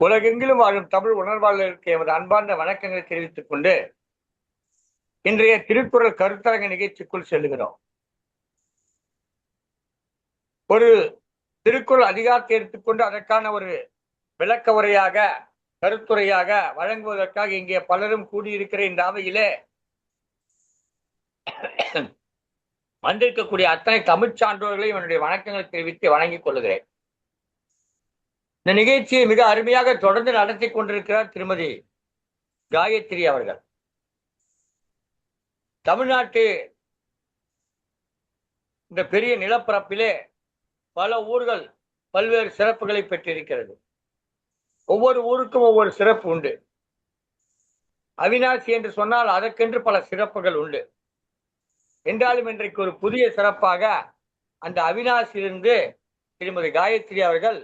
உலகெங்கிலும் வாழும் தமிழ் உணர்வாளர்களுக்கு எமது அன்பார்ந்த வணக்கங்களை தெரிவித்துக் கொண்டு இன்றைய திருக்குறள் கருத்தரங்க நிகழ்ச்சிக்குள் செல்லுகிறோம். ஒரு திருக்குறள் அதிகாரத்தை எடுத்துக்கொண்டு அதற்கான ஒரு விளக்க உரையாக கருத்துரையாக வழங்குவதற்காக இங்கே பலரும் கூடியிருக்கிற இந்த அவையிலே வந்திருக்கக்கூடிய அத்தனை தமிழ் சான்றோர்களையும் என்னுடைய வணக்கங்களை தெரிவித்து வணங்கிக் கொள்கிறேன். இந்த நிகழ்ச்சியை மிக அருமையாக தொடர்ந்து நடத்தி கொண்டிருக்கிறார் திருமதி காயத்ரி அவர்கள். தமிழ்நாட்டு இந்த பெரிய நிலப்பரப்பிலே பல ஊர்கள் பல்வேறு சிறப்புகளை பெற்றிருக்கிறது. ஒவ்வொரு ஊருக்கும் ஒவ்வொரு சிறப்பு உண்டு. அவிநாசி என்று சொன்னால் அதற்கென்று பல சிறப்புகள் உண்டு. என்றாலும் இன்றைக்கு ஒரு புதிய சிறப்பாக அந்த அவிநாசியிலிருந்து திருமதி காயத்ரி அவர்கள்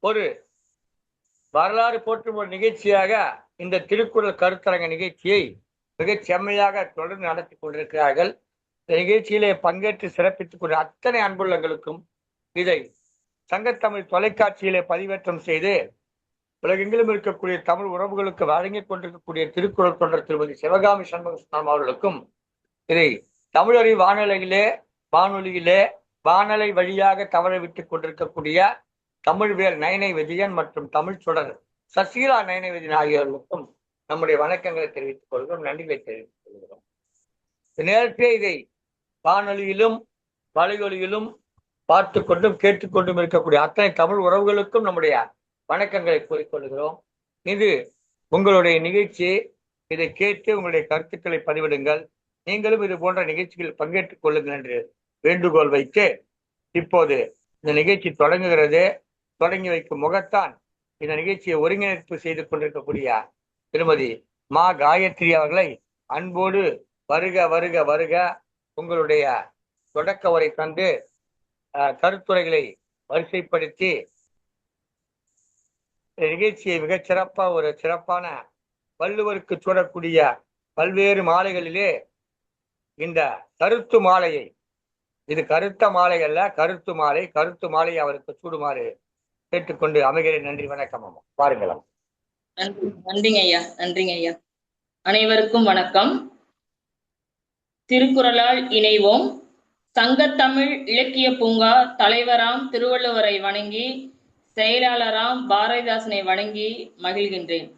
ஒரு வரலாறு போற்றும் ஒரு நிகழ்ச்சியாக இந்த திருக்குறள் கருத்தரங்க நிகழ்ச்சியை மிகச் செம்மையாக தொடர்ந்து நடத்தி கொண்டிருக்கிறார்கள். இந்த நிகழ்ச்சியிலே பங்கேற்று சிறப்பித்துக் கொண்ட அத்தனை அன்புள்ளங்களுக்கும் இதை சங்கத்தமிழ் தொலைக்காட்சியிலே பதிவேற்றம் செய்து உலகெங்கிலும் இருக்கக்கூடிய தமிழ் உறவுகளுக்கு வழங்கிக் கொண்டிருக்கக்கூடிய திருக்குறள் தொண்டர் திருமதி சிவகாமி சண்முகம் அவர்களுக்கும் இதை தமிழறி வானொலியிலே வானலை வழியாக தவற விட்டுக் கொண்டிருக்கக்கூடிய தமிழ்வேல் நயனை விஜயன் மற்றும் தமிழ் சுடர் சசிகலா நயனை விஜயன் ஆகியோர்களுக்கும் நம்முடைய வணக்கங்களை தெரிவித்துக் கொள்கிறோம், நன்றிகளை தெரிவித்துக் கொள்கிறோம். நேரத்திலே இதை வானொலியிலும் வலையொலியிலும் பார்த்து கொண்டும் கேட்டுக்கொண்டும் இருக்கக்கூடிய அத்தனை தமிழ் உறவுகளுக்கும் நம்முடைய வணக்கங்களை கூறிக்கொள்கிறோம். இது உங்களுடைய நிகழ்ச்சி. இதை கேட்டு உங்களுடைய கருத்துக்களை பதிவிடுங்கள். நீங்களும் இது போன்ற நிகழ்ச்சிகளில் பங்கேற்றுக் கொள்ளுங்கள் என்று வேண்டுகோள் வைத்து இப்போது இந்த நிகழ்ச்சி தொடங்குகிறது. தொடங்கி வைக்கும் முகத்தான் இந்த நிகழ்ச்சியை ஒருங்கிணைப்பு செய்து கொண்டிருக்கக்கூடிய திருமதி மா காயத்ரி அவர்களை அன்போடு வருக வருக வருக உங்களுடைய தொடக்க உரை தந்து கருத்துரைகளை வரிசைப்படுத்தி நிகழ்ச்சியை மிகச் சிறப்பாக ஒரு சிறப்பான வள்ளுவருக்கு சூடக்கூடிய பல்வேறு மாலைகளிலே இந்த கருத்து மாலையை, இது கருத்த மாலை அல்ல, கருத்து மாலை, கருத்து மாலையை அவருக்கு சூடுமாறு கேட்டுக்கொண்டு அமைகிறேன். நன்றி, வணக்கம். அம்மா பாருங்களாம். நன்றிங்க ஐயா, நன்றிங்க ஐயா. அனைவருக்கும் வணக்கம். திருக்குறளால் இணைவோம். சங்கத்தமிழ் இலக்கிய பூங்கா தலைவராம் திருவள்ளுவரை வணங்கி செயலாளராம் பாரதிதாசனை வணங்கி மகிழ்கின்றேன்.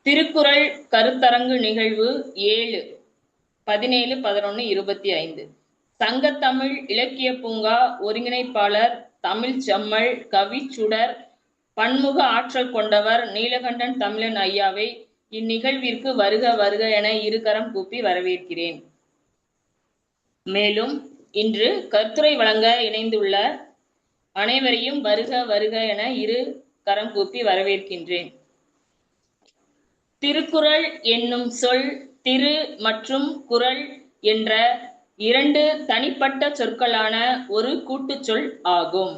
திருக்குறள் கருத்தரங்கு நிகழ்வு 7/17/11/25. சங்கத்தமிழ் இலக்கிய பூங்கா ஒருங்கிணைப்பாளர் தமிழ் செம்மல் கவிச்சுடர் பன்முக ஆற்றல் கொண்டவர் நீலகண்டன் தமிழன் ஐயாவை இந்நிகழ்விற்கு வருக வருக என இருகரம் கூப்பி வரவேற்கிறேன். மேலும் இன்று கருத்துரை வழங்க இணைந்துள்ள அனைவரையும் வருக வருக என இரு கரம் கூப்பி வரவேற்கின்றேன். திருக்குறள் என்னும் சொல் திரு மற்றும் குறள் என்ற இரண்டு தனிப்பட்ட சொற்களான ஒரு கூட்டுச் சொல் ஆகும்.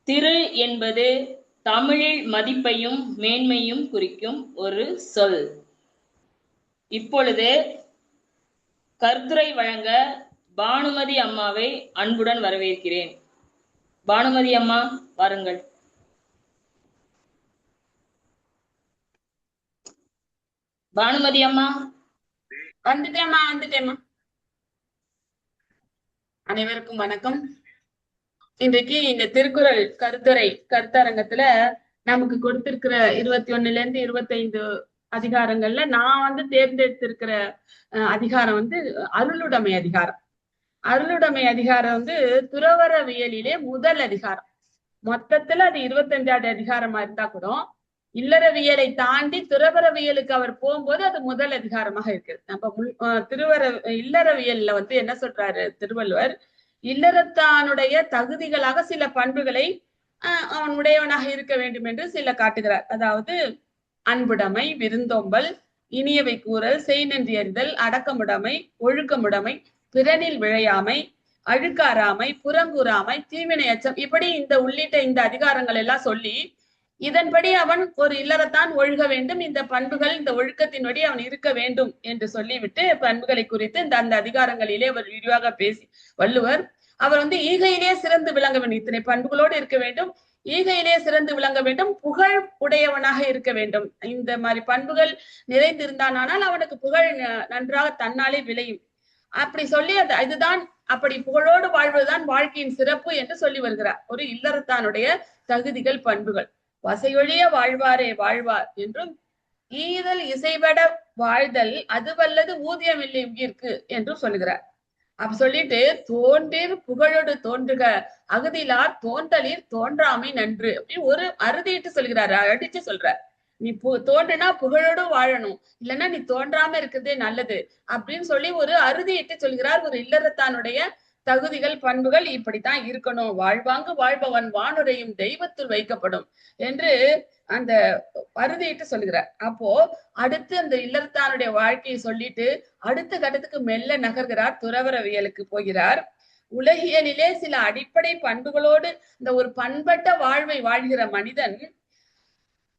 திரு என்பது தமிழில் மதிப்பையும் மேன்மையும் குறிக்கும் ஒரு சொல். இப்பொழுது கருத்துரை வழங்க பானுமதி அம்மாவை அன்புடன் வரவேற்கிறேன். பானுமதி அம்மா வாருங்கள். பானுமதி அம்மா. வந்துட்டேம்மா. அனைவருக்கும் வணக்கம். இன்றைக்கு இந்த திருக்குறள் கருத்தரங்கத்துல நமக்கு கொடுத்திருக்கிற 21 - 25 அதிகாரங்கள்ல நான் தேர்ந்தெடுத்திருக்கிற அதிகாரம் அருளுடைமை அதிகாரம். அருளுடைமை அதிகாரம் துறவறவியலிலே முதல் அதிகாரம். மொத்தத்துல அது 25வது அதிகாரமா இருந்தா கூட இல்லறவியலை தாண்டி துறவறவியலுக்கு அவர் போகும்போது அது முதல் அதிகாரமாக இருக்கு. நம்ம இல்லறவியல்ல என்ன சொல்றாரு திருவள்ளுவர், இல்லறத்தானுடைய தகுதிகளாக சில பண்புகளை அவன் உடையவனாக இருக்க வேண்டும் என்று சில காட்டுகிறார். அதாவது அன்புடைமை, விருந்தோம்பல், இனியவை கூறல், செய்நன்றி அறிதல், அடக்கமுடைமை, ஒழுக்கமுடைமை, பிறனில் விழையாமை, அழுக்காராமை, புறங்கூறாமை, தீவினை அச்சம், இப்படி இந்த உள்ளிட்ட இந்த அதிகாரங்கள் எல்லாம் சொல்லி இதன்படி அவன் ஒரு இல்லறத்தான் ஒழுக வேண்டும், இந்த பண்புகள் இந்த ஒழுக்கத்தின்படி அவன் இருக்க வேண்டும் என்று சொல்லிவிட்டு பண்புகளை குறித்து அந்த அதிகாரங்களிலே அவர் விரிவாக பேசி வள்ளுவர் அவர் ஈகையிலே சிறந்து விளங்க வேண்டும், இத்தனை பண்புகளோடு இருக்க வேண்டும், ஈகையிலே சிறந்து விளங்க வேண்டும், புகழ் உடையவனாக இருக்க வேண்டும். இந்த மாதிரி பண்புகள் நிறைந்திருந்தானால் அவனுக்கு புகழ் நன்றாக தன்னாலே விளையும். அப்படி சொல்லி இதுதான் அப்படி புகழோடு வாழ்வதுதான் வாழ்க்கையின் சிறப்பு என்று சொல்லி வருகிறார். ஒரு இல்லறத்தானுடைய தகுதிகள் பண்புகள். வசையொழிய வாழ்வாரே வாழ்வார் என்றும், ஈதல் இசைபட வாழ்தல் அதுவல்லது ஊதியம் இல்லை உயிர்க்கு என்றும் சொல்லுகிறார். அப்ப சொல்லிட்டு, தோன்றிர் புகழோடு தோன்றுக அகுதிலார் தோன்றலில் தோன்றாமை நன்று அப்படி ஒரு அறுதிட்டு சொல்கிறாரு, அடிச்சு சொல்றார். நீ தோன்றுனா புகழோடு வாழணும், இல்லைன்னா நீ தோன்றாம இருக்கிறதே நல்லது அப்படின்னு சொல்லி ஒரு அறுதியிட்டு சொல்கிறார். ஒரு இல்லறத்தானுடைய தகுதிகள் பண்புகள் இப்படித்தான் இருக்கணும். வாழ்வாங்கு வாழ்பவன் வானுரையும் தெய்வத்தில் வைக்கப்படும் என்று அந்த அறுதியிட்டு சொல்கிறார். அப்போ அடுத்து அந்த இல்லறத்தானுடைய வாழ்க்கையை சொல்லிட்டு அடுத்த கட்டத்துக்கு மெல்ல நகர்கிறார், துறவரவியலுக்கு போகிறார். உலகியலிலே சில அடிப்படை பண்புகளோடு இந்த ஒரு பண்பட்ட வாழ்வை வாழ்கிற மனிதன்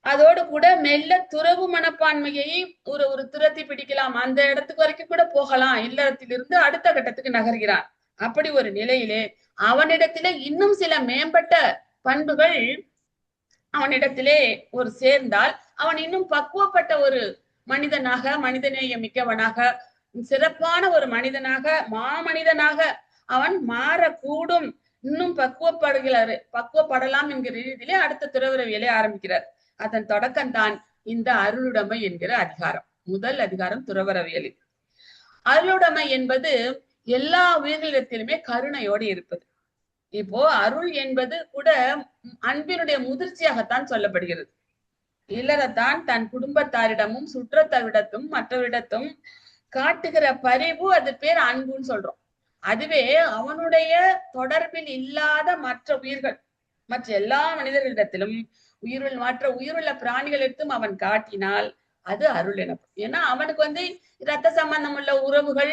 அதோடு கூட மெல்ல துறவு மனப்பான்மையை ஒரு துரத்தி பிடிக்கலாம், அந்த இடத்துக்கு வரைக்கும் கூட போகலாம். இல்லறத்திலிருந்து அடுத்த கட்டத்துக்கு நகர்கிறான். அப்படி ஒரு நிலையிலே அவனிடத்திலே இன்னும் சில மேம்பட்ட பண்புகள் அவனிடத்திலே ஒரு சேர்ந்தால் அவன் இன்னும் பக்குவப்பட்ட ஒரு மனிதனாக, மனிதநேய மிக்கவனாக, சிறப்பான ஒரு மனிதனாக, மாமனிதனாக அவன் மாறக்கூடும். இன்னும் பக்குவப்படலாம் என்கிற ரீதியிலே அடுத்த துறவரவியலை ஆரம்பிக்கிறார். அதன் தொடக்கம்தான் இந்த அருளுடைமை என்கிற அதிகாரம். முதல் அதிகாரம் துறவரவியலில். அருளுடைமை என்பது எல்லா உயிர்களிடத்திலுமே கருணையோடு இருப்பது. இப்போ அருள் என்பது கூட அன்பினுடைய முதிர்ச்சியாகத்தான் சொல்லப்படுகிறது. இல்லறத்தான் தன் குடும்பத்தாரிடமும் சுற்றத்தாரிடத்தும் மற்றவரிடத்தும் காட்டுகிற பரிவு, அது பேர் அன்புன்னு சொல்றோம். அதுவே அவனுடைய தொடர்பில் இல்லாத மற்ற உயிர்கள், மற்ற எல்லா மனிதர்களிடத்திலும் மற்ற உயிருள்ள பிராணிகளிடத்தும் அவன் காட்டினால் அது அருள் எனப்படும். ஏன்னா அவனுக்கு இரத்த சம்பந்தம் உள்ள உறவுகள்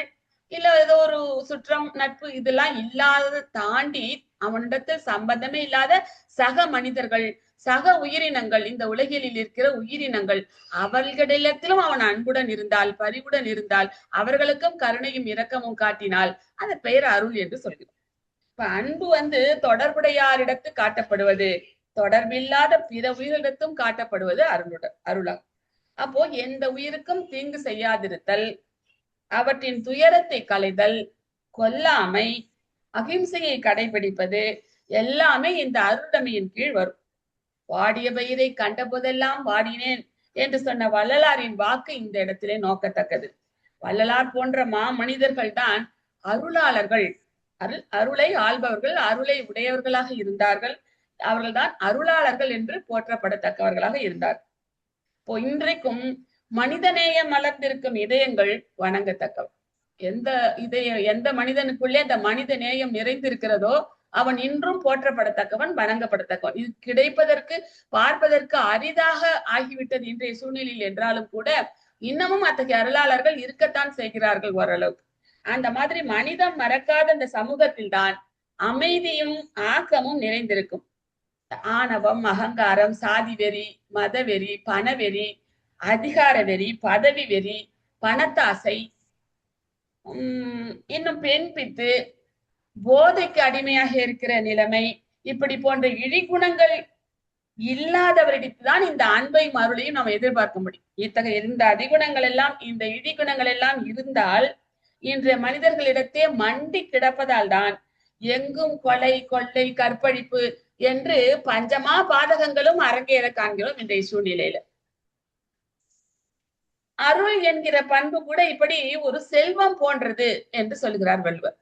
இல்ல ஏதோ ஒரு சுற்றம் நட்பு இதெல்லாம் இல்லாத தாண்டி அவனிடத்தில் சம்பந்தமே இல்லாத சக மனிதர்கள், சக உயிரினங்கள், இந்த உலகில் இருக்கிற உயிரினங்கள், அவர்களிடத்திலும் அவன் அன்புடன் இருந்தால், பரிவுடன் இருந்தால், அவர்களுக்கும் கருணையும் இரக்கமும் காட்டினால் அது பெயர் அருள் என்று சொல்கிறோம். இப்ப அன்பு தொடர்புடையாரிடத்து காட்டப்படுவது, தொடர்பில்லாத பிற உயிரிடத்தும் காட்டப்படுவது அருளாகும். அப்போ எந்த உயிருக்கும் தீங்கு செய்யாதிருத்தல், அவற்றின் துயரத்தை களைதல், கொல்லாமை, அகிம்சையை கடைபிடிப்பது எல்லாமே இந்த அருளுடைமையின் கீழ் வரும். வாடிய பயிரை கண்ட போதெல்லாம் வாடினேன் என்று சொன்ன வள்ளலாரின் வாக்கு இந்த இடத்திலே நோக்கத்தக்கது. வள்ளலார் போன்ற மனிதர்கள் தான் அருளாளர்கள். அருளை ஆள்பவர்கள், அருளை உடையவர்களாக இருந்தார்கள். அவர்கள்தான் அருளாளர்கள் என்று போற்றப்படத்தக்கவர்களாக இருந்தார். இப்போ இன்றைக்கும் மனிதநேயம் மலர்ந்திருக்கும் இதயங்கள் வணங்கத்தக்கவர். எந்த மனிதனுக்குள்ளே அந்த மனித நேயம் நிறைந்திருக்கிறதோ அவன் இன்றும் போற்றப்படத்தக்கவன், வணங்கப்படத்தக்கவன். இது கிடைப்பதற்கு பார்ப்பதற்கு அரிதாக ஆகிவிட்டது இன்றைய சூழ்நிலையில் என்றாலும் கூட இன்னமும் அத்தகைய அருளாளர்கள் இருக்கத்தான் செய்கிறார்கள் ஓரளவுக்கு. அந்த மாதிரி மனிதம் மறக்காத இந்த சமூகத்தில் தான் அமைதியும் ஆக்கமும் நிறைந்திருக்கும். ஆணவம், அகங்காரம், சாதி வெறி, மதவெறி, பணவெறி, அதிகார வெறி, பதவி வெறி, பணத்தாசை, இன்னும் பெண் பித்து, போதைக்கு அடிமையாக இருக்கிற நிலைமை, இப்படி போன்ற இழிகுணங்கள் இல்லாதவரிடத்துதான் இந்த அன்பை அருளையும் நம்ம எதிர்பார்க்க முடியும். இத்தகைய இந்த அதிகுணங்கள் எல்லாம், இந்த இழிகுணங்கள் எல்லாம் இருந்தால் இன்றைய மனிதர்களிடத்தே மண்டி கிடப்பதால் தான் எங்கும் கொலை, கொள்ளை, கற்பழிப்பு என்று பஞ்சமா பாதகங்களும் அரங்கேற காண்கிறோம் இன்றைய சூழ்நிலையில. அருள் என்கிற பண்பு கூட இப்படி ஒரு செல்வம் போன்றது என்று சொல்கிறார் வள்ளுவர்.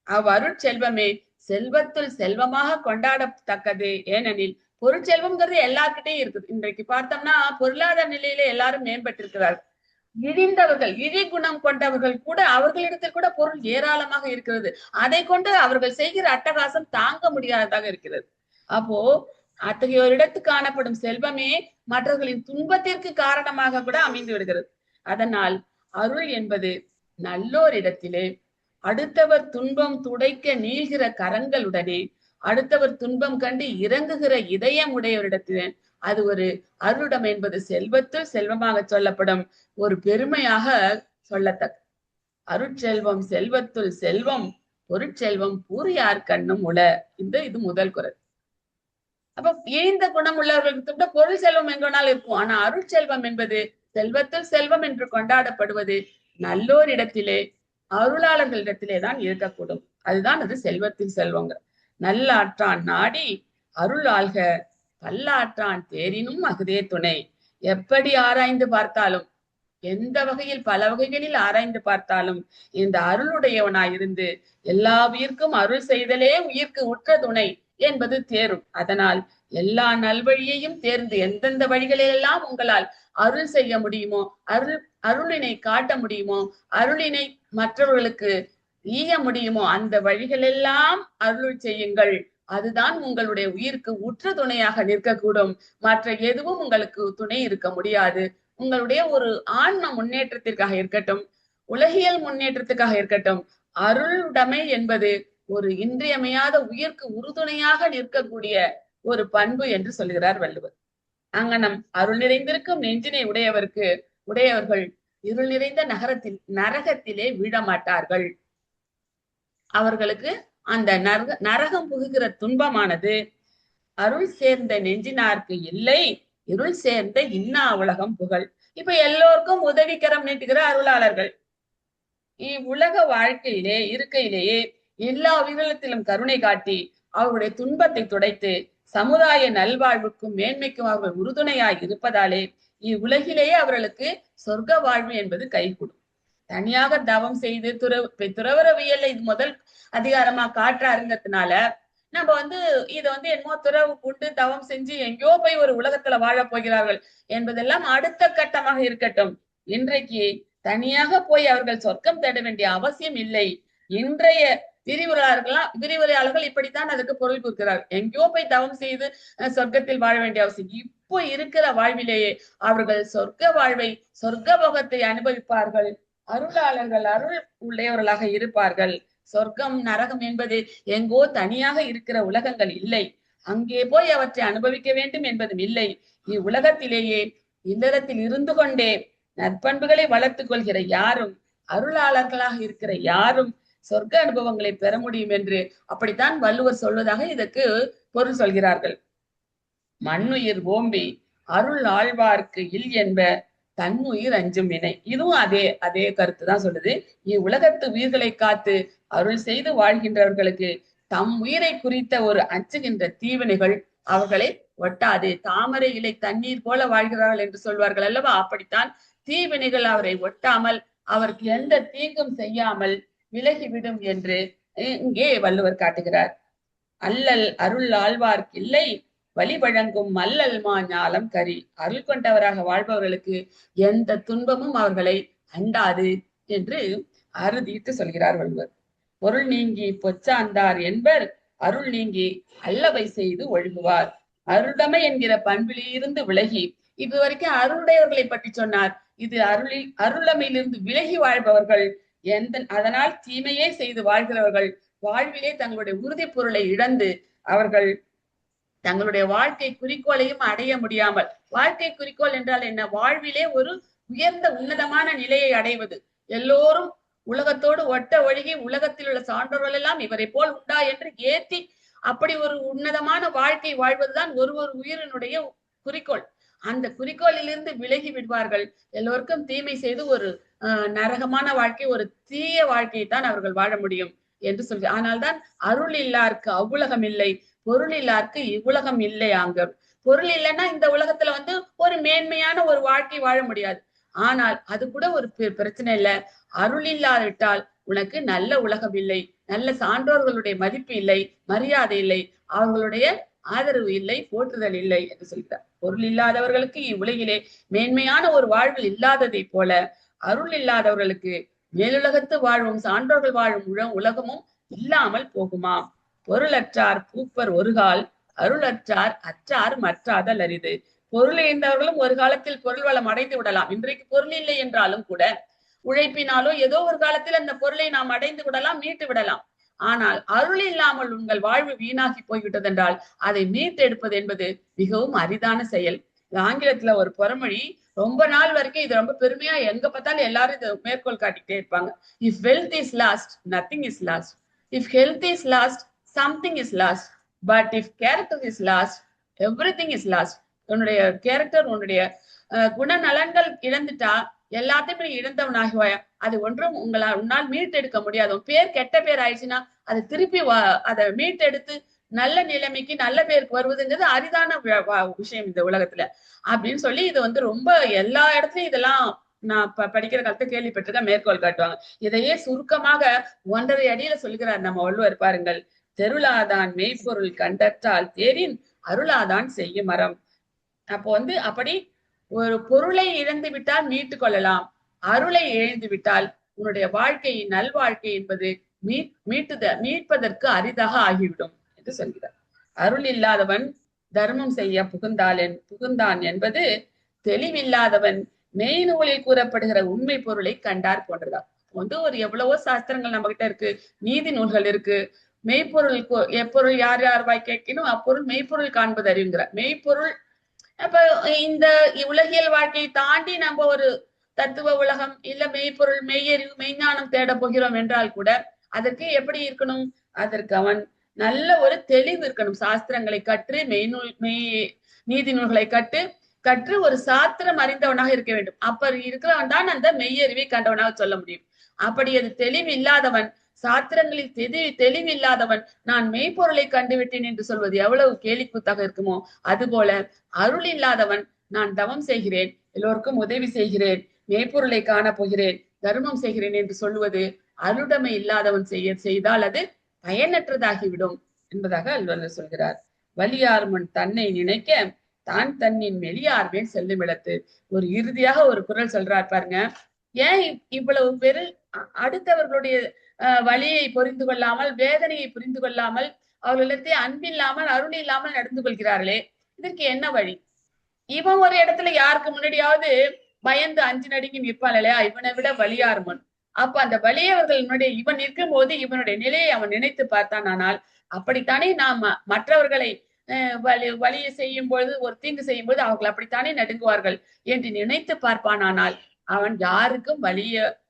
அவ்வருள் செல்வமே செல்வத்துள் செல்வமாக கொண்டாடத்தக்கது. ஏனெனில் பொருட்செல்வம்ங்கிறது எல்லார்கிட்டையும் இருக்குது. இன்றைக்கு பார்த்தோம்னா பொருளாதார நிலையில எல்லாரும் மேம்பட்டிருக்கிறார்கள். இழிந்தவர்கள், இழி குணம் கொண்டவர்கள் கூட, அவர்களிடத்தில் கூட பொருள் ஏராளமாக இருக்கிறது. அதை கொண்டு அவர்கள் செய்கிற அட்டகாசம் தாங்க முடியாததாக இருக்கிறது. அப்போ அத்தகைய ஒரு இடத்துக்கு காணப்படும் செல்வமே மற்றவர்களின் துன்பத்திற்கு காரணமாக கூட அமைந்து விடுகிறது. அதனால் அருள் என்பது நல்லோரிடத்திலே அடுத்தவர் துன்பம் துடைக்க நீள்கிற கரங்களுடனே, அடுத்தவர் துன்பம் கண்டு இறங்குகிற இதயம் உடையவரிடத்திலே அது ஒரு அருளுடைமை என்பது செல்வத்தில் செல்வமாக சொல்லப்படும் ஒரு பெருமையாக சொல்லத்தக்க. அருட்செல்வம் செல்வத்துள் செல்வம், பொருட்செல்வம் பூரியார் கண்ணும் உள. இது முதல் குறள். அப்ப ஏந்த குணம் உள்ளவர்களுக்கு கூட பொருள் செல்வம் எங்கனாலும் இருக்கும். ஆனா அருள் செல்வம் என்பது செல்வத்தில் செல்வம் என்று கொண்டாடப்படுவது நல்லோரிடத்திலே, அருளாளர்களிடத்திலே தான் இருக்கக்கூடும். அதுதான் அது செல்வத்தின் செல்வங்க. நல்லாற்றான் நாடி அருள் ஆள்க, பல்லாற்றான் தேரினும் அகுதே துணை. எப்படி ஆராய்ந்து பார்த்தாலும், எந்த வகையில் பல வகைகளில் ஆராய்ந்து பார்த்தாலும், இந்த அருளுடையவனாய் இருந்து எல்லா உயிர்க்கும் அருள் செய்தலே உயிர்க்கு உற்ற துணை என்பது தேரும். அதனால் எல்லா நல்வழியையும் தேர்ந்து எந்தெந்த வழிகளிலெல்லாம் உங்களால் அருள் செய்ய முடியுமோ, அருளினை காட்ட முடியுமோ, அருளினை மற்றவர்களுக்கு ஈய முடியுமோ, அந்த வழிகளெல்லாம் அருள் செய்யுங்கள். அதுதான் உங்களுடைய உயிருக்கு உற்ற துணையாக நிற்கக்கூடும். மற்ற எதுவும் உங்களுக்கு துணை இருக்க முடியாது. உங்களுடைய ஒரு ஆன்ம முன்னேற்றத்திற்காக இருக்கட்டும், உலகியல் முன்னேற்றத்துக்காக இருக்கட்டும், அருளுடைமை என்பது ஒரு இன்றியமையாத உயிர்க்கு உறுதுணையாக நிற்கக்கூடிய ஒரு பண்பு என்று சொல்கிறார் வள்ளுவர். அங்கனம் அருள் நிறைந்திருக்கும் நெஞ்சினை உடையவர்கள் இருள் நிறைந்த நரகத்திலே விழமாட்டார்கள். அவர்களுக்கு அந்த நரகம் புகுகிற துன்பமானது அருள் சேர்ந்த நெஞ்சினார்க்கு இல்லை, இருள் சேர்ந்த இன்னா உலகம் புகழ். இப்ப எல்லோருக்கும் உதவிக்கரம் நீட்டுகிற அருளாளர்கள் இவ்வுலக வாழ்க்கையிலே இருக்கையிலேயே எல்லா உயிரினத்திலும் கருணை காட்டி அவருடைய துன்பத்தை துடைத்து சமுதாய நல்வாழ்வுக்கும் மேன்மைக்கும் அவர்கள் உறுதுணையாய் இருப்பதாலே இவ்வுலகிலேயே அவர்களுக்கு சொர்க்க வாழ்வு என்பது கைகூடும். தனியாக தவம் செய்து துறவரவியல்ல இது முதல் அதிகாரமா காட்டுறாருங்கிறதுனால நம்ம இதை என்னமோ துறவு கொண்டு தவம் செஞ்சு எங்கேயோ போய் ஒரு உலகத்துல வாழ போகிறார்கள் என்பதெல்லாம் அடுத்த கட்டமாக இருக்கட்டும். இன்றைக்கு தனியாக போய் அவர்கள் சொர்க்கம் தேட வேண்டிய அவசியம் இல்லை. இன்றைய விரிவுரையாளர்கள் இப்படித்தான் அதுக்கு பொருள் கொடுக்கிறார். எங்கேயோ போய் தவம் செய்து சொர்க்கத்தில் வாழ வேண்டிய அவசியம் இப்போ இருக்கிற வாழ்விலேயே அவர்கள் சொர்க்க வாழ்வை, சொர்க்க போகத்தை அனுபவிப்பார்கள். அருளாளர்கள் அருள் உடையவர்களாக இருப்பார்கள். சொர்க்கம் நரகம் என்பது எங்கோ தனியாக இருக்கிற உலகங்கள் இல்லை. அங்கே போய் அவற்றை அனுபவிக்க வேண்டும் என்பதும் இல்லை. இவ்வுலகத்திலேயே இல்லறத்தில் இருந்து கொண்டே நற்பண்புகளை வளர்த்துக் கொள்கிற யாரும், அருளாளர்களாக இருக்கிற யாரும் சொர்க்க அனுபவங்களை பெற முடியும் என்று அப்படித்தான் வள்ளுவர் சொல்வதாக இதற்கு பொருள் சொல்கிறார்கள். மண்ணுயிர் ஓம்பி அருள் ஆழ்வார்க்கு இல் என்ப தன்னுயிர் அஞ்சும் வினை. இதுவும் அதே கருத்து தான் சொல்லுது. இவ்வுலகத்து உயிர்களை காத்து அருள் செய்து வாழ்கின்றவர்களுக்கு தம் உயிரை குறித்த ஒரு அஞ்சுகின்ற தீவினைகள் அவர்களை ஒட்டாது. தாமரை இலை தண்ணீர் போல வாழ்கிறார்கள் என்று சொல்வார்கள் அல்லவா? அப்படித்தான் தீவினைகள் அவரை ஒட்டாமல் அவருக்கு எந்த தீங்கும் செய்யாமல் விலகிவிடும் என்று இங்கே வள்ளுவர் காட்டுகிறார். அல்லல் அருள் ஆழ்வார்க்கு இல்லை, வழி வழங்கும் மல்லல் மா ஞாலம் கரி. அருள் கொண்டவராக வாழ்பவர்களுக்கு எந்த துன்பமும் அவர்களை அண்டாது என்று அறுதிட்டு சொல்கிறார் வள்ளுவர். பொருள் நீங்கி பொச்சாந்தார் என்பர் அருள் நீங்கி அல்லவை செய்து ஒழுகுவார். அருளுடைமை என்கிற பண்பிலிருந்து விலகி, இது வரைக்கும் அருளுடையவர்களை பற்றி சொன்னார். இது அருளமையிலிருந்து விலகி வாழ்பவர்கள், அதனால் தீமையே செய்து வாழ்கிறவர்கள் வாழ்விலே தங்களுடைய உறுதி பொருளை இழந்து அவர்கள் தங்களுடைய வாழ்க்கை குறிக்கோளையும் அடைய முடியாமல், வாழ்க்கை குறிக்கோள் என்றால் என்ன? வாழ்விலே ஒரு உயர்ந்த உன்னதமான நிலையை அடைவது. எல்லோரும் உலகத்தோடு ஒட்ட ஒழுகி உலகத்தில் உள்ள சான்றோர்கள் எல்லாம் இவரை போல் உண்டா என்று ஏற்றி அப்படி ஒரு உன்னதமான வாழ்க்கை வாழ்வதுதான் ஒரு உயிரினுடைய குறிக்கோள். அந்த குறிக்கோளிலிருந்து விலகி விடுவார்கள். எல்லோருக்கும் தீமை செய்து ஒரு நரகமான வாழ்க்கை, ஒரு தீய வாழ்க்கையை தான் அவர்கள் வாழ முடியும் என்று சொல்லி. ஆனால்தான் அருள் இல்லார்க்கு அவ்வுலகம் இல்லை, பொருள் இல்லார்க்கு இவ்வுலகம் இல்லை. அங்க பொருள் இல்லைன்னா இந்த உலகத்துல ஒரு மேன்மையான ஒரு வாழ்க்கை வாழ முடியாது. ஆனால் அது கூட ஒரு பிரச்சனை இல்லை. அருள் இல்லாவிட்டால் உனக்கு நல்ல உலகம் இல்லை, நல்ல சான்றோர்களுடைய மதிப்பு இல்லை, மரியாதை இல்லை, அவர்களுடைய ஆதரவு இல்லை, போற்றுதல் இல்லை என்று சொல்கிறார். பொருள் இல்லாதவர்களுக்கு இவ்வுலகிலே மேன்மையான ஒரு வாழ்வு இல்லாததை போல அருள் இல்லாதவர்களுக்கு மேலுலகத்து வாழ்வும் சான்றோர்கள் வாழும் உலகமும் இல்லாமல் போகுமாம். பொருளற்றார் பூப்பர் ஒருகால், அருளற்றார் அற்றார் மற்றாதல் அரிது. பொருள் இழந்தவர்களும் ஒரு காலத்தில் பொருள் வளம் அடைந்து விடலாம். இன்றைக்கு பொருள் இல்லை என்றாலும் கூட உழைப்பினாலோ ஏதோ ஒரு காலத்தில் அந்த பொருளை நாம் அடைந்து விடலாம், மீட்டு விடலாம். ஆனால் அருள் இல்லாமல் உங்கள் வாழ்வு வீணாகி போய்விட்டது என்றால் அதை மீட்டெடுப்பது என்பது மிகவும் அரிதான செயல். ஆங்கிலத்துல ஒரு பொறமொழி, ரொம்ப நாள் வரைக்கும் இது ரொம்ப பெருமையா எங்க பார்த்தாலும் எல்லாரும் இதை மேற்கோள் காட்டிக்கிட்டே இருப்பாங்க. If wealth is last, nothing is last. If health is last, something is lost. But if character is lost, everything is last. உன்னுடைய கேரக்டர், உன்னுடைய குணநலன்கள் இழந்துட்டா எல்லாத்தையுமே இழந்தவனாகுவாயா. அது ஒன்றும் உன்னால் மீட்டெடுக்க முடியாது. உன் பேர் கெட்ட பேர் ஆயிடுச்சுன்னா அதை திருப்பி அதை மீட்டெடுத்து நல்ல நிலைமைக்கு நல்ல பேருக்கு வருவதுங்கிறது அரிதான விஷயம் இந்த உலகத்துல அப்படின்னு சொல்லி இது வந்து ரொம்ப எல்லா இடத்துலயும் இதெல்லாம் நான் படிக்கிற காலத்தை கேள்விப்பட்டிருக்கேன். மேற்கோள் காட்டுவாங்க. இதையே சுருக்கமாக 1.5 அடியில சொல்கிறார் நம்ம வள்ளுவர் பாருங்கள். தெருளாதான் மெய்ப்பொருள் கண்டற்றால் தேரின் அருளாதான் செய்யும் மரம். அப்போ வந்து அப்படி ஒரு பொருளை இழந்து விட்டால் மீட்டு கொள்ளலாம், அருளை இழந்து விட்டால் உன்னுடைய வாழ்க்கையின் நல்வாழ்க்கை என்பது மீட்பதற்கு அரிதாக ஆகிவிடும் என்று சொல்கிறார். அருள் இல்லாதவன் தர்மம் செய்ய புகுந்தான் என்பது தெளிவில்லாதவன் மெய்நூலில் கூறப்படுகிற உண்மை பொருளை கண்டார் போன்றதா. வந்து ஒரு எவ்வளவோ சாஸ்திரங்கள் நம்ம கிட்ட இருக்கு, நீதி நூல்கள் இருக்கு. மெய்ப்பொருள் எப்பொருள் யார் யார் வாய் கேட்கணும் அப்பொருள் மெய்ப்பொருள் காண்பது அறிவுங்கிறார். மெய்ப்பொருள் அப்ப இந்த உலகியல் வாழ்க்கையை தாண்டி நம்ம ஒரு தத்துவ உலகம் இல்ல மெய்ப்பொருள் மெய்யறிவு மெய்ஞானம் தேட போகிறோம் என்றால் கூட அதற்கு எப்படி இருக்கணும்? அதற்கு அவன் நல்ல ஒரு தெளிவு இருக்கணும். சாஸ்திரங்களை கற்று நீதி நூல்களை கற்று ஒரு சாஸ்திரம் அறிந்தவனாக இருக்க வேண்டும். அப்ப இருக்கிறவன் தான் அந்த மெய்யறிவை கண்டவனாக சொல்ல முடியும். அப்படி அது தெளிவு இல்லாதவன், சாஸ்திரங்களில் தெளிவில்லாதவன் நான் மெய்ப்பொருளை கண்டுவிட்டேன் என்று சொல்வது எவ்வளவு கேலிக்கூத்தாக இருக்குமோ, அதுபோல அருள் இல்லாதவன் நான் தவம் செய்கிறேன், எல்லோருக்கும் உதவி செய்கிறேன், மெய்ப்பொருளை காண போகிறேன், தர்மம் செய்கிறேன் என்று சொல்லுவது அருளுடைமை இல்லாதவன் செய்தால் அது பயனற்றதாகிவிடும் என்பதாக அல்வல்லர் சொல்கிறார். வலியார் முன் தன்னை நினைக்க தான் தன்னின் மெலியார் மேல் செல்லும் இடத்து. ஒரு இறுதியாக ஒரு குரல் சொல்றார் பாருங்க. ஏன் இவ்வளவு பேரு அடுத்தவர்களுடைய வலியை புரிந்து கொள்ளாமல், வேதனையை புரிந்து கொள்ளாமல், அவர்களிடத்தை அன்பில்லாமல் அருள் இல்லாமல் நடந்து கொள்கிறார்களே, இதற்கு என்ன வழி? இவன் ஒரு இடத்துல யாருக்கு முன்னாடியாவது பயந்து அஞ்சு நடுங்கி நிற்பான் இல்லையா, இவனை விட வலியார் முன். அப்ப அந்த வலியவர்களுடைய இவன் நிற்கும் போது இவனுடைய நிலையை அவன் நினைத்து பார்த்தான். ஆனால் அப்படித்தானே நாம் மற்றவர்களை வலியை செய்யும் பொழுது, ஒரு தீங்கு செய்யும் போது அவர்கள் அப்படித்தானே நடுங்குவார்கள் என்று நினைத்து பார்ப்பான். ஆனால் அவன் யாருக்கும்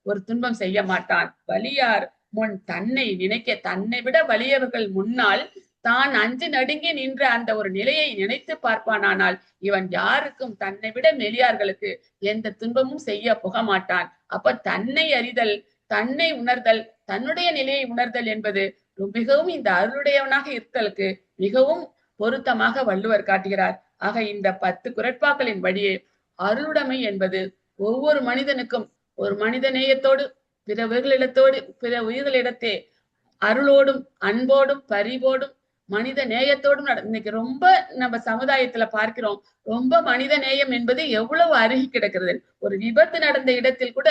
ஒரு துன்பம் செய்ய மாட்டான். வலியார் முன் தன்னை நினைக்க, தன்னை விட வலியவர்கள் முன்னால் தான் அஞ்சு நடுங்கி நின்ற அந்த ஒரு நிலையை நினைத்து பார்ப்பானால் இவன் யாருக்கும், தன்னை விட மெலியார்களுக்கு எந்த துன்பமும் செய்ய போக மாட்டான். அப்ப தன்னை அறிதல், தன்னை உணர்தல், தன்னுடைய நிலையை உணர்தல் என்பது மிகவும் இந்த அருளுடையவனாக இருத்தலுக்கு மிகவும் பொருத்தமாக வள்ளுவர் காட்டுகிறார். ஆக இந்த 10 குறட்பாக்களின் வழியே அருளுடைமை என்பது ஒவ்வொரு மனிதனுக்கும் ஒரு மனித நேயத்தோடு, பிற உயிர்களிடத்தே அருளோடும் அன்போடும் பரிவோடும் மனித நேயத்தோடும் இன்னைக்கு ரொம்ப நம்ம சமுதாயத்துல பார்க்கிறோம். ரொம்ப மனித நேயம் என்பது எவ்வளவு அருகி கிடக்கிறது. ஒரு விபத்து நடந்த இடத்தில் கூட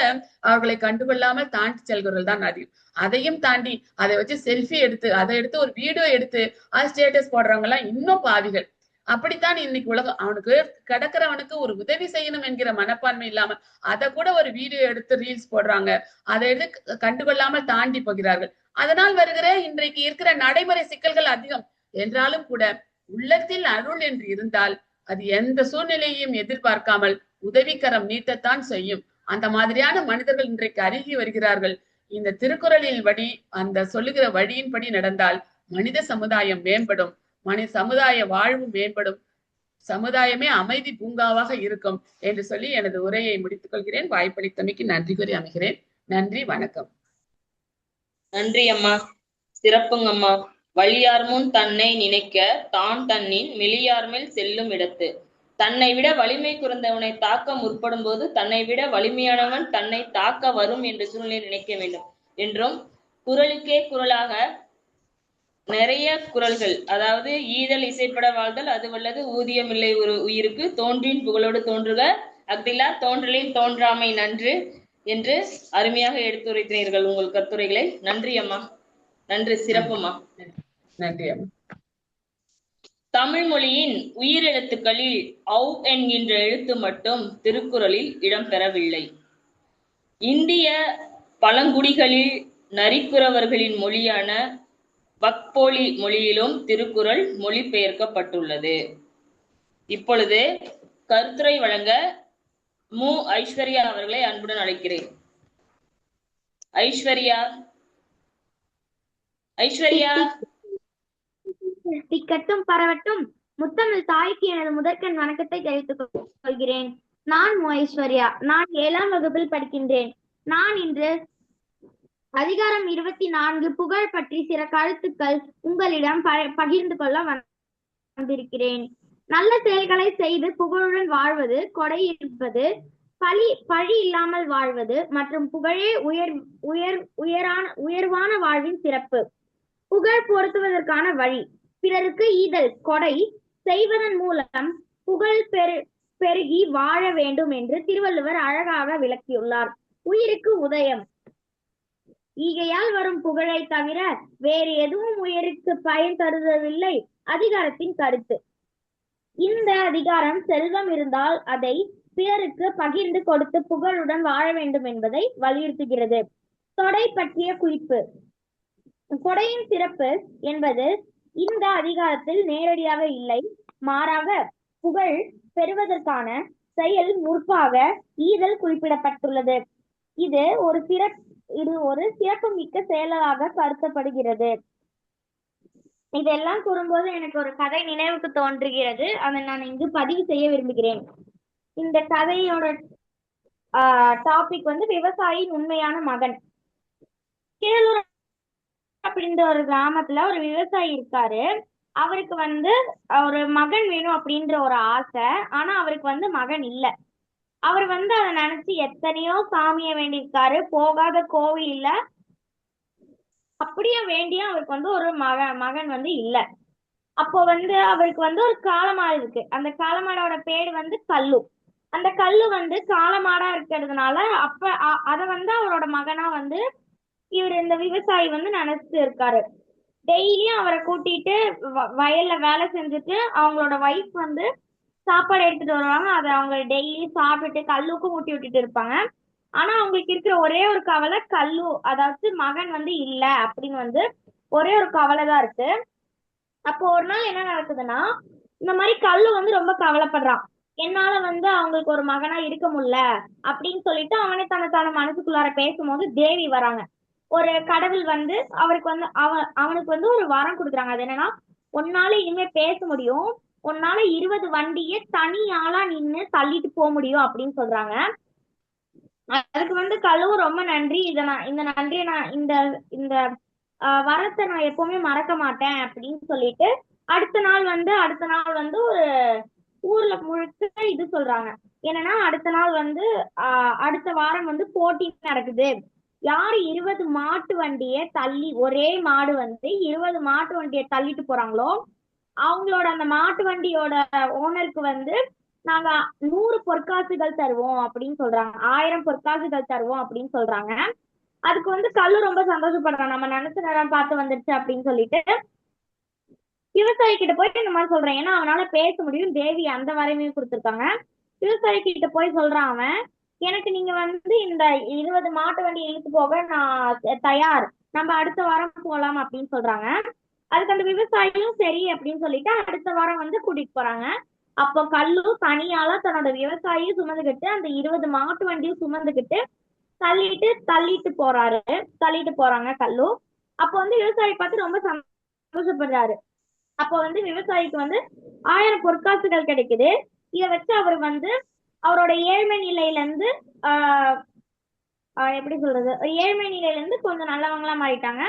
அவர்களை கண்டுகொள்ளாமல் தாண்டி செல்கிறவர்கள் தான் அதிகம். அதையும் தாண்டி அதை வச்சு செல்ஃபி எடுத்து, அதை எடுத்து ஒரு வீடியோ எடுத்து ஸ்டேட்டஸ் போடுறவங்க எல்லாம் இன்னும் பாவிகள். அப்படித்தான் இன்னைக்கு உலகம். அவனுக்கு கிடக்கிறவனுக்கு ஒரு உதவி செய்யணும் என்கிற மனப்பான்மை இல்லாம அதை கூட ஒரு வீடியோ எடுத்து ரீல்ஸ் போடுறாங்க. அதை எடுத்து கண்டுகொள்ளாமல் தாண்டி போகிறார்கள். அதனால் வருகிற இன்றைக்கு இருக்கிற நடைமுறை சிக்கல்கள் அதிகம் என்றாலும் கூட உள்ளத்தில் அருள் என்று இருந்தால் அது எந்த சூழ்நிலையையும் எதிர்பார்க்காமல் உதவிக்கரம் நீட்டத்தான் செய்யும். அந்த மாதிரியான மனிதர்கள் இன்றைக்கு அருகி வருகிறார்கள். இந்த திருக்குறளின் வழி, அந்த சொல்லுகிற வழியின்படி நடந்தால் மனித சமுதாயம் மேம்படும், மனித சமுதாய வாழ்வு மேம்படும், சமுதாயமே அமைதி பூங்காவாக இருக்கும் என்று சொல்லி எனது உரையை முடித்துக் கொள்கிறேன். வாய்ப்பளித்தமைக்கு நன்றி கூறி அமைகிறேன். நன்றி, வணக்கம். நன்றி அம்மா, சிறப்புங்க அம்மா. வலியார் முன் தன்னை நினைக்க தான் தன்னின் மெலியார் மேல் செல்லும் இடத்து. தன்னை விட வலிமை குறைந்தவனை தாக்க முற்படும் போது தன்னை விட வலிமையானவன் தன்னை தாக்க வரும் என்று சூழ்நிலை நினைக்க வேண்டும் என்றும், குரலுக்கே குரலாக நிறைய குரல்கள், அதாவது ஈதல் இசைப்பட வாழ்தல் அது வல்லது ஊதியம் இல்லை ஒரு உயிருக்கு, தோன்றின் புகழோடு தோன்றுக அஃதில்லா தோன்றலின் தோன்றாமை நன்று என்று அருமையாக எடுத்துரைத்தீர்கள் உங்கள் கருத்துரைகளை. நன்றி அம்மா, நன்றி, சிறப்புமா. நன்றி அம்மா. தமிழ் மொழியின் உயிரெழுத்துக்களில் ஔ என்கின்ற எழுத்து மட்டும் திருக்குறளில் இடம்பெறவில்லை. இந்திய பழங்குடிகளில் நரிக்குறவர்களின் மொழியான வக்போலி மொழியிலும் திருக்குறள் மொழிபெயர்க்கப்பட்டுள்ளது. இப்பொழுது கருத்துரை வழங்க மு ஐஸ்வர்யா அவர்களை அன்புடன் அழைக்கிறேன். ஐஸ்வர்யா, ஐஸ்வர்யா. திக்கட்டும் பரவட்டும் முத்தமிழ் தாய்க்கு எனது முதற்கண் வணக்கத்தை தெரிவித்துக் கொள்கிறேன். நான் ஐஸ்வர்யா. நான் 7ஆம் வகுப்பில் படிக்கின்றேன். நான் இன்று அதிகாரம் 24 புகழ் பற்றி சில கருத்துக்கள் உங்களிடம் பகிர்ந்து கொள்ள வந்திருக்கிறேன். நல்ல செயல்களை செய்து புகழுடன் வாழ்வது, கொடை இருப்பது, பழி இல்லாமல் வாழ்வது மற்றும் புகழே உயர்வான வாழ்வின் சிறப்பு. புகழ் பொருத்துவதற்கான வழி: பிறருக்கு ஈதல் கொடை செய்வதன் மூலம் புகழ் பெருகி வாழ வேண்டும் என்று திருவள்ளுவர் அழகாக விளக்கியுள்ளார். உயிருக்கு உதயம்: ஈகையால் வரும் புகழை தவிர வேறு எதுவும் உயிருக்கு பயன் தருவதில்லை. அதிகாரத்தின் கருத்து: இந்த அதிகாரம் செல்வம் இருந்தால் அதை பிறருக்கு பகிர்ந்து கொடுத்து புகழுடன் வாழ வேண்டும் என்பதை வலியுறுத்துகிறது. கொடை பற்றிய குறிப்பு: கொடையின் சிறப்பு என்பது இந்த அதிகாரத்தில் நேரடியாக இல்லை. மாறாக புகழ் பெறுவதற்கான செயல் முற்பாக ஈதல் குறிப்பிடப்பட்டுள்ளது. இது ஒரு சிறப்பு மிக்க செயலாக கருதப்படுகிறது. இதெல்லாம் கூறும்போது எனக்கு ஒரு கதை நினைவுக்கு தோன்றுகிறது. அதை நான் இங்கு பதிவு செய்ய விரும்புகிறேன். இந்த கதையோட டாபிக் விவசாயியின் உண்மையான மகன். கீழூர் அப்படின்ற ஒரு கிராமத்துல ஒரு விவசாயி இருக்காரு. அவருக்கு ஒரு மகன் வேணும் அப்படின்ற ஒரு ஆசை. ஆனா அவருக்கு மகன் இல்ல. அவர் அதை நினைச்சு எத்தனையோ சாமிய வேண்டியிருக்காரு. போகாத கோவில் இல்ல. அப்படியே வேண்டிய அவருக்கு ஒரு மகன் இல்ல. அப்போ அவருக்கு ஒரு காளமாடு இருக்கு. அந்த காளமாடோட பேர் கல்லு. அந்த கல்லு காளமாடா இருக்கிறதுனால அத அவரோட மகனா இவர் இந்த விவசாயி நினைச்சிட்டு இருக்காரு. டெய்லியும் அவரை கூட்டிட்டு வயல்ல வேலை செஞ்சுட்டு அவங்களோட வைஃப் சாப்பாடு எடுத்துட்டு வருவாங்க. அதை அவங்க டெய்லி சாப்பிட்டுட்டு கல்லுக்கும் ஊட்டி விட்டுட்டு இருப்பாங்க. ஆனா அவங்களுக்கு இருக்கிற ஒரே ஒரு கவலை கல்லு, அதாவது மகன் இல்ல அப்படின்னு ஒரே ஒரு கவலை தான் இருக்கு. அப்போ ஒரு நாள் என்ன நடக்குதுன்னா, இந்த மாதிரி கல்லு ரொம்ப கவலைப்படுறான். என்னால அவங்களுக்கு ஒரு மகனா இருக்க முடியல அப்படின்னு சொல்லிட்டு அவனே தன்னை மனசுக்குள்ளார பேசும்போது தேவி வராங்க. ஒரு கடவுள் அவருக்கு அவனுக்கு ஒரு வரம் கொடுக்குறாங்க. அது என்னன்னா, உன்னால இனிமே பேச முடியும், உன்னால 20 வண்டியை தனியாளா நின்னு தள்ளிட்டு போக முடியும் அப்படின்னு சொல்றாங்க. அதுக்கு கல்லுவும் ரொம்ப நன்றி, இந்த நன்றியை நான் இந்த வரத்தை நான் எப்பவுமே மறக்க மாட்டேன் அப்படின்னு சொல்லிட்டு அடுத்த நாள் ஒரு ஊர்ல முழுக்க இது சொல்றாங்க. என்னன்னா, அடுத்த நாள் அடுத்த வாரம் போட்டி நடக்குது. யாரு 20 மாட்டு வண்டியை தள்ளி, ஒரே மாடு 20 மாட்டு வண்டியை தள்ளிட்டு போறாங்களோ அவங்களோட அந்த மாட்டு வண்டியோட ஓனருக்கு நாங்க 100 பொற்காசுகள் தருவோம் அப்படின்னு சொல்றாங்க. 1000 பொற்காசுகள் தருவோம் அப்படின்னு சொல்றாங்க. அதுக்கு கல்லு ரொம்ப சந்தோஷப்படுறான். நம்ம நினைச்ச நேரம் பார்த்து வந்துருச்சு அப்படின்னு சொல்லிட்டு விவசாயி கிட்ட போயிட்டு இந்த மாதிரி சொல்றேன். ஏன்னா அவனால பேச முடியும். தேவி அந்த வரைமையும் கொடுத்துருக்காங்க. விவசாயி கிட்ட போய் சொல்றான் அவன், எனக்கு நீங்க இந்த 20 மாட்டு வண்டி இழுத்து போக நான் தயார், நம்ம அடுத்த வாரம் போலாம் அப்படின்னு சொல்றாங்க. அதுக்கு அந்த விவசாயியும் சரி அப்படின்னு சொல்லிட்டு அடுத்த வாரம் கூட்டிட்டு போறாங்க. அப்போ கல்லு தனியால தன்னோட விவசாயியும் சுமந்துக்கிட்டு அந்த 20 மாட்டு வண்டியும் சுமந்துக்கிட்டு தள்ளிட்டு போறாங்க கல்லு. அப்போ விவசாயி பார்த்து ரொம்ப சந்தோஷப்படுறாரு. அப்போ விவசாயிக்கு 1000 பொற்காசுகள் கிடைக்குது. இதை வச்சு அவர் அவரோட ஏழ்மை நிலையில இருந்து எப்படி சொல்றது, ஏழ்மை நிலையில இருந்து கொஞ்சம் நல்லவங்களா மாறிட்டாங்க.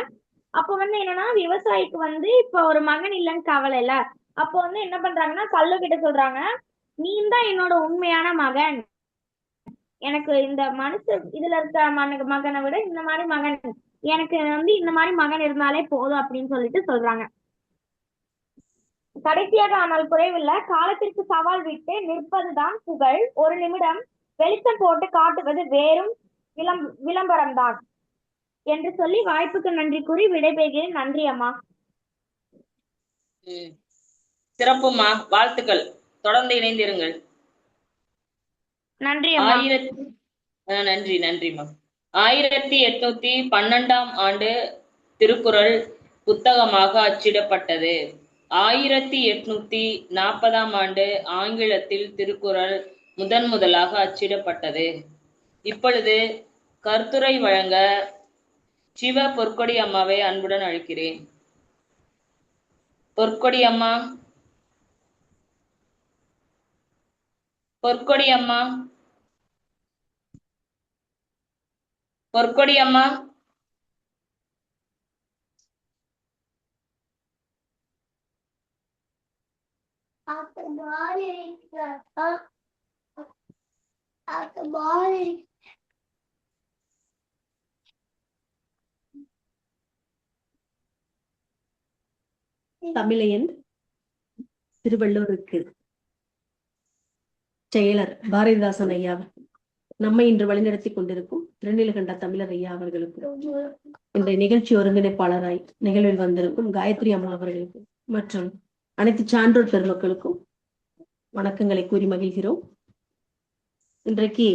அப்போ என்னன்னா, விவசாயிக்கு இப்ப ஒரு மகன் இல்லைன்னு கவலை இல்ல. அப்போ என்ன பண்றாங்கன்னா, கல்லு கிட்ட சொல்றாங்க, நீ தான் என்னோட உண்மையான மகன். எனக்கு இந்த இதுல இருக்க மகனை விட இந்த மாதிரி மகன், எனக்கு இந்த மாதிரி மகன் இருந்தாலே போதும் அப்படின்னு சொல்லிட்டு சொல்றாங்க. கடைசியாக ஆனால் குறைவில்லை, காலத்திற்கு சவால் விட்டு நிற்பதுதான் புகழ். ஒரு நிமிடம் வெளிச்சம் போட்டு காட்டுவது வேறும் விளம்பரம் தான் என்று சொல்லி வாய்ப்புக்கு நன்றி கூறி விடைபெறுகிறேன். நன்றி அம்மா. சிறப்புமா, வாழ்த்துக்கள். தொடர்ந்து இணைந்திருங்கள். நன்றி அம்மா. நன்றிமா. 1812ஆம் ஆண்டு திருக்குறள் புத்தகமாக அச்சிடப்பட்டது. 1840ஆம் ஆண்டு ஆங்கிலத்தில் திருக்குறள் முதலாக அச்சிடப்பட்டது. இப்பொழுது கருத்துரை வழங்க சிவ பொற்கொடி அம்மாவை அன்புடன் அழைக்கிறேன். பொற்கொடி அம்மா. பொற்கொடி அம்மா. பொற்கொடி அம்மா. தமிழையன் திருவள்ளூருக்கு செயலர் பாரதிதாசன் ஐயா நம்மை இன்று வழிநடத்தி கொண்டிருக்கும் திருநீலகண்ட தமிழர் ஐயா அவர்களுக்கு, இந்த நிகழ்ச்சி ஒருங்கிணைப்பாளராய் நிகழ்வில் வந்திருக்கும் காயத்ரி அம்மா அவர்களுக்கு மற்றும் அனைத்து சான்றோர் பெருமக்களுக்கும் வணக்கங்களை கூறி மகிழ்கிறோம். இன்றைக்கு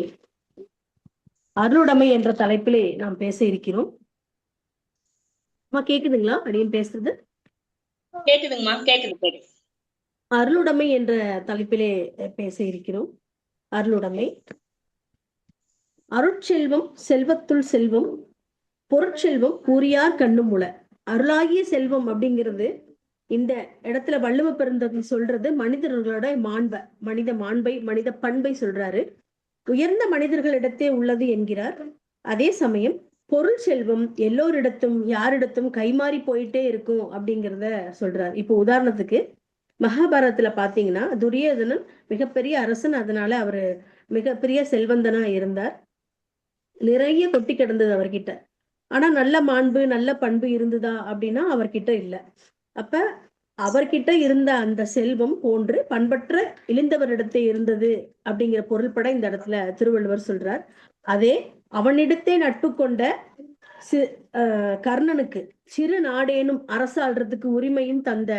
அருளுடைமை என்ற தலைப்பிலே நாம் பேச இருக்கிறோம். அம்மா கேக்குதுங்களா? அடியும் பேசுறது கேக்குதுங்கம்மா. கேக்குது. அருளுடைமை என்ற தலைப்பிலே பேச இருக்கிறோம். அருளுடைமை. அருட்செல்வம் செல்வத்துள் செல்வம், பொருட்செல்வம் கூறியார் கண்ணும் உள. அருளாகிய செல்வம் அப்படிங்கிறது இந்த இடத்துல வள்ளுவ பெருந்தகை சொல்றது மனிதர்களோட மனித மாண்பை, மனித பண்பை சொல்றாரு. உயர்ந்த மனிதர்களிடத்தே உள்ளது என்கிறார். அதே சமயம் பொருள் செல்வம் எல்லோரிடத்தும் யாரிடத்தும் கைமாறி போயிட்டே இருக்கும் அப்படிங்கிறத சொல்றாரு. இப்போ உதாரணத்துக்கு மகாபாரதத்துல பாத்தீங்கன்னா துரியோதனன் மிகப்பெரிய அரசன், அதனால அவரு மிகப்பெரிய செல்வந்தனா இருந்தார். நிறைய கொட்டி கிடந்தது அவர்கிட்ட. ஆனா நல்ல மாண்பு நல்ல பண்பு இருந்ததா அப்படின்னா அவர்கிட்ட இல்லை. அப்ப அவர்கிட்ட இருந்த அந்த செல்வம் போன்று பண்பற்ற இழிந்தவரிடத்தே இருந்தது அப்படிங்கிற பொருள்பட இந்த இடத்துல திருவள்ளுவர் சொல்றார். அதே அவனிடத்தே நட்பு கொண்ட கர்ணனுக்கு சிறு நாடேனும் அரசாள்றதுக்கு உரிமையும் தந்த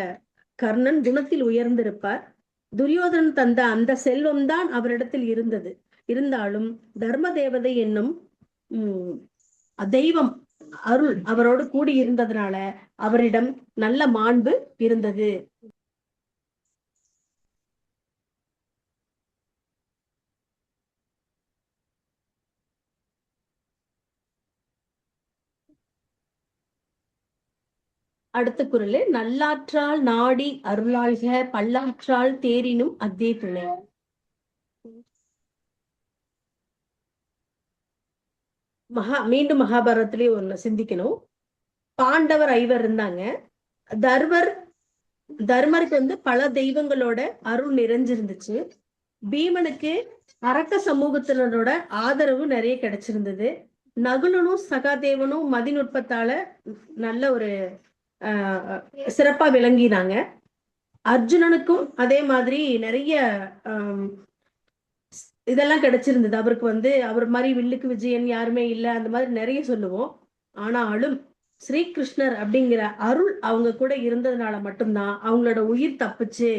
கர்ணன் குணத்தில் உயர்ந்திருப்பார். துரியோதனன் தந்த அந்த செல்வம் தான் அவரிடத்தில் இருந்தது. இருந்தாலும் தர்ம தேவதை என்னும் தெய்வம் அருள் அவரோடு கூடி இருந்ததுனால அவரிடம் நல்ல மாண்பு இருந்தது. அடுத்த குறள், நல்லாற்றால் நாடி அருளாள்க பல்லாற்றால் தேரினும் அத்தே துணை. மீண்டும் மகாபாரதத்திலே ஒண்ணு சிந்திக்கணும். பாண்டவர் 5 இருந்தாங்க. தர்மருக்கு வந்து பல தெய்வங்களோட அருள் நிறைஞ்சிருந்துச்சு. பீமனுக்கு அரக்க சமூகத்தினரோட ஆதரவு நிறைய கிடைச்சிருந்தது. நகுலனும் சகாதேவனும் மதிநுட்பத்தால நல்ல ஒரு சிறப்பா விளங்கினாங்க. அர்ஜுனனுக்கும் அதே மாதிரி நிறைய இதெல்லாம் கிடைச்சிருந்தது. அவருக்கு வந்து அவர் மாதிரி வில்லுக்கு விஜயன் யாருமே இல்லை, அந்த மாதிரி நிறைய சொல்லுவோம். ஆனாலும் ஸ்ரீகிருஷ்ணர் அப்படிங்கிற அருள் அவங்க கூட இருந்ததுனால மட்டும்தான் அவங்களோட உயிர் தப்புச்சு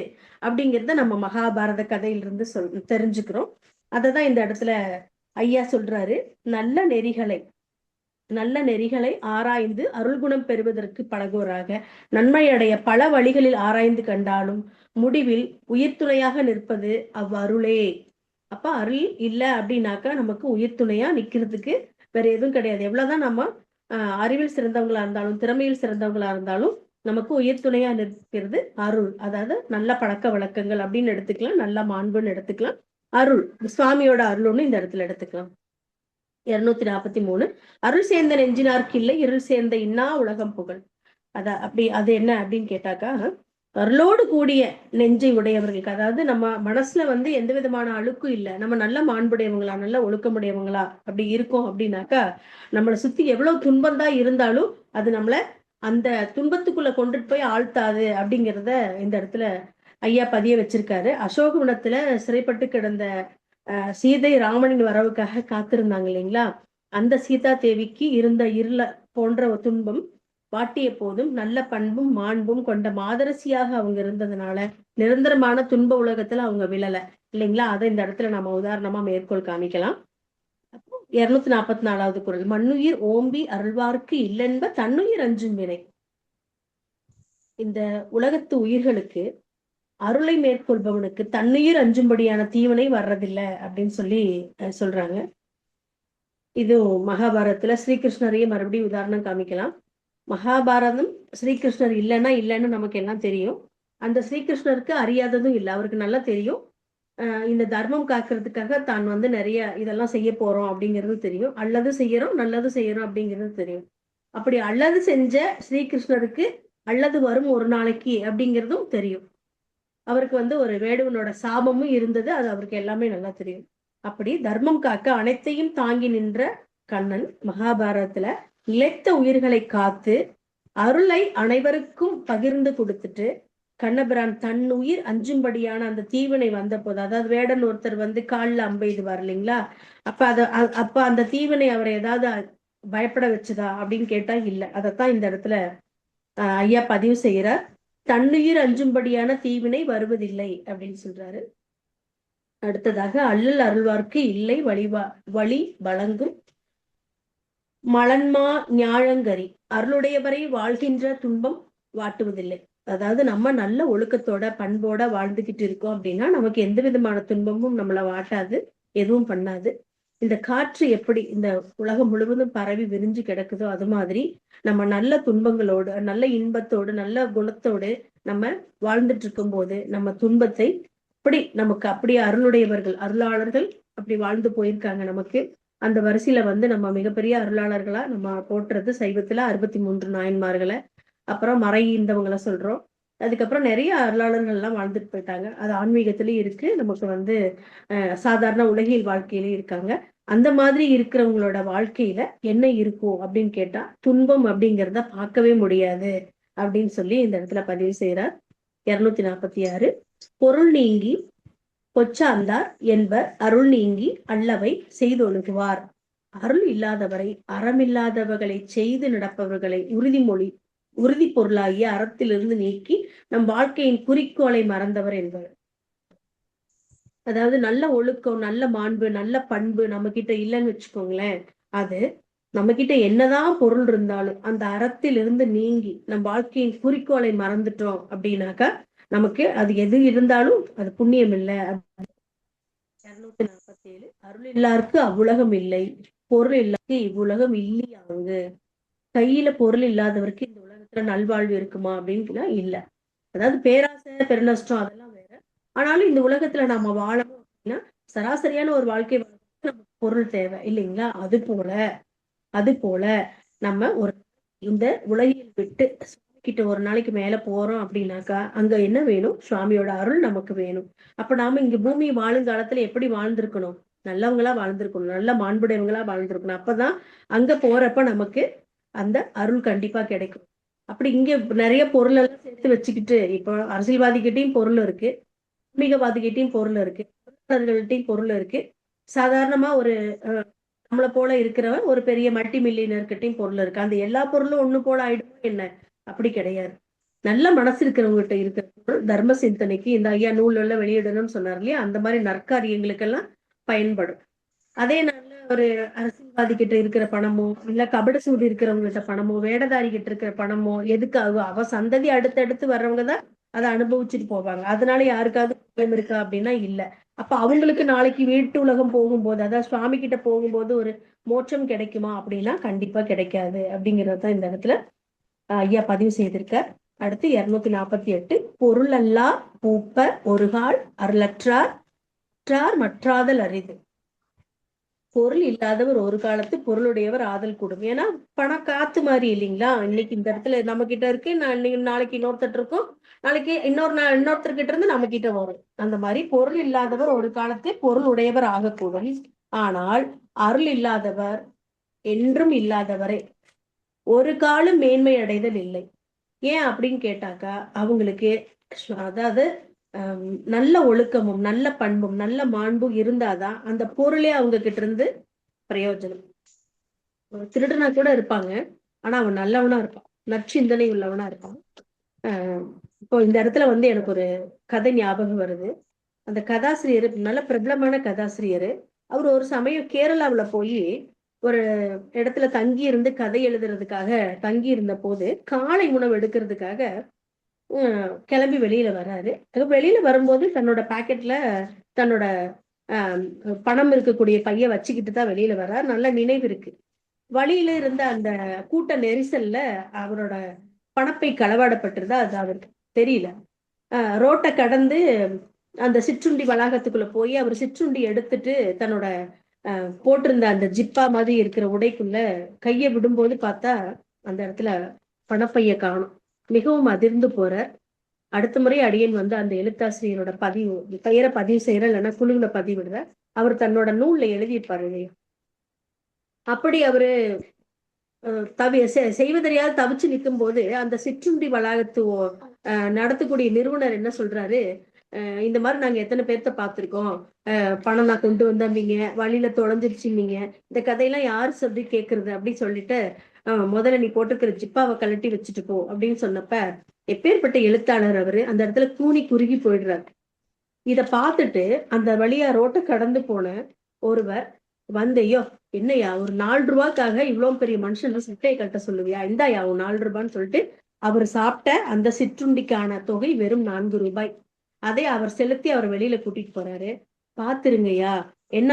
அப்படிங்கிறத நம்ம மகாபாரத கதையிலிருந்து தெரிஞ்சுக்கிறோம். அததான் இந்த இடத்துல ஐயா சொல்றாரு. நல்ல நெறிகளை ஆராய்ந்து அருள் குணம் பெறுவதற்கு பழகுவராக நன்மையடைய பல வழிகளில் ஆராய்ந்து கண்டாலும் முடிவில் உயிர் துணையாக நிற்பது அவ்வருளே. அப்ப அருள் இல்லை அப்படின்னாக்கா நமக்கு உயிர் துணையா நிக்கிறதுக்கு வேற எதுவும் கிடையாது. எவ்வளவுதான் நம்ம அறிவில் சிறந்தவங்களா இருந்தாலும் திறமையில் சிறந்தவங்களா இருந்தாலும் நமக்கு உயிர் துணையா நிற்கிறது அருள். அதாவது நல்ல பழக்க வழக்கங்கள் அப்படின்னு எடுத்துக்கலாம், நல்ல மாண்புன்னு எடுத்துக்கலாம். அருள் சுவாமியோட அருள்னு இந்த இடத்துல எடுத்துக்கலாம். 243 அருள் சேர்ந்த நெஞ்சினார்க்கு இல்லை இருள் சேர்ந்த இன்னா உலகம் புகழ். அது என்ன அப்படின்னு கேட்டாக்கா, அருளோடு கூடிய நெஞ்சை உடையவர்களுக்கு, அதாவது நம்ம மனசுல வந்து எந்த விதமான அழுக்கும் இல்லை, நம்ம நல்ல மாண்புடையவங்களா நல்ல ஒழுக்கமுடையவங்களா அப்படி இருக்கோம் அப்படின்னாக்கா நம்மளை சுத்தி எவ்வளவு துன்பம் தான் இருந்தாலும் அது நம்மள அந்த துன்பத்துக்குள்ள கொண்டுட்டு போய் ஆழ்த்தாது அப்படிங்கிறத இந்த இடத்துல ஐயா பதிய வச்சிருக்காரு. அசோகவனத்துல சிறைப்பட்டு கிடந்த சீதை ராமனின் வரவுக்காக காத்திருந்தாங்க இல்லைங்களா? அந்த சீதா தேவிக்கு இருந்த இருள போன்ற துன்பம் வாட்டிய போதும் நல்ல பண்பும் மாண்பும் கொண்ட மாதரசியாக அவங்க இருந்ததுனால நிரந்தரமான துன்ப உலகத்துல அவங்க விழல இல்லைங்களா? அதை இந்த இடத்துல நம்ம உதாரணமா மேற்கோள் காமிக்கலாம். 244வது குறள், மண்ணுயிர் ஓம்பி அருள்வார்க்கு இல்லென்ப தன்னுயிர் அஞ்சும் வினை. இந்த உலகத்து உயிர்களுக்கு அருளை மேற்கொள்பவனுக்கு தன்னுயிர் அஞ்சும்படியான தீவனை வர்றதில்லை அப்படின்னு சொல்லி சொல்றாங்க. இது மகாபாரதத்துல ஸ்ரீகிருஷ்ணரையே மறுபடியும் உதாரணம் காமிக்கலாம். மகாபாரதம் ஸ்ரீகிருஷ்ணர் இல்லைன்னா இல்லைன்னு நமக்கு எல்லாம் தெரியும். அந்த ஸ்ரீகிருஷ்ணருக்கு அறியாததும் இல்லை, அவருக்கு நல்லா தெரியும். இந்த தர்மம் காக்கிறதுக்காக தான் வந்து நிறைய இதெல்லாம் செய்ய போறோம் அப்படிங்கிறது தெரியும். அல்லது செய்யறோம், நல்லது செய்யறோம் அப்படிங்கிறது தெரியும். அப்படி அல்லது செஞ்ச ஸ்ரீகிருஷ்ணருக்கு அல்லது வரும் ஒரு நாளைக்கு அப்படிங்கிறதும் தெரியும். அவருக்கு வந்து ஒரு வேடுவனோட சாபமும் இருந்தது, அது அவருக்கு எல்லாமே நல்லா தெரியும். அப்படி தர்மம் காக்க அனைத்தையும் தாங்கி நின்ற கண்ணன் மகாபாரதத்துல நிலைத்த உயிர்களை காத்து அருளை அனைவருக்கும் பகிர்ந்து கொடுத்துட்டு கண்ணபிரான் தன் உயிர் அஞ்சும்படியான அந்த தீவினை வந்த போது, அதாவது வேடன் ஒருத்தர் வந்து காலில் அம்பெய்துவார் இல்லைங்களா, அப்ப அந்த தீவினை அவரை ஏதாவது பயப்பட வச்சுதா அப்படின்னு கேட்டா இல்ல. அதைத்தான் இந்த இடத்துல ஐயா பதிவு செய்யறார். தன்னுயிர் அஞ்சும்படியான தீவினை வருவதில்லை அப்படின்னு சொல்றாரு. அடுத்ததாக அல்லல் அருள்வார்க்கு இல்லை வழி வழங்கும் மலன்மா ஞாழங்கரி அருளுடையவரை வாழ்கின்ற துன்பம் வாட்டுவதில்லை. அதாவது நம்ம நல்ல ஒழுக்கத்தோட பண்போட வாழ்ந்துகிட்டு இருக்கோம் அப்படின்னா நமக்கு எந்த விதமான துன்பமும் நம்மளை வாட்டாது, எதுவும் பண்ணாது. இந்த காற்று எப்படி இந்த உலகம் முழுவதும் பரவி விரிஞ்சு கிடக்குதோ அது மாதிரி நம்ம நல்ல துன்பங்களோடு, நல்ல இன்பத்தோடு, நல்ல குணத்தோடு நம்ம வாழ்ந்துட்டு இருக்கும் போது நம்ம துன்பத்தை நமக்கு அப்படியே அருளுடையவர்கள், அருளாளர்கள் அப்படி வாழ்ந்து போயிருக்காங்க. நமக்கு அந்த வரிசையில வந்து நம்ம மிகப்பெரிய அருளாளர்களா நம்ம போட்டுறது சைவத்துல 63 நாயன்மார்களை, அப்புறம் மறைந்தவங்களை சொல்றோம். அதுக்கப்புறம் நிறைய அருளாளர்கள் எல்லாம் வாழ்ந்துட்டு போயிட்டாங்க. அது ஆன்மீகத்திலயும் இருக்கு, நமக்கு வந்து சாதாரண உலகியல் வாழ்க்கையிலயும் இருக்காங்க. அந்த மாதிரி இருக்கிறவங்களோட வாழ்க்கையில என்ன இருக்கும் அப்படின்னு கேட்டா துன்பம் அப்படிங்கிறத பார்க்கவே முடியாது அப்படின்னு சொல்லி இந்த இடத்துல பதிவு செய்யறார். 246 பொருள் நீங்கி பொச்சாந்தார் என்பர் அருள் நீங்கி அல்லவை செய்தொழுகுவார். அருள் இல்லாதவரை அறமில்லாதவர்களை செய்து நடப்பவர்களை உறுதி பொருளாகிய அறத்திலிருந்து நீக்கி நம் வாழ்க்கையின் குறிக்கோளை மறந்தவர் என்பவர். அதாவது நல்ல ஒழுக்கம், நல்ல மாண்பு, நல்ல பண்பு நம்ம கிட்ட இல்லைன்னு வச்சுக்கோங்களேன், அது நம்ம கிட்ட என்னதான் பொருள் இருந்தாலும் அந்த அறத்திலிருந்து நீங்கி நம் வாழ்க்கையின் குறிக்கோளை மறந்துட்டோம் அப்படின்னாக்கா நமக்கு அது எது இருந்தாலும் அது புண்ணியம் இல்லை. 247 அருள் இல்லாருக்கு அவ்வுலகம் இல்லை, பொருள் இல்லாருக்கு இவ்வுலகம் இல்லையாங்கு. கையில பொருள் இல்லாதவருக்கு இந்த உலகத்துல நல்வாழ்வு இருக்குமா அப்படின்னா இல்ல. அதாவது பேராசை, பெருநஷ்டம் அதெல்லாம் வேற. ஆனாலும் இந்த உலகத்துல நம்ம வாழணும் அப்படின்னா சராசரியான ஒரு வாழ்க்கை நமக்கு பொருள் தேவை இல்லைங்களா. அது போல நம்ம ஒரு இந்த உலகில் விட்டு சுவாமி கிட்ட ஒரு நாளைக்கு மேல போறோம் அப்படின்னாக்கா அங்க என்ன வேணும்? சுவாமியோட அருள் நமக்கு வேணும். அப்ப நாம இங்க பூமி வாழும் காலத்துல எப்படி வாழ்ந்திருக்கணும்? நல்லவங்களா வாழ்ந்திருக்கணும், நல்ல மாண்புடையவங்களா வாழ்ந்திருக்கணும். அப்பதான் அங்க போறப்ப நமக்கு அந்த அருள் கண்டிப்பா கிடைக்கும். அப்படி இங்க நிறைய பொருள் எல்லாம் சேர்த்து வச்சுக்கிட்டு, இப்போ அரசியல்வாதிகிட்டையும் பொருள் இருக்கு, ஆன்மீகவாதிகிட்டையும் பொருள் இருக்கு, பொருளாளர்கள்ட்டையும் பொருள் இருக்கு, சாதாரணமா ஒரு நம்மளை போல இருக்கிறவன் ஒரு பெரிய மல்டி மில்லியனர்கிட்டையும் பொருள் இருக்கு. அந்த எல்லா பொருளும் ஒண்ணு போல ஆயிடுமோ என்ன? அப்படி கிடையாது. நல்ல மனசு இருக்கிறவங்ககிட்ட இருக்கிற பொருள் தர்ம சிந்தனைக்கு இந்த ஐயா நூல்ல வெளியிடணும்னு சொன்னார் இல்லையா, அந்த மாதிரி நற்காரியங்களுக்கெல்லாம் பயன்படும். அதே நல்ல ஒரு அரசியல்வாதி கிட்ட இருக்கிற பணமோ, இல்ல கபட சூடு இருக்கிறவங்க கிட்ட பணமோ, வேடதாரி கிட்ட இருக்கிற பணமோ எதுக்காக? அவ சந்ததி அடுத்தடுத்து வர்றவங்கதான் அதை அனுபவிச்சுட்டு போவாங்க. அதனால யாருக்காவது பயம் இருக்கா அப்படின்னா இல்ல. அப்ப அவங்களுக்கு நாளைக்கு வீட்டு உலகம் போகும்போது, அதாவது சுவாமி கிட்ட போகும்போது ஒரு மோட்சம் கிடைக்குமா அப்படின்னா கண்டிப்பா கிடைக்காது அப்படிங்கறதுதான் இந்த இடத்துல ஐயா பதிவு செய்திருக்கார். அடுத்து 248 பொருள் அல்லா பூப்ப ஒருகால் அருளற்றார் மற்றாதல் அரிது. பொருள் இல்லாதவர் ஒரு காலத்து பொருளுடையவர் ஆதல் கூடும். ஏன்னா பணம் காத்து மாதிரி இல்லைங்களா. இன்னைக்கு இந்த இடத்துல நம்ம கிட்ட இருக்கு, நாளைக்கு இன்னொருத்தர் இருக்கும், நாளைக்கு இன்னொருத்தர்கிட்ட இருந்து நம்ம கிட்ட வரும். அந்த மாதிரி பொருள் இல்லாதவர் ஒரு காலத்து பொருள் உடையவர் ஆகக்கூடும். ஆனால் அருள் இல்லாதவர் என்றும் இல்லாதவரை ஒரு காலம் மேன்மை அடைதல் இல்லை. ஏன் அப்படின்னு கேட்டாக்கா அவங்களுக்கு அதாவது நல்ல ஒழுக்கமும் நல்ல பண்பும் நல்ல மாண்பும் இருந்தாதான் அந்த பொருளே அவங்க கிட்ட இருந்து பிரயோஜனம். திருடனா கூட இருப்பாங்க, ஆனா அவன் நல்லவனா இருப்பான், நற்சிந்தனை உள்ளவனா இருப்பான். இப்போ இந்த இடத்துல வந்து எனக்கு ஒரு கதை ஞாபகம் வருது. அந்த கதாசிரியர் நல்ல பிரபலமான கதாசிரியர். அவர் ஒரு சமயம் கேரளாவுல போய் ஒரு இடத்துல தங்கி இருந்து கதை எழுதுறதுக்காக தங்கி இருந்த போது காலை உணவு எடுக்கிறதுக்காக கிளம்பி வெளியில வர்றாரு. வெளியில வரும்போது தன்னோட பாக்கெட்ல தன்னோட பணம் இருக்கக்கூடிய பைய வச்சுக்கிட்டு தான் வெளியில வர்றாரு. நல்ல நினைவு இருக்கு. வழியில இருந்த அந்த கூட்ட நெரிசல்ல அவரோட பணப்பை களவாடப்பட்டிருந்தா அது அவருக்கு தெரியல. ரோட்டை கடந்து அந்த சிற்றுண்டி வளாகத்துக்குள்ள போய் அவர் சிற்றுண்டி எடுத்துட்டு தன்னோட போட்டிருந்த அந்த ஜிப்பா மாதிரி இருக்கிற உடைக்குள்ள கையை விடும்போது பார்த்தா அந்த இடத்துல பணப்பைய காணும். மிகவும் அதிர்ந்து போறார். அடுத்த முறை அடியேன் வந்து அந்த எழுத்தாசிரியரோட பெயரை பதிவு செய்யற, இல்லைன்னா குழுவுல பதிவிடுற. அவர் தன்னோட நூல்ல எழுதியிருப்பாரு இல்லையா, அப்படி அவரு செய்வதறியாது தவிச்சு நிற்கும் போது அந்த சிற்றுண்டி வளாகத்து நடத்தக்கூடிய நிறுவனர் என்ன சொல்றாரு, இந்த மாதிரி நாங்க எத்தனை பேர்த்த பார்த்திருக்கோம், பணம் நான் கொண்டு வந்தீங்க, வழியில தொலைஞ்சிருச்சுன்னீங்க, இந்த கதையெல்லாம் யாரு சொல்லி கேட்கறது அப்படின்னு சொல்லிட்டு முதல்ல நீ போட்டுக்கிற ஜிப்பாவை கழட்டி வச்சுட்டு போ அப்படின்னு சொன்னப்ப எப்பேற்பட்ட எழுத்தாளர் அவரு அந்த இடத்துல கூனி குறுகி போயிடுறாரு. இத பார்த்துட்டு அந்த வழியா ரோட்டை கடந்து போன ஒருவர் வந்தையோ, என்னையா ஒரு 4 ரூபாய்க்காக இவ்வளவு பெரிய மனுஷன் சட்டையை கட்ட சொல்லுவியா, இந்தாயா ஒரு 4 ரூபான்னு சொல்லிட்டு அவர் சாப்பிட்ட அந்த சிற்றுண்டிக்கான தொகை வெறும் 4 ரூபாய். அதை அவர் செலுத்தி அவர் வெளியில கூட்டிட்டு போறாரு. பாத்துருங்கய்யா, என்ன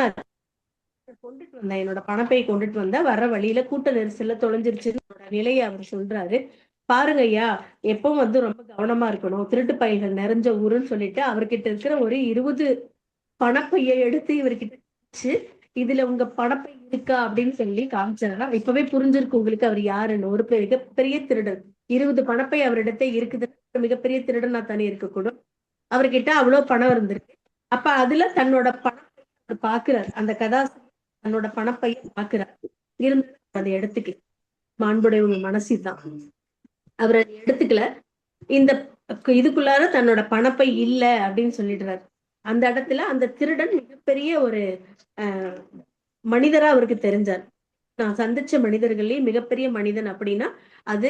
கொண்டுட்டு வந்தேன், என்னோட பணப்பை கொண்டுட்டு வந்த, வர்ற வழியில கூட்ட நெரிசல்ல தொலைஞ்சிருச்சுன்னு நிலையை அவர் சொல்றாரு. பாருங்க ஐயா, எப்பவும் வந்து ரொம்ப கவனமா இருக்கணும், திருட்டு பையர்கள் நிறைஞ்ச ஊருன்னு சொல்லிட்டு அவர்கிட்ட இருக்கிற ஒரு 20 பணப்பையை எடுத்து இவர்கிட்ட இதுல உங்க பணப்பை இருக்கா அப்படின்னு சொல்லி காமிச்சாரா. இப்பவே புரிஞ்சிருக்கு உங்களுக்கு அவர் யாருன்னு. ஒரு மிகப்பெரிய திருடன். 20 பணப்பை அவரிடத்தை இருக்குது, மிகப்பெரிய திருடனா தானே இருக்கக்கூடும். அவர்கிட்ட அவ்வளவு பணம் இருந்திருக்கு. அப்ப அதுல தன்னோட பணப்பை பாக்குறாரு, அந்த கதாசிரியர் தன்னோட பணப்பைய பாக்குறாரு. இருந்து அதை எடுத்துக்கல, மாண்புடைய மனசுதான் அவர் அதை எடுத்துக்கல. இந்த இதுக்குள்ளார தன்னோட பணப்பை இல்ல அப்படின்னு சொல்லிடுறாரு. அந்த இடத்துல அந்த திருடன் மிகப்பெரிய ஒரு மனிதரா அவருக்கு தெரிஞ்சார். நான் சந்திச்ச மனிதர்களே மிகப்பெரிய மனிதன் அப்படின்னா அது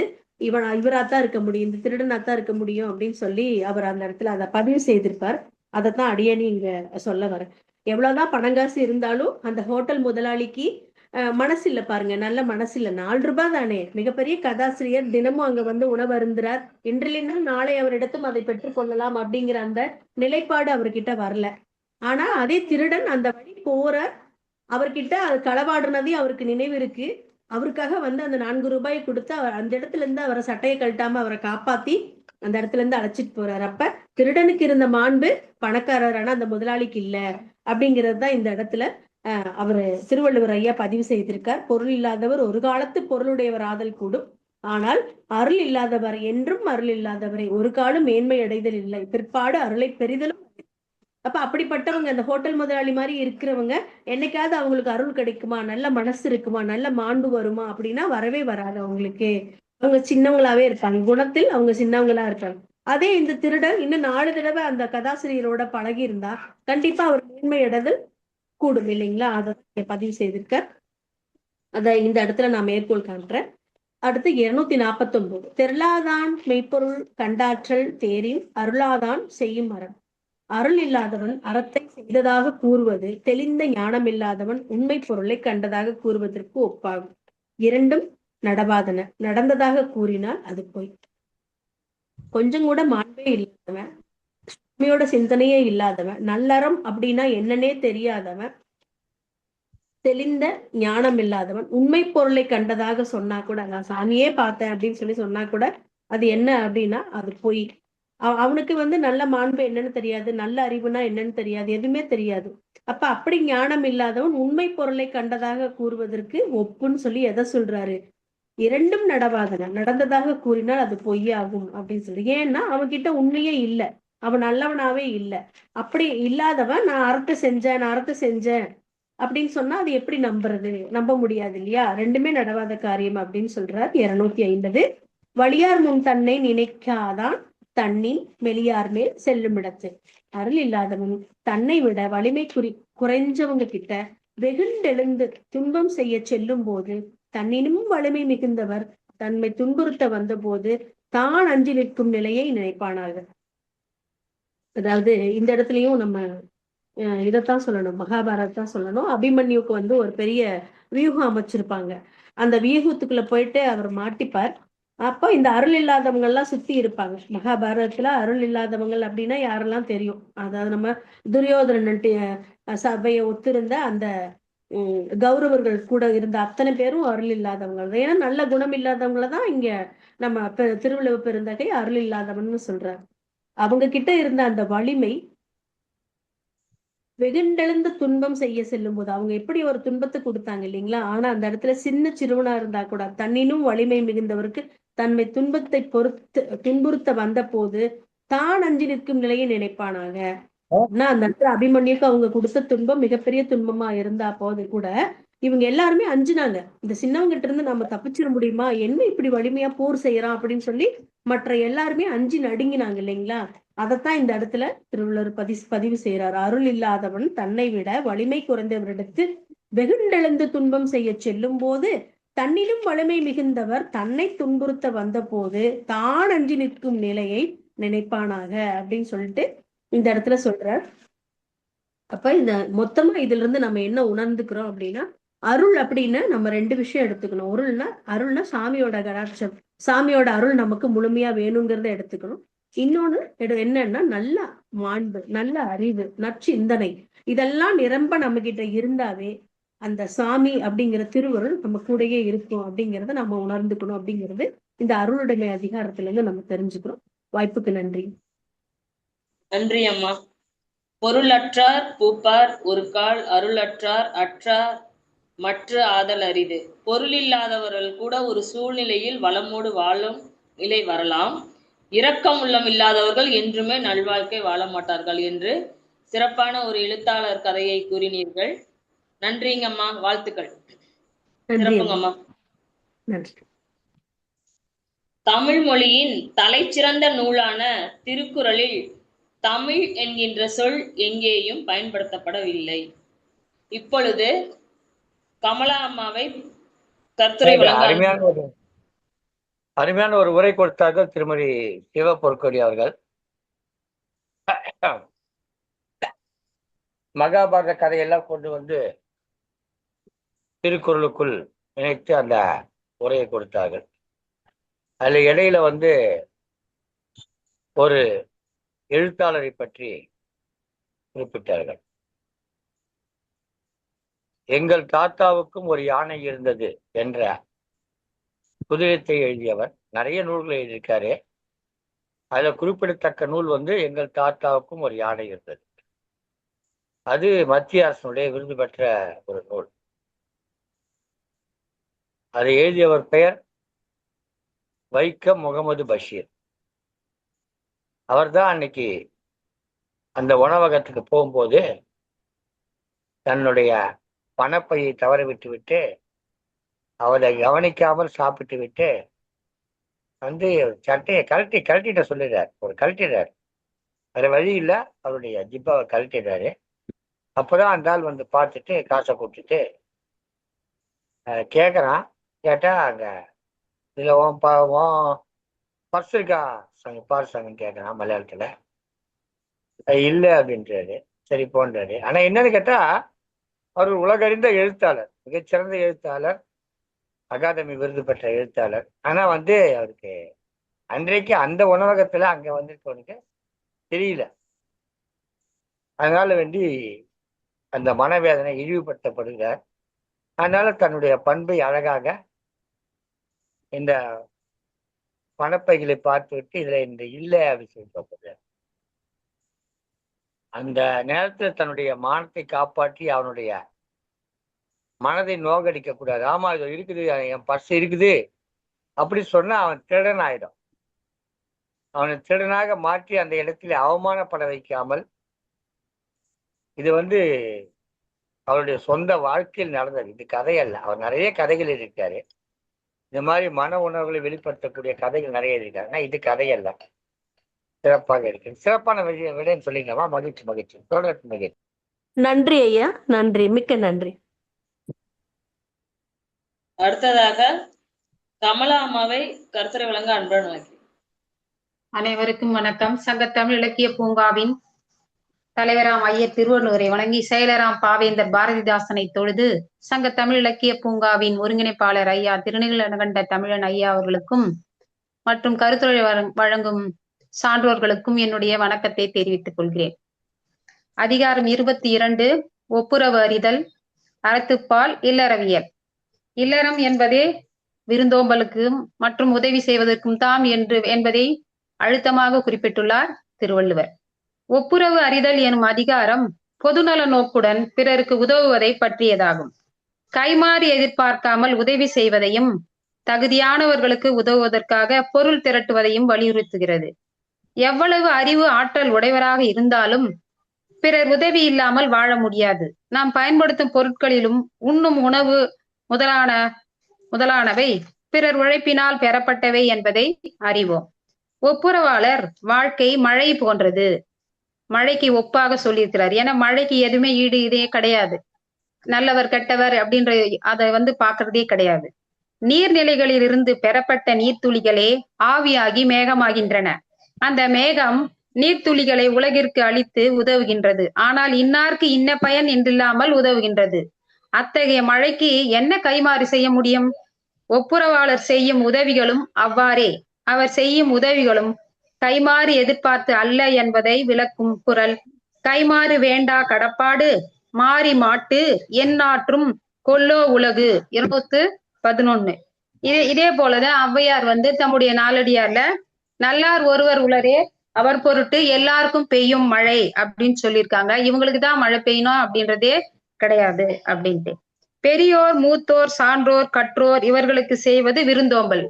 இவராத்தான் இருக்க முடியும், இந்த திருடனாத்தான் இருக்க முடியும் அப்படின்னு சொல்லி அவர் அந்த இடத்துல அதை பதிவு செய்திருப்பார். அதைத்தான் அடியேனி இங்க சொல்ல வரேன். எவ்வளவுதான் பணங்காசு இருந்தாலும் அந்த ஹோட்டல் முதலாளிக்கு மனசு இல்ல பாருங்க, நல்ல மனசு இல்ல. 4 ரூபாய் தானே. மிகப்பெரிய கதாசிரியர் தினமும் அங்க வந்து உணவு அருந்துறார். இன்றிலிருந்து நாளை அவரிடத்தும் அதை பெற்றுக் கொள்ளலாம் அப்படிங்கிற அந்த நிலைப்பாடு அவர்கிட்ட வரல. ஆனா அதே திருடன் அந்த வழி போற அவர்கிட்ட அது களவாடுனதையும் அவருக்கு நினைவு இருக்கு. அவருக்காக வந்து அந்த 4 ரூபாயை கொடுத்து அவர் அந்த இடத்துல இருந்து அவரை சட்டையை கழட்டாம அவரை காப்பாத்தி அந்த இடத்துல இருந்து அழைச்சிட்டு போறாரு. அப்ப திருடனுக்கு இருந்த மாண்பு பணக்காரரான அந்த முதலாளிக்கு இல்ல அப்படிங்கிறது தான் இந்த இடத்துல அவரு திருவள்ளுவர் ஐயா பதிவு செய்திருக்கார். பொருள் இல்லாதவர் ஒரு காலத்து பொருளுடையவர் ஆதல் கூடும், ஆனால் அருள் இல்லாதவர் என்றும் அருள் இல்லாதவரை ஒரு காலம் மேன்மை அடைதல் இல்லை, பிற்பாடு அருளை பெரிதலும். அப்ப அப்படிப்பட்டவங்க அந்த ஹோட்டல் முதலாளி மாதிரி இருக்கிறவங்க என்னைக்காவது அவங்களுக்கு அருள் கிடைக்குமா, நல்ல மனசு இருக்குமா, நல்ல மாண்பு வருமா அப்படின்னா வரவே வராது அவங்களுக்கு. அவங்க சின்னவங்களாவே இருப்பாங்க, குணத்தில் அவங்க சின்னவங்களா இருப்பாங்க. அதே இந்த திருடன் இன்னும் 4 தடவை அந்த கதாசிரியரோட பழகி இருந்தா கண்டிப்பா அவர் மேன்மை அடைதல் கூடும் இல்லைங்களா. அதை பதிவு செய்திருக்க. அத இந்த இடத்துல நான் மேற்கோள் காண்றேன். அடுத்து 249. தெருளாதான் மெய்ப்பொருள் கண்டாற்றல் தேரின் அருளாதான் செய்யும் அறம். அருள் இல்லாதவன் அறத்தை செய்ததாக கூறுவது தெளிந்த ஞானம் இல்லாதவன் உண்மை பொருளை கண்டதாக கூறுவதற்கு ஒப்பாகும். இரண்டும் நடவாதன. நடந்ததாக கூறினால் அது போய். கொஞ்சம் கூட மாண்பே இல்லாதவன், சுமையோட சிந்தனையே இல்லாதவன், நல்லறம் அப்படின்னா என்னன்னே தெரியாதவன், தெளிந்த ஞானம் இல்லாதவன் உண்மை பொருளை கண்டதாக சொன்னா கூட, நான் சாமியே பார்த்தேன் அப்படின்னு சொல்லி சொன்னா கூட அது என்ன அப்படின்னா அது பொய். அவனுக்கு வந்து நல்ல மாண்பு என்னன்னு தெரியாது, நல்ல அறிவுனா என்னன்னு தெரியாது, எதுவுமே தெரியாது. அப்ப அப்படி ஞானம் இல்லாதவன் உண்மை பொருளை கண்டதாக கூறுவதற்கு ஒப்புன்னு சொல்லி எதை சொல்றாரு, இரண்டும் நடவாதன. நடந்ததாக கூறினால் அது பொய்யாகும் அப்படின்னு சொல்லி. ஏன்னா அவன்கிட்ட உண்மையே இல்லை, அவன் நல்லவனாவே இல்லை. அப்படி இல்லாதவன் நான் அறத்தை செஞ்சேன் அப்படின்னு சொன்னா அது எப்படி நம்ப முடியாது இல்லையா. ரெண்டுமே நடவாத காரியம் அப்படின்னு சொல்றார். 250. வலியார் முன் தன்னை நினைக்காதான் தன்னின் மெலியார் மேல் செல்லும் இடத்து. அருள் இல்லாதவன் தன்னை விட வலிமை குறைஞ்சவங்க கிட்ட வெகுண்டெழுந்து துன்பம் செய்ய செல்லும் போது தன்னினும் வலிமை மிகுந்தவர் தன்மை துன்புறுத்த வந்த போது தான் அஞ்சி நிற்கும் நிலையை நினைப்பானாக. அதாவது இந்த இடத்துலயும் நம்ம இதைத்தான் சொல்லணும், மகாபாரதத்தான் சொல்லணும். அபிமன்யுக்கு வந்து ஒரு பெரிய வியூகம் அமைச்சிருப்பாங்க. அந்த வியூகத்துக்குள்ள போயிட்டு அவர் மாட்டிப்பார். அப்போ இந்த அருள் இல்லாதவங்க எல்லாம் சுத்தி இருப்பாங்க. மகாபாரதத்துல அருள் இல்லாதவங்க அப்படின்னா யாரெல்லாம் தெரியும், அதாவது நம்ம துரியோதனன் சபையை ஒத்திருந்த அந்த கௌரவர்கள் கூட இருந்த அத்தனை பேரும் அருள் இல்லாதவங்க. ஏன்னா நல்ல குணம் இல்லாதவங்களதான் இங்க நம்ம திருவள்ளுவர் பெருந்தகை அருள் இல்லாதவன்னு சொல்றாரு. அவங்க கிட்ட இருந்த அந்த வலிமை வெகுண்டெழுந்த துன்பம் செய்ய செல்லும் போது அவங்க எப்படி ஒரு துன்பத்தை கொடுத்தாங்க இல்லைங்களா? ஆனா அந்த இடத்துல சின்ன சிறுவனா இருந்தா கூட தன்னினும் வலிமை மிகுந்தவருக்கு தன்மை துன்பத்தை துன்புறுத்த வந்த போது தான் அஞ்சி நிற்கும் நிலையை நினைப்பானாக. ஆனா அந்த இடத்துல அபிமன்யுக்கு அவங்க கொடுத்த துன்பம் மிகப்பெரிய துன்பமா இருந்தா போது கூட இவங்க எல்லாருமே அஞ்சுனாங்க. இந்த சின்னவங்கிட்ட இருந்து நம்ம தப்பிச்சிட முடியுமா, என்ன இப்படி வலிமையா போர் செய்யறான் அப்படின்னு சொல்லி மற்ற எல்லாருமே அஞ்சு நடுங்கினாங்க இல்லைங்களா? அதைத்தான் இந்த இடத்துல திருவள்ளுவர் பதிவு செய்யறாரு. அருள் இல்லாதவன் தன்னை விட வலிமை குறைந்தவரிடத்து வெகுண்டெழுந்து துன்பம் செய்ய செல்லும் போது தன்னிலும் வலிமை மிகுந்தவர் தன்னை துன்புறுத்த வந்த போது தான் அஞ்சி நிற்கும் நிலையை நினைப்பானாக அப்படின்னு சொல்லிட்டு இந்த இடத்துல சொல்றார். அப்ப இந்த மொத்தமா இதுல இருந்து நம்ம என்ன உணர்ந்துக்கிறோம் அப்படின்னா, அருள் அப்படின்னா நம்ம ரெண்டு விஷயம் எடுத்துக்கணும். அருள்னா சாமியோட கடாட்சம், சாமியோட அருள் நமக்கு முழுமையா வேணுங்கிறத எடுத்துக்கணும். இன்னொன்னு என்னன்னா நல்ல மாண்பு, நல்ல அறிவு, நற்சிந்தனை இதெல்லாம் நிரம்ப நம்ம கிட்ட இருந்தாவே அந்த சாமி அப்படிங்கிற திருவருள் நம்ம கூடயே இருக்கும் அப்படிங்கிறத நம்ம உணர்ந்துக்கணும் அப்படிங்கிறது இந்த அருளுடைமை அதிகாரத்துல இருந்து நம்ம தெரிஞ்சுக்கிறோம். வாய்ப்புக்கு நன்றி. நன்றி அம்மா. பொருளற்றார் பூப்பார் ஒரு கால் அருளற்றார் அற்றார் மற்ற ஆதல் அரிது. பொருள் இல்லாதவர்கள் கூட ஒரு சூழ்நிலையில் வளமோடு வாழும் நிலை வரலாம். இரக்கம் உள்ளம் இல்லாதவர்கள் என்றுமே நல்வாழ்க்கை வாழ மாட்டார்கள் என்று சிறப்பான ஒரு எழுத்தாளர் கதையை கூறினீர்கள். நன்றிங்கம்மா, வாழ்த்துக்கள். சிறப்புங்கம்மா. தமிழ் மொழியின் தலைச்சிறந்த நூலான திருக்குறளில் தமிழ் என்கின்ற சொல் எங்கேயும் பயன்படுத்தப்படவில்லை. இப்பொழுது கமலா அம்மாவை கருத்துரை வழங்க அருமையான ஒரு உரை கொடுத்தார்கள் திருமதி சிவபொற்கொடி அவர்கள். மகாபாரத கதையெல்லாம் கொண்டு வந்து திருக்குறளுக்குள் இணைத்து அந்த உரையை கொடுத்தார்கள். அதுல இடையில வந்து ஒரு எழுத்தாளரை பற்றி குறிப்பிட்டார்கள். எங்கள் தாத்தாவுக்கும் ஒரு யானை இருந்தது என்ற புதினத்தை எழுதியவர். நிறைய நூல்களை எழுதியிருக்காரு. அதுல குறிப்பிடத்தக்க நூல் வந்து எங்கள் தாத்தாவுக்கும் ஒரு யானை இருந்தது. அது மத்திய அரசனுடைய விருது பெற்ற ஒரு நூல். அதை எழுதியவர் பெயர் வைக்கம் முகமது பஷீர். அவர்தான் அன்னைக்கு அந்த உணவகத்துக்கு போகும்போது தன்னுடைய பணப்பையை தவற விட்டு அவரை கவனிக்காமல் சாப்பிட்டு விட்டு வந்து சட்டையை கழட்டிட்ட சொல்லிடுறார். ஒரு கழட்டிடுறாரு. வேற வழி இல்லை, அவருடைய ஜிப்பாவை கழட்டிடுறாரு. அப்போதான் அந்த ஆள் வந்து பார்த்துட்டு காசை கொடுத்துட்டு கேட்குறான். கேட்டா அங்க இதுல உன் பர்ஸ் இருக்கா பாருசாங்கன்னு கேட்குறான் மலையாளத்துல. இல்லை அப்படின்றாரு. சரி போன்றாரு. ஆனா என்னன்னு கேட்டா அவர் உலகறிந்த எழுத்தாளர், மிகச்சிறந்த எழுத்தாளர், அகாதமி விருது பெற்ற எழுத்தாளர். ஆனா வந்து அவருக்கு அன்றைக்கு அந்த உணவகத்துல அங்க வந்துட்டு தெரியல. அதனால வேண்டி அந்த மனவேதனை இழிவுபடுத்தப்படுகிறார். அதனால தன்னுடைய பண்பை அழகாக இந்த பணப்பைகளை பார்த்துவிட்டு இதுல இந்த இல்லை அப்படின்னு சொல்லி பார்க்கிறார். அந்த நேரத்துல தன்னுடைய மானத்தை காப்பாற்றி அவனுடைய மனதை நோகடிக்க கூடாது. ஆமா இது இருக்குது, என் பர்ஸ் இருக்குது அப்படி சொன்னா அவன் திருடன் ஆயிடும். அவனை திருடனாக மாற்றி அந்த இடத்துல அவமானப்பட வைக்காமல், இது வந்து அவருடைய சொந்த வாழ்க்கையில் நடந்தது, இது கதையல்ல. அவர் நிறைய கதைகள் இருக்காரு. இந்த மாதிரி மன உணர்வுகளை வெளிப்படுத்தக்கூடிய கதைகள் நிறைய இருக்காரு. ஆனா இது கதையல்ல, சிறப்பாக இருக்கு. சிறப்பான விடயம் சொல்லிங்கம்மா. மகிழ்ச்சி. தொடர்ந்து மகிழ்ச்சி. நன்றி ஐயா, நன்றி, மிக்க நன்றி. அடுத்ததாக கமலா அம்மாவை கருத்துரை வழங்க அன்புடன் வைக்கிறேன். அனைவருக்கும் வணக்கம். சங்க தமிழ் இலக்கிய பூங்காவின் தலைவராம் ஐயர் திருவள்ளுவரை வணங்கி செயலராம் பாவேந்தர் பாரதிதாசனை தொழுது சங்க தமிழ் இலக்கிய பூங்காவின் ஒருங்கிணைப்பாளர் ஐயா திருநீலகண்ட தமிழன் ஐயா அவர்களுக்கும் மற்றும் கருத்துரை வழங்கும் சான்றோர்களுக்கும் என்னுடைய வணக்கத்தை தெரிவித்துக் கொள்கிறேன். அதிகாரம் 22 ஒப்புரவு அறிதல். அறத்துப்பால் இல்லறவியல். இல்லறம் என்பதே விருந்தோம்பலுக்கும் மற்றும் உதவி செய்வதற்கும் தாம் என்பதை அழுத்தமாக குறிப்பிட்டுள்ளார் திருவள்ளுவர். ஒப்புரவு அறிதல் எனும் அதிகாரம் பொதுநல நோக்குடன் பிறருக்கு உதவுவதை பற்றியதாகும். கைமாறி எதிர்பார்க்காமல் உதவி செய்வதையும் தகுதியானவர்களுக்கு உதவுவதற்காக பொருள் திரட்டுவதையும் வலியுறுத்துகிறது. எவ்வளவு அறிவு ஆற்றல் உடையவராக இருந்தாலும் பிறர் உதவி இல்லாமல் வாழ முடியாது. நாம் பயன்படுத்தும் பொருட்களிலும் உண்ணும் உணவு முதலானவை பிறர் உழைப்பினால் பெறப்பட்டவை என்பதை அறிவோம். ஒப்புரவாளர் வாழ்க்கை மழை போன்றது. மழைக்கு ஒப்பாக சொல்லியிருக்கிறார். ஏன்னா மழைக்கு எதுவுமே ஈடு இதே கிடையாது. நல்லவர் கெட்டவர் அப்படின்ற அதை பாக்குறதே கிடையாது. நீர்நிலைகளில் இருந்து பெறப்பட்ட நீர்த்துளிகளே ஆவியாகி மேகமாகின்றன. அந்த மேகம் நீர்த்துளிகளை உலகிற்கு அளித்து உதவுகின்றது. ஆனால் இன்னார்க்கு இன்ன பயன் என்றில்லாமல் உதவுகின்றது. அத்தகைய மழைக்கு என்ன கைமாறு செய்ய முடியும்? ஒப்புரவாளர் செய்யும் உதவிகளும் அவ்வாறே. அவர் செய்யும் உதவிகளும் கைமாறு எதிர்பார்த்து அல்ல என்பதை விளக்கும் குறள் கைமாறு வேண்டா கடப்பாடு மாறி மாட்டு எந்நாற்றும் கொல்லோ உலகு 211. இதே போலதான் ஔவையார் தம்முடைய நாலடியார்ல நல்லார் ஒருவர் உளரே அவர் பொருட்டு எல்லாருக்கும் பெய்யும் மழை அப்படின்னு சொல்லியிருக்காங்க. இவங்களுக்கு தான் மழை பெய்யணும் அப்படின்றதே கிடையாது அப்படின்ட்டு. பெரியோர் மூத்தோர் சான்றோர் கற்றோர் இவர்களுக்கு செய்வது விருந்தோம்பல்,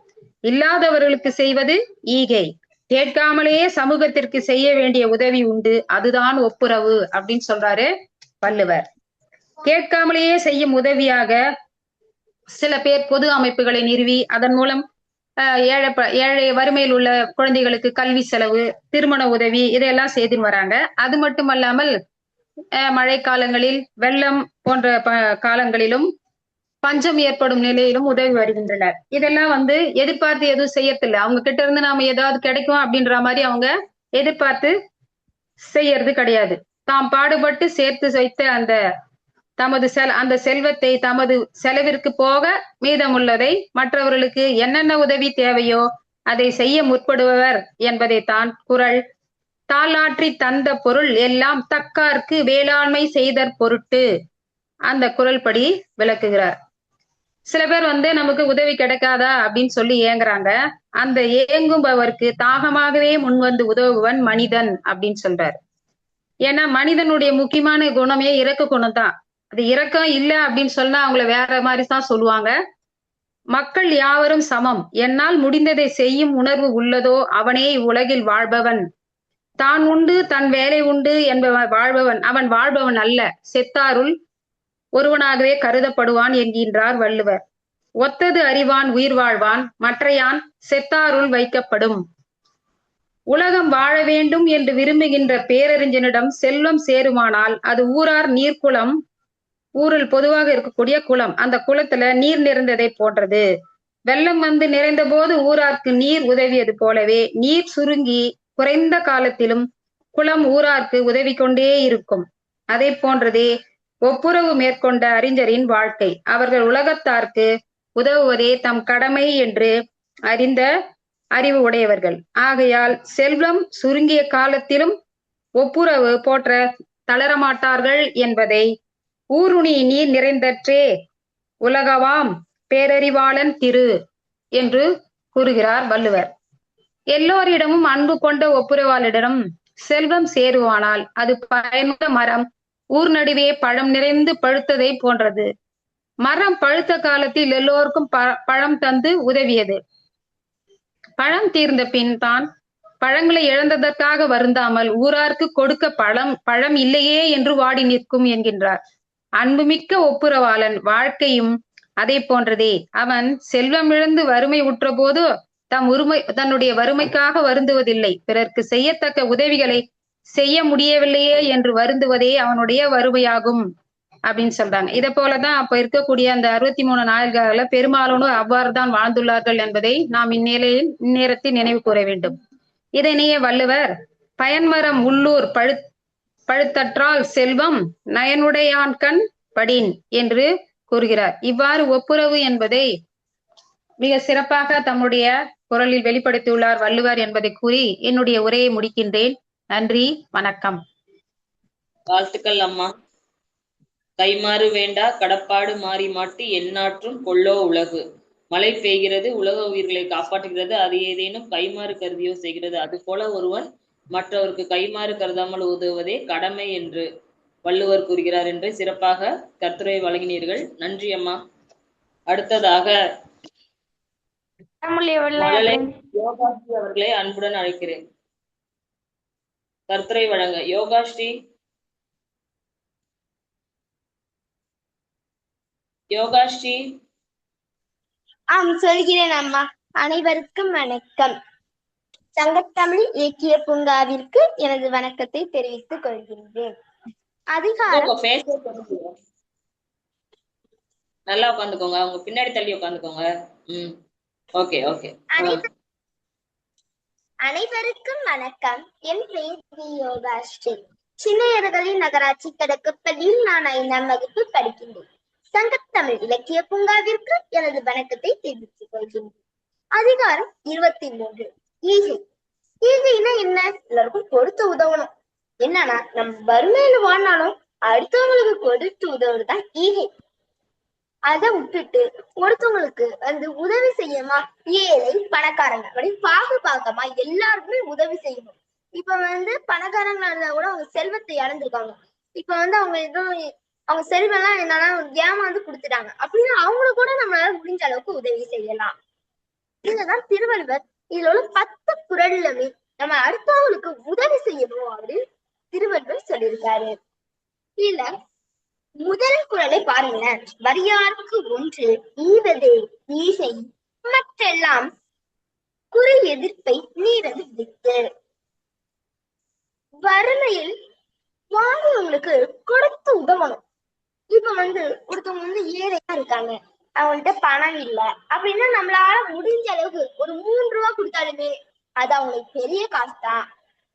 இல்லாதவர்களுக்கு செய்வது ஈகை. கேட்காமலேயே சமூகத்திற்கு செய்ய வேண்டிய உதவி உண்டு, அதுதான் ஒப்புரவு அப்படின்னு சொல்றாரு வள்ளுவர். கேட்காமலேயே செய்யும் உதவியாக சில பேர் பொது அமைப்புகளை நிறுவி அதன் மூலம் ஏழை வறுமையில் உள்ள குழந்தைகளுக்கு கல்வி செலவு, திருமண உதவி இதையெல்லாம் செய்து வராங்க. அது மட்டுமல்லாமல் மழை காலங்களில் வெள்ளம் போன்ற காலங்களிலும் பஞ்சம் ஏற்படும் நிலையிலும் உதவி வருகின்றனர். இதெல்லாம் எதிர்பார்த்து எதுவும் செய்யறதில்லை. அவங்க கிட்ட இருந்து நாம ஏதாவது கிடைக்கும் அப்படின்ற மாதிரி அவங்க எதிர்பார்த்து செய்யறது கிடையாது. தாம் பாடுபட்டு சேர்த்து வைத்த அந்த செல்வத்தை தமது செலவிற்கு போக மீதமுள்ளதை மற்றவர்களுக்கு என்னென்ன உதவி தேவையோ அதை செய்ய முற்படுபவர் என்பதை தான் குறள் தாளாற்றி தந்த பொருள் எல்லாம் தக்கார்க்கு வேளாண்மை செய்தற் பொருட்டு அந்த குறள் படி விளக்குகிறார். சில பேர் நமக்கு உதவி கிடைக்காதா அப்படின்னு சொல்லி ஏங்குறாங்க. அந்த ஏங்குபவருக்கு தாகமாகவே முன்வந்து உதவுவன் மனிதன் அப்படின்னு சொல்றாரு. ஏன்னா மனிதனுடைய முக்கியமான குணமே இரக்க குணம் தான். அது இரக்கம் இல்லை அப்படின்னு சொன்னா அவங்கள வேற மாதிரி தான் சொல்லுவாங்க. மக்கள் யாவரும் சமம், என்னால் முடிந்ததை செய்யும் உணர்வு உள்ளதோ அவனே இவ்வுலகில் வாழ்பவன். தான் உண்டு தன் வேலை உண்டு என்பவன் வாழ்பவன், அவன் வாழ்பவன் அல்ல, செத்தாருள் ஒருவனாகவே கருதப்படுவான் என்கின்றார் வள்ளுவர். ஒத்தது அறிவான் உயிர் வாழ்வான், மற்றையான் செத்தாருள் வைக்கப்படும். உலகம் வாழ வேண்டும் என்று விரும்புகின்ற பேரறிஞனிடம் செல்வம் சேருமானால் அது ஊரார் நீர்க்குளம், ஊரில் பொதுவாக இருக்கக்கூடிய குளம், அந்த குளத்துல நீர் நிறைந்ததை போன்றது. வெள்ளம் நிறைந்த போது ஊரார்க்கு நீர் உதவியது போலவே நீர் சுருங்கி குறைந்த காலத்திலும் குளம் ஊரார்க்கு உதவி கொண்டே இருக்கும். அதை போன்றதே ஒப்புரவு மேற்கொண்ட அறிஞரின் வாழ்க்கை. அவர்கள் உலகத்தார்க்கு உதவுவதே தம் கடமை என்று அறிந்த அறிவு உடையவர்கள். ஆகையால் செல்வம் சுருங்கிய காலத்திலும் ஒப்புரவு போற்ற தளரமாட்டார்கள் என்பதை ஊருணி நீர் நிறைந்தற்றே உலகவாம் பேரறிவாளன் திரு என்று கூறுகிறார் வள்ளுவர். எல்லோரிடமும் அன்பு கொண்ட ஒப்புரவாளிடம் செல்வம் சேருவானால் அது பயனுள்ள மரம் ஊர் நடுவே பழம் நிறைந்து பழுத்ததை போன்றது. மரம் பழுத்த காலத்தில் எல்லோருக்கும் பழம் தந்து உதவியது. பழம் தீர்ந்த பின் தான் பழங்களை இழந்ததற்காக வருந்தாமல் ஊரார்க்கு கொடுக்க பழம் இல்லையே என்று வாடி நிற்கும் என்கின்றார். அன்புமிக்க ஒப்புரவாளன் வாழ்க்கையும் அதை போன்றதே. அவன் செல்வம் இழந்து வறுமை உற்ற போது தன்னுடைய வறுமைக்காக வருந்துவதில்லை, பிறர்க்கு செய்யத்தக்க உதவிகளை செய்ய முடியவில்லையே என்று வருந்துவதே அவனுடைய வறுமையாகும் அப்படின்னு சொல்றாங்க. இதை போலதான் அப்ப இருக்கக்கூடிய அந்த 63 நாயல்களை பெரும்பாலானோர் அவ்வாறுதான் வாழ்ந்துள்ளார்கள் என்பதை நாம் இந்நேரத்தில் நினைவு கூற வேண்டும். இதனையே வள்ளுவர் பயன்மரம் உள்ளூர் பழுத்தற்றால் செல்வம் நயனுடையான்கண் படின் என்று கூறுகிறார். இவ்வாறு ஒப்புரவு என்பதை மிக சிறப்பாக தம்முடைய குரலில் வெளிப்படுத்தியுள்ளார் வள்ளுவர் என்பதை கூறி என்னுடைய உரையை முடிக்கின்றேன். நன்றி, வணக்கம். வாழ்த்துக்கள் அம்மா. கைமாறு வேண்டா கடப்பாடு மாறி மாட்டு எந்நாற்றும் கொல்லோ உலகு. மழை பெய்கிறது, உலக உயிர்களை காப்பாற்றுகிறது, அது ஏதேனும் கைமாறு கருதியோ செய்கிறது. அது போல ஒருவன் மற்றவருக்கு கைமாறு கருதாமல் உதவுவதே கடமை என்று வள்ளுவர் கூறுகிறார் என்று சிறப்பாக கருத்துரை வழங்கினீர்கள். நன்றி அம்மா. அடுத்ததாக மழலை யோகாஸ்ரீ அவர்களை அன்புடன் அழைக்கிறேன். கருத்துரை வழங்க யோகாஸ்ரீ. யோகாஸ்ரீ. சொல்கிறேன் அம்மா. அனைவருக்கும் வணக்கம். சங்கத்தமிழ் இலக்கிய பூங்காவிற்கு எனது வணக்கத்தை தெரிவித்துக் கொள்கின்றேன். அதிகாரம் நல்லா உட்காந்துக்கோங்க, அவங்க பின்னாடி தள்ளி உட்காந்துக்கோங்க. Okay okay. அனைவருக்கும் வணக்கம். என் பெயர் யோகாஸ்ரீ. சின்னையர்களின் நகராட்சி தொடக்கப்பள்ளியில் நான் 5ஆம் வகுப்பு படிக்கின்றேன். சங்கத்தமிழ் இலக்கிய பூங்காவிற்கு எனது வணக்கத்தை தெரிவித்துக் கொள்கின்றேன். அதிகாரம் 23. ஈகை. ஈகைன்னா என்ன? எல்லாருக்கும் கொடுத்து உதவணும். என்னன்னா நம்ம வறுமையில வாழ்னாலும் அடுத்தவங்களுக்கு கொடுத்து உதவுறதுதான் ஈகை. அதை விட்டுட்டு ஒருத்தவங்களுக்கு உதவி செய்யணுமா, ஏழை பணக்காரங்க அப்படின்னு பாகமா எல்லாருக்குமே உதவி செய்யணும். இப்ப பணக்காரங்களா இருந்தா கூட அவங்க செல்வத்தை இழந்திருக்காங்க. இப்ப அவங்க எதுவும் அவங்க செல்வெல்லாம் என்னன்னா ஏமாந்து கொடுத்துட்டாங்க அப்படின்னா அவங்களுக்கு கூட நம்மளால முடிஞ்ச அளவுக்கு உதவி செய்யலாம். இதுதான் திருவள்ளுவர் இதுல உள்ள 10 குறளுமே நம்ம அடுத்தவங்களுக்கு உதவி செய்யணும் அப்படின்னு திருவள்ளுவர் சொல்லியிருக்காரு. இல்ல முதல் குறளை பாருங்க. வரியாருக்கு ஒன்று ஈவதே ஈகை, மற்றெல்லாம் குறி எதிர்ப்பை நீரது வித்து. வறுமையில் வாழ்வங்களுக்கு கொடுத்து உதவணும். இப்ப ஒருத்தவங்க ஏழையா இருக்காங்க, அவங்கள்ட்ட பணம் இல்ல அப்படின்னா நம்மளால முடிஞ்ச அளவுக்கு ஒரு 3 ரூபா கொடுத்தாலுமே அது அவங்களுக்கு பெரிய காசு தான்.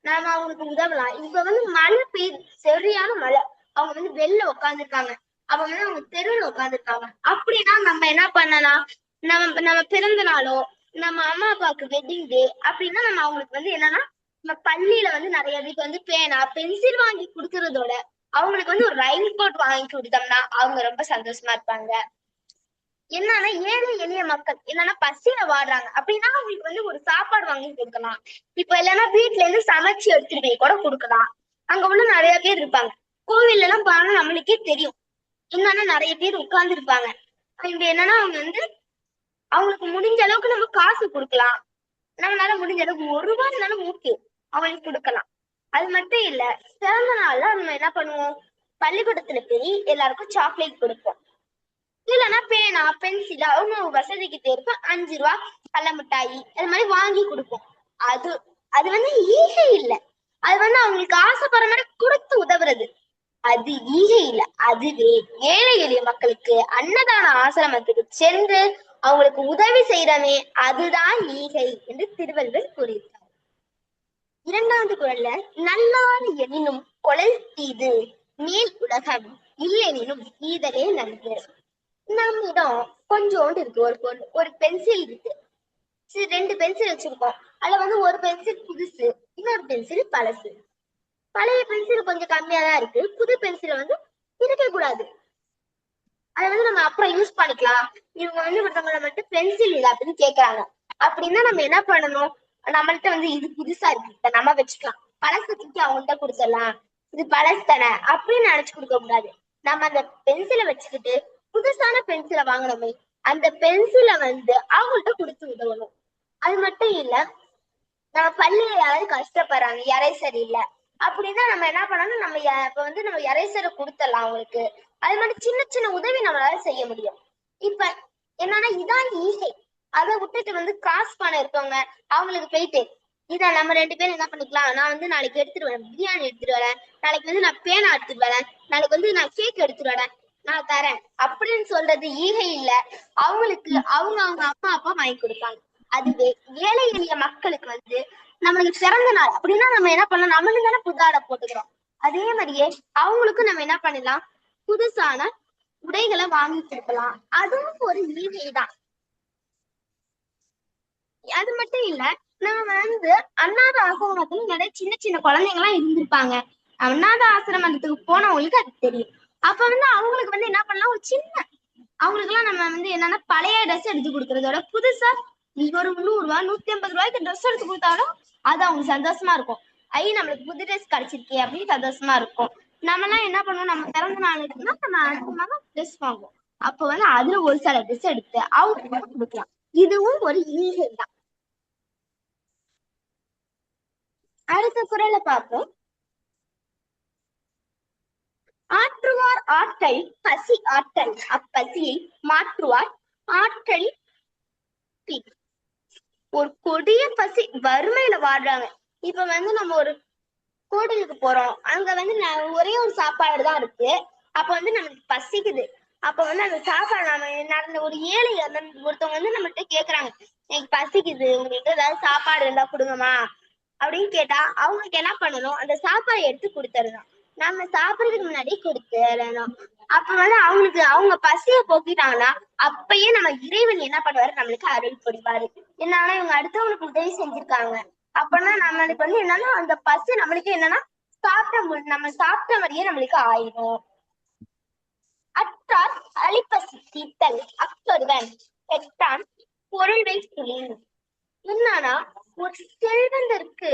நாம அவங்களுக்கு உதவலாம். இப்ப மழை பெய்யுது, சரியான மழை, அவங்க வெளில உட்காந்துருக்காங்க, அவங்க அவங்க தெருவில் உட்காந்துருக்காங்க அப்படின்னா நம்ம என்ன பண்ணலாம், நம்ம பிறந்த நாளோ நம்ம அம்மா அப்பாவுக்கு வெட்டிங் டே அப்படின்னா நம்ம அவங்களுக்கு என்னன்னா நம்ம பள்ளியில நிறைய பேருக்கு பேனா பென்சில் வாங்கி கொடுக்கறதோட அவங்களுக்கு ஒரு ரெயின் கோட் வாங்கி கொடுத்தோம்னா அவங்க ரொம்ப சந்தோஷமா இருப்பாங்க. என்னன்னா ஏழை எளிய மக்கள் என்னன்னா பசியில வாடுறாங்க அப்படின்னா அவங்களுக்கு ஒரு சாப்பாடு வாங்கி கொடுக்கலாம். இப்ப இல்லைன்னா வீட்டுல இருந்து சமைச்சு எடுத்துட்டு போய் கூட கொடுக்கலாம். அங்க உள்ள நிறைய பேர் இருப்பாங்க. கோவில்ல எல்லாம் பாருங்க, நம்மளுக்கே தெரியும் என்னன்னா நிறைய பேர் உட்கார்ந்து இருப்பாங்க. இங்க என்னன்னா அவங்க அவங்களுக்கு முடிஞ்ச அளவுக்கு நம்ம காசு கொடுக்கலாம். நம்மளால முடிஞ்ச அளவுக்கு 1 ரூபாய் இருந்தாலும் ஓகே அவங்களுக்கு கொடுக்கலாம். அது மட்டும் இல்ல, பிறந்த நாள்ல நம்ம என்ன பண்ணுவோம், பள்ளிக்கூடத்துல போய் எல்லாருக்கும் சாக்லேட் கொடுப்போம். இல்லைன்னா பேனா பென்சில் அவங்க வசதிக்கு தேர்ப்பு 5 ரூபாய் கள்ள மிட்டாயி அது மாதிரி வாங்கி கொடுப்போம். அது ஈகை இல்ல. அது அவங்களுக்கு ஆசைப்படுற மாதிரி கொடுத்து உதவுறது அது ஈகை இல்ல. அதுவே ஏழை எளிய மக்களுக்கு அன்னதான ஆசிரமத்துக்கு சென்று அவங்களுக்கு உதவி செய்யறமே அதுதான் ஈகை என்று திருவள்ளுவர் கூறியிருக்கார். 2வது குறள்ல நல்லாறு எனினும் கொலை தீது மேல் உலகம் இல்லெனினும் ஈதலே நன்று. நம்மிடம் கொஞ்சோண்டு இருக்கு, ஒரு பென்சில் இருக்கு, 2 பென்சில் வச்சிருக்கோம். அதுல ஒரு பென்சில் புதுசு, இன்னொரு பென்சில் பழசு. பழைய பென்சில் கொஞ்சம் கம்மியா தான் இருக்கு, புது பென்சில் இருக்க கூடாது. அதை நம்ம அப்புறம் யூஸ் பண்ணிக்கலாம். இவங்க ஒருத்தவங்களை மட்டும் பென்சில் இல்லை அப்படின்னு கேட்கறாங்க அப்படின்னா நம்ம என்ன பண்ணணும், நம்மள்ட்ட இது புதுசா இருக்கு நம்ம வச்சுக்கலாம், பழசு தூக்கி அவங்கள்ட்ட கொடுத்துடலாம், இது பழசு தானே அப்படின்னு நினைச்சு கொடுக்க கூடாது. நம்ம அந்த பென்சிலை வச்சுக்கிட்டு புதுசான பென்சிலை வாங்கணுமே அந்த பென்சிலை அவங்கள்ட்ட கொடுத்து உதவணும். அது மட்டும் இல்ல, நம்ம பள்ளியில யாராவது கஷ்டப்படுறாங்க, எரேசர் இல்ல அப்படின்னா நம்ம என்ன பண்ணணும், நம்ம இப்ப நம்ம எரேசரை கொடுத்துடலாம் அவங்களுக்கு. அது மாதிரி சின்ன சின்ன உதவி நம்மளால செய்ய முடியும். இப்ப என்னன்னா இதான் ஈகை. அதை விட்டுட்டு காசு பணம் இருக்கவங்க அவங்களுக்கு போயிட்டு இதை நம்ம 2 பேரும் என்ன பண்ணிக்கலாம், நான் நாளைக்கு எடுத்துட்டு வரேன் பிரியாணி எடுத்துட்டு வரேன், நாளைக்கு நான் பேனா எடுத்துட்டு வரேன், நாளைக்கு நான் கேக் எடுத்துட்டு வரேன், நான் தரேன் அப்படின்னு சொல்றது ஈகை இல்ல. அவங்களுக்கு அவங்க அம்மா அப்பா வாங்கி கொடுப்பாங்க. அதுவே ஏழை எளிய மக்களுக்கு நம்மளுக்கு பிறந்த நாள் அப்படின்னா நம்ம என்ன பண்ணலாம், நம்மளுக்கு தானே புத்தாடை போட்டுக்கிறோம். அதே மாதிரியே அவங்களுக்கும் நம்ம என்ன பண்ணலாம், புதுசான உடைகளை வாங்கி கொடுக்கலாம். அதுவும் ஒரு ஈகை தான். அது மட்டும் இல்ல, நம்ம அநாத ஆசிரமத்துல நிறைய சின்ன சின்ன குழந்தைங்க எல்லாம் இருந்திருப்பாங்க. அநாத ஆசிரமத்துக்கு போனவங்களுக்கு அது தெரியும். அப்ப அவங்களுக்கு என்ன பண்ணலாம், ஒரு சின்ன அவங்களுக்கு எல்லாம் நம்ம என்னன்னா பழைய ட்ரெஸ் எடுத்து கொடுக்கறதோட புதுசா ஒரு 100 ரூபாய் 150 ரூபாய்க்கு ட்ரெஸ் எடுத்து கொடுத்தாலும் அது அவங்க சந்தோஷமா இருக்கும். நம்மளுக்கு புது ட்ரெஸ் கிடைச்சிருக்கே அப்படின்னு சந்தோஷமா இருக்கும். நம்ம எல்லாம் என்ன பண்ணுவோம், நம்ம பிறந்த நாள் இருக்குன்னா நம்ம அடுத்த மாதம் ட்ரெஸ் வாங்குவோம். அப்ப வந்து அதுல ஒரு சில ட்ரெஸ் எடுத்து அவங்க கொடுக்கலாம். இதுவும் ஒரு ஈகை தான். அடுத்த குறளை பார்ப்போம். ஆற்றுவார் ஆற்றல் பசி ஆற்றல், அப்பசியை மாற்றுவார் ஆற்றல். ஒரு கொடிய பசி, வறுமையில வாடுறாங்க. இப்ப வந்து நம்ம ஒரு கோவிலுக்கு போறோம், அங்க வந்து ஒரே ஒரு சாப்பாடு தான் இருக்கு. அப்ப வந்து நமக்கு பசிக்குது. அப்ப வந்து அந்த சாப்பாடு நம்ம நடந்த ஒரு ஏழை ஒருத்தவங்க வந்து நம்மகிட்ட கேக்குறாங்க, எனக்கு பசிக்குது, உங்களுக்கு ஏதாவது சாப்பாடு இருந்தா கொடுங்கம்மா அப்படின்னு கேட்டா அவங்களுக்கு என்ன பண்ணணும், அந்த சாப்பாடு எடுத்து கொடுத்துடணும். நம்ம சாப்பிடறதுக்கு முன்னாடி கொடுத்துடணும். அப்ப வந்து அவங்களுக்கு அவங்க பசிய போக்கிட்டாங்கன்னா அப்பயே நம்ம இறைவன் என்ன பண்ணுவாரு, நம்மளுக்கு அருள் புரிவாரு. என்னன்னா இவங்க அடுத்தவங்களுக்கு உதவி செஞ்சிருக்காங்க அப்படின்னா நம்மளுக்கு வந்து என்னன்னா அந்த பசி நம்மளுக்கு என்னன்னா நம்ம சாப்பிட்ட மாதிரியே நம்மளுக்கு ஆயிடும். அற்றார் அழிப்பசி தீர்த்தல் அக்கொருவன் பெற்றான் பொருள்வை துளின். என்னன்னா ஒரு செல்வந்தருக்கு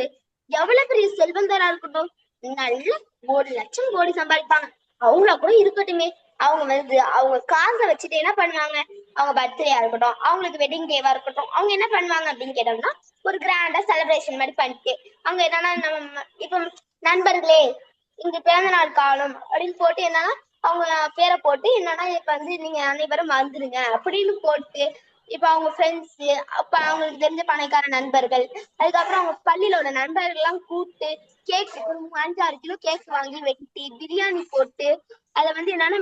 எவ்வளவு பெரிய செல்வந்தரா இருக்கட்டும், நல்ல 1,00,000 கோடி சம்பாதிப்பாங்க, அவங்கள கூட இருக்கட்டுமே, அவங்க வந்து அவங்க காசை வச்சுட்டு என்ன பண்ணுவாங்க, அவங்க பர்த்டேயா இருக்கட்டும், அவங்களுக்கு வெட்டிங் டேவா இருக்கட்டும், அவங்க என்ன பண்ணுவாங்க அப்படின்னு கேட்டோம்னா ஒரு கிராண்டா செலிப்ரேஷன் மாதிரி பண்ணிட்டு அங்க என்னன்னா நம்ம இப்ப நண்பர்களே இங்க பிறந்த நாள் காலம் அப்படின்னு போட்டு என்னன்னா அவங்க பேரை போட்டு என்னன்னா இப்ப வந்து நீங்க அனைவரும் வந்துருங்க அப்படின்னு போட்டு, இப்ப அவங்க ஃப்ரெண்ட்ஸ், அப்ப அவங்களுக்கு தெரிஞ்ச பணக்கார நண்பர்கள், அதுக்கப்புறம் அவங்க பள்ளியில உள்ள நண்பர்கள் எல்லாம் கூப்பிட்டு கேக் ஒரு 5-6 கிலோ கேக் வாங்கி வெட்டி பிரியாணி போட்டு அதை வந்து என்னன்னா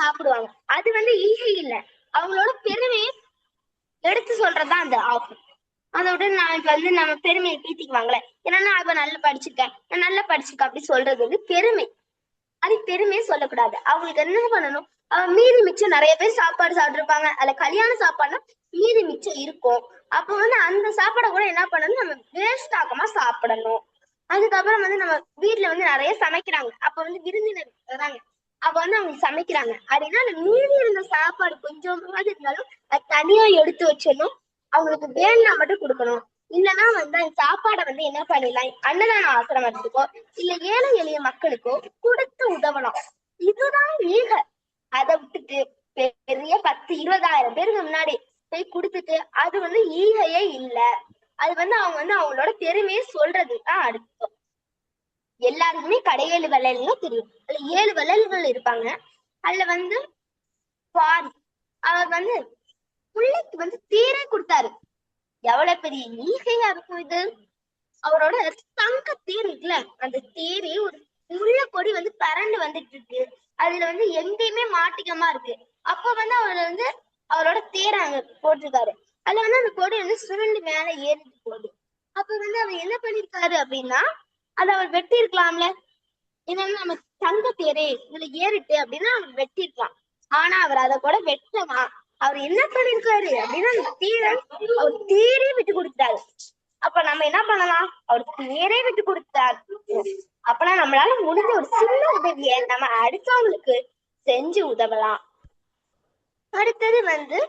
சாப்பிடுவாங்க. அது வந்து ஈஸி இல்ல, அவங்களோட பெருமையை எடுத்து சொல்றதுதான் அந்த ஆகும். அதோட நாளைக்கு வந்து நம்ம பெருமையை பீத்திக்குவாங்களே, என்னன்னா அவ நல்லா படிச்சிருக்கேன், நான் நல்லா படிச்சிருக்கேன் அப்படி சொல்றது வந்து பெருமை. அது பெருமையே சொல்லக்கூடாது. அவங்களுக்கு என்ன பண்ணணும், மீதி மிச்சம் நிறைய பேர் சாப்பாடு சாப்பிட்டுருப்பாங்க, அதுல கல்யாண சாப்பாடுனா மீதி மிச்சம் இருக்கும். அப்ப வந்து அந்த சாப்பாடை கூட என்ன பண்ணணும், நம்ம வேஸ்ட் ஆகாம சாப்பிடணும். அதுக்கப்புறம் வந்து நம்ம வீட்டுல வந்து நிறைய சமைக்கிறாங்க, அப்ப வந்து விருந்தினர் வராங்க, அப்ப வந்து அவங்க சமைக்கிறாங்க அப்படின்னா அந்த மீதி இருந்த சாப்பாடு கொஞ்சமாவது இருந்தாலும் அது தனியா எடுத்து வச்சிடணும், அவங்களுக்கு வேணும்னா மட்டும் கொடுக்கணும். இல்லைன்னா வந்து அந்த சாப்பாடை வந்து என்ன பண்ணிடலாம், அன்னதான ஆசிரமத்துக்கோ இல்ல ஏழை எளிய மக்களுக்கோ கொடுத்து உதவலாம். இதுதான் ஈக. அதை விட்டுட்டு பெரிய 10-20,000 பேருக்கு முன்னாடி போய் கொடுத்துட்டு அது வந்து ஈகையே இல்ல. அது வந்து அவங்க வந்து அவங்களோட பெருமையை சொல்றதுதான் அர்த்தம். எல்லாருக்குமே கடையேழு வள்ளல்னு தெரியும், அதுல 7 வள்ளல்கள் இருப்பாங்க. அதுல வந்து அவர் வந்து பிள்ளைக்கு வந்து தேரே கொடுத்தாரு. எவ்வளவு பெரிய ஈகையா இருக்கும் இது. அவரோட தங்க தேர் இருக்குல்ல, அந்த தேரே ஒரு முள்ள கொடி வந்து பறந்து வந்துட்டு இருக்கு, அதுல வந்து எங்கேயுமே மாட்டிக்கமா இருக்கு. அப்ப வந்து அவர் வந்து அவரோட தேரை அங்க போட்டிருக்காரு, அதுல வந்து அந்த கொடி வந்து சுருண்டு மேல ஏறிட்டு போகுது. அப்ப வந்து அவர் என்ன பண்ணிருக்காரு அப்படின்னா அதை அவர் வெட்டி இருக்கலாம்ல, என்னன்னா நம்ம தங்க தேரே இதுல ஏறிட்டு அப்படின்னா அவர் வெட்டி இருக்கலாம். ஆனா அவர் அதை கூட வெட்டமா அவர் என்ன பண்ணிருக்காரு அப்படின்னா அந்த அவர் தேரே விட்டு கொடுத்தாரு. அப்ப நம்ம என்ன பண்ணலாம், அவர் தேரே விட்டு கொடுத்தாரு. அப்பனா நம்மளால முடிஞ்ச ஒரு சின்ன உதவியை நம்ம அடுத்தவங்களுக்கு செஞ்சு உதவலாம். அடுத்தது வந்து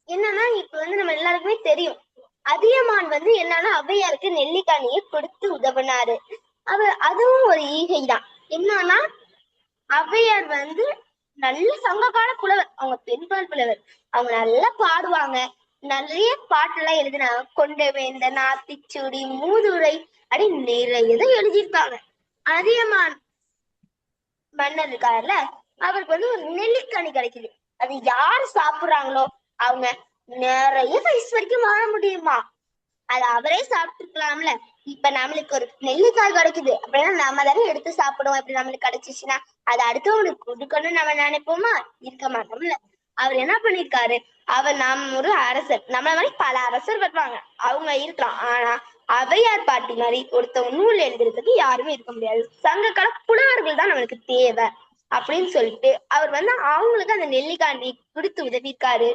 என்னன்னா இப்ப வந்து நம்ம எல்லாருக்குமே தெரியும், அதியமான் வந்து என்னன்னா ஔவையாருக்கு நெல்லிக்காணியை கொடுத்து உதவினாரு. அதுவும் ஒரு ஈகை தான். என்னன்னா ஔவையார் வந்து நல்ல சங்ககால புலவர், அவங்க பெண்பால் புலவர், அவங்க நல்லா பாடுவாங்க, நிறைய பாட்டெல்லாம் எழுதினாங்க. கொண்டை வேந்தன், ஆத்திச்சூடி, மூதுரை அப்படி நிறைய எழுதியிருக்காங்க. அதியமான் மன்னர் இருக்காருல்ல, அவருக்கு வந்து ஒரு நெல்லிக்கனி கிடைக்குது. அது யாரு சாப்பிடுறாங்களோ அவங்க நிறைய வயசு வரைக்கும் வாழ முடியுமா, அது அவரே சாப்பிட்டுருக்கலாம்ல. இப்ப நம்மளுக்கு ஒரு நெல்லிக்காய் கிடைக்குது அப்படின்னா நம்ம தானே எடுத்து சாப்பிடுவோம். இப்படி நம்மளுக்கு கிடைச்சிச்சுன்னா அது அடுத்தவங்களுக்கு கொடுக்கணும்னு நம்ம நினைப்போமா, இருக்க மாட்டோம்ல. அவர் என்ன பண்ணிருக்காரு, நம்ம ஒரு அரசர், நம்மள மாதிரி பல அரசர் வருவாங்க, அவங்க இருக்கலாம். ஆனா ஔவையார் பாட்டி மாதிரி ஒருத்தவங்க நூல் எழுதுறதுக்கு யாருமே இருக்க முடியாது. சங்ககால புலவர்கள் தான் நம்மளுக்கு தேவை அப்படின்னு சொல்லிட்டு அவர் வந்து அவங்களுக்கு அந்த நெல்லிக்காண்டி கொடுத்து உதவிருக்காரு.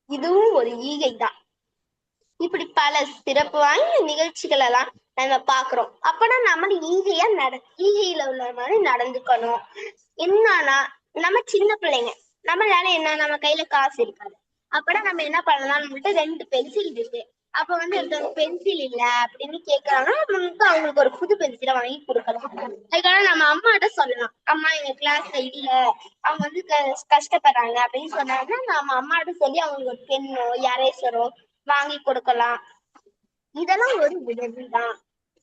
இதுவும் ஒரு ஈகை தான். இப்படி பல சிறப்பு வாய்ந்த நிகழ்ச்சிகள் எல்லாம் நம்ம பாக்குறோம். அப்பனா நம்ம ஈகையில உள்ள மாதிரி நடந்துக்கணும். என்னன்னா நம்ம சின்ன பிள்ளைங்க, நம்மளால என்ன, நம்ம கையில காசு இருக்காது, அப்பனா நம்ம என்ன பண்ணலாம், நம்மள்ட்ட 2 பென்சில் இருக்கு, அப்ப வந்து ஒருத்தவங்க பென்சில் இல்ல அப்படின்னு கேக்குறாங்கன்னா நமக்கு அவங்களுக்கு ஒரு புது பென்சிலை வாங்கி கொடுக்கலாம். அதுக்காக நம்ம அம்மாட்ட சொல்லலாம், அம்மா எங்க கிளாஸ்ல இல்ல, அவங்க வந்து கஷ்டப்படுறாங்க அப்படின்னு சொன்னாங்கன்னா நம்ம அம்மாட்ட சொல்லி அவங்களுக்கு ஒரு பெண்ணோ எரேசரோ வாங்கி கொடுக்கலாம். இதெல்லாம் ஒரு உதவிதான்.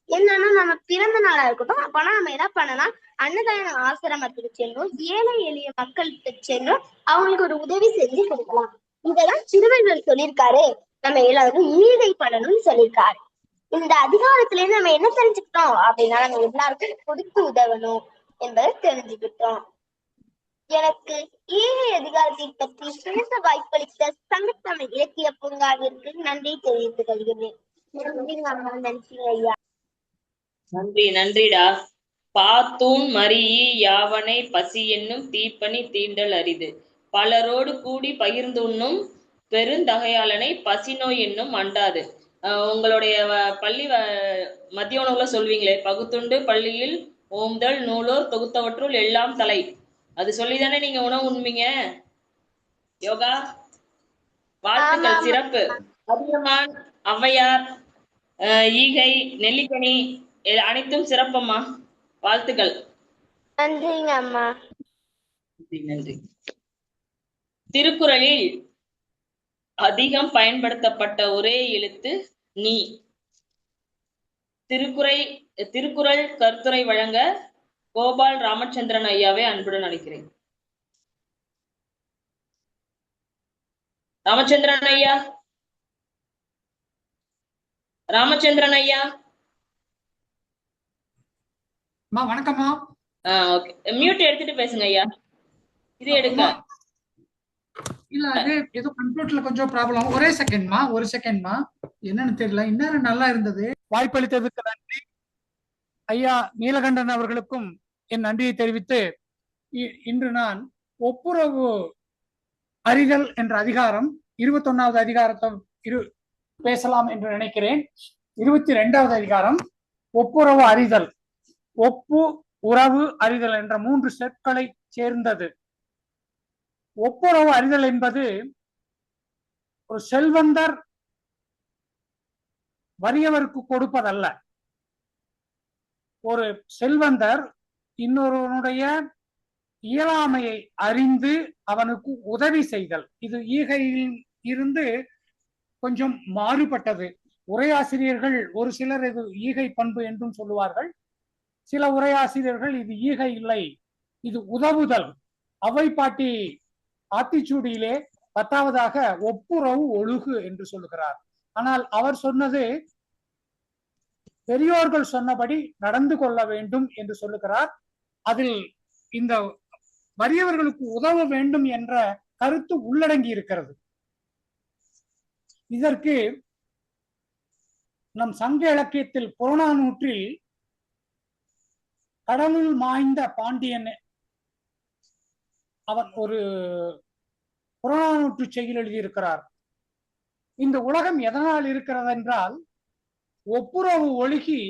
என்னன்னா நம்ம பிறந்த நாளா இருக்கட்டும், அப்பனா நம்ம என்ன பண்ணலாம், அன்னதான ஆசிரமத்துக்கு சென்றோம், ஏழை எளிய மக்களுக்கு சென்றோம், அவங்களுக்கு ஒரு உதவி செஞ்சு கொடுக்கலாம். இதெல்லாம் சிறுவர்கள் சொல்லியிருக்காரு, நம்ம எல்லாருக்கும் ஈகை பண்ணணும்னு சொல்லியிருக்காரு. இந்த அதிகாரத்துல இருந்து நம்ம என்ன தெரிஞ்சுக்கிட்டோம் அப்படின்னா, நம்ம எல்லாருக்கும் கொடுத்து உதவணும் என்பதை தெரிஞ்சுக்கிட்டோம். எனக்கு ஈகை அதிகாரத்தை பற்றி பேச வாய்ப்பளித்த சங்கத்தமிழ் இலக்கிய பூங்காவிற்கு நன்றி தெரிவித்துக் கொள்கிறேன். நன்றி ஐயா. நன்றிடா. பாத்தூன் மறியி யாவனை பசி என்னும் தீப்பனி தீண்டல் அரிது, பலரோடு கூடி பகிர்ந்து உண்ணும் பெருந்தகையாளனை பசி நோய் என்னும் அண்டாது. உங்களுடைய பள்ளி மதிய உணவுல சொல்வீங்களே, பகுத்துண்டு பள்ளியில் ஓம்தல் நூலோர் தொகுத்தவற்றுள் எல்லாம் தலை, அது சொல்லிதானே நீங்க உணவு உண்மீங்க? யோகா வாழ்த்துக்கள், சிறப்பு. அதியமான், ஔவையார், ஈகை, நெல்லிக்கனி அனைத்தும் சிறப்பம்மா, வாழ்த்துக்கள். நன்றிங்க அம்மா. நன்றி. திருக்குறளில் அதிகம் பயன்படுத்தப்பட்ட ஒரே எழுத்து நீ. திருக்குறள் கருத்துரை வழங்க கோபால் ராமச்சந்திரன் ஐயாவை அன்புடன் அழைக்கிறேன். ராமச்சந்திரன் ஐயா, ராமச்சந்திரன் ஐயா. வணக்கம்மா. ஓகே, மியூட் எடுத்துட்டு பேசுங்க ஐயா. இது எடுங்க. இல்ல, அது ஏதோ கம்ப்யூட்டர்ல கொஞ்சம் ப்ராப்ளம். ஒரு செகண்ட்மா, என்னன்னு தெரியல. இன்னும் நல்லா இருந்தது. வாய்ப்பளித்ததுக்கு நன்றி. ஐயா நீலகண்டன் அவர்களுக்கும் என் நன்றியை தெரிவித்து, இன்று நான் ஒப்புரவு அறிதல் என்ற அதிகாரம் 21வது அதிகாரத்தை பேசலாம் என்று நினைக்கிறேன். 22வது அதிகாரம் ஒப்புரவு அறிதல். ஒப்பு, உறவு, அறிதல் என்ற 3 சொற்களை சேர்ந்தது. ஒப்புரவு அறிதல் என்பது ஒரு செல்வந்தர் வறியவருக்கு கொடுப்பதல்ல. ஒரு செல்வந்தர் இன்னொருவனுடைய இயலாமையை அறிந்து அவனுக்கு உதவி செய்தல். இது ஈகையில் இருந்து கொஞ்சம் மாறுபட்டது. உரையாசிரியர்கள் ஒரு சிலர் இது ஈகை பண்பு என்றும் சொல்லுவார்கள். சில உரையாசிரியர்கள் இது ஈகை இல்லை, இது உதவுதல். அவை பாட்டி ஆத்திச்சூடியிலே 10வதாக ஒப்புரவு ஒழுகு என்று சொல்லுகிறார். ஆனால் அவர் சொன்னது பெரியோர்கள் சொன்னபடி நடந்து கொள்ள வேண்டும் என்று சொல்லுகிறார். அதில் இந்த வறியவர்களுக்கு உதவ வேண்டும் என்ற கருத்து உள்ளடங்கி இருக்கிறது. இதற்கு நம் சங்க இலக்கியத்தில் புறநானூற்றில் கடலில் மாய்ந்த பாண்டியன் அவன் ஒரு புறநானூற்று செய்யுள் எழுதியிருக்கிறார். இந்த உலகம் எதனால் இருக்கிறது என்றால், ஒப்புரவு ஒழுகி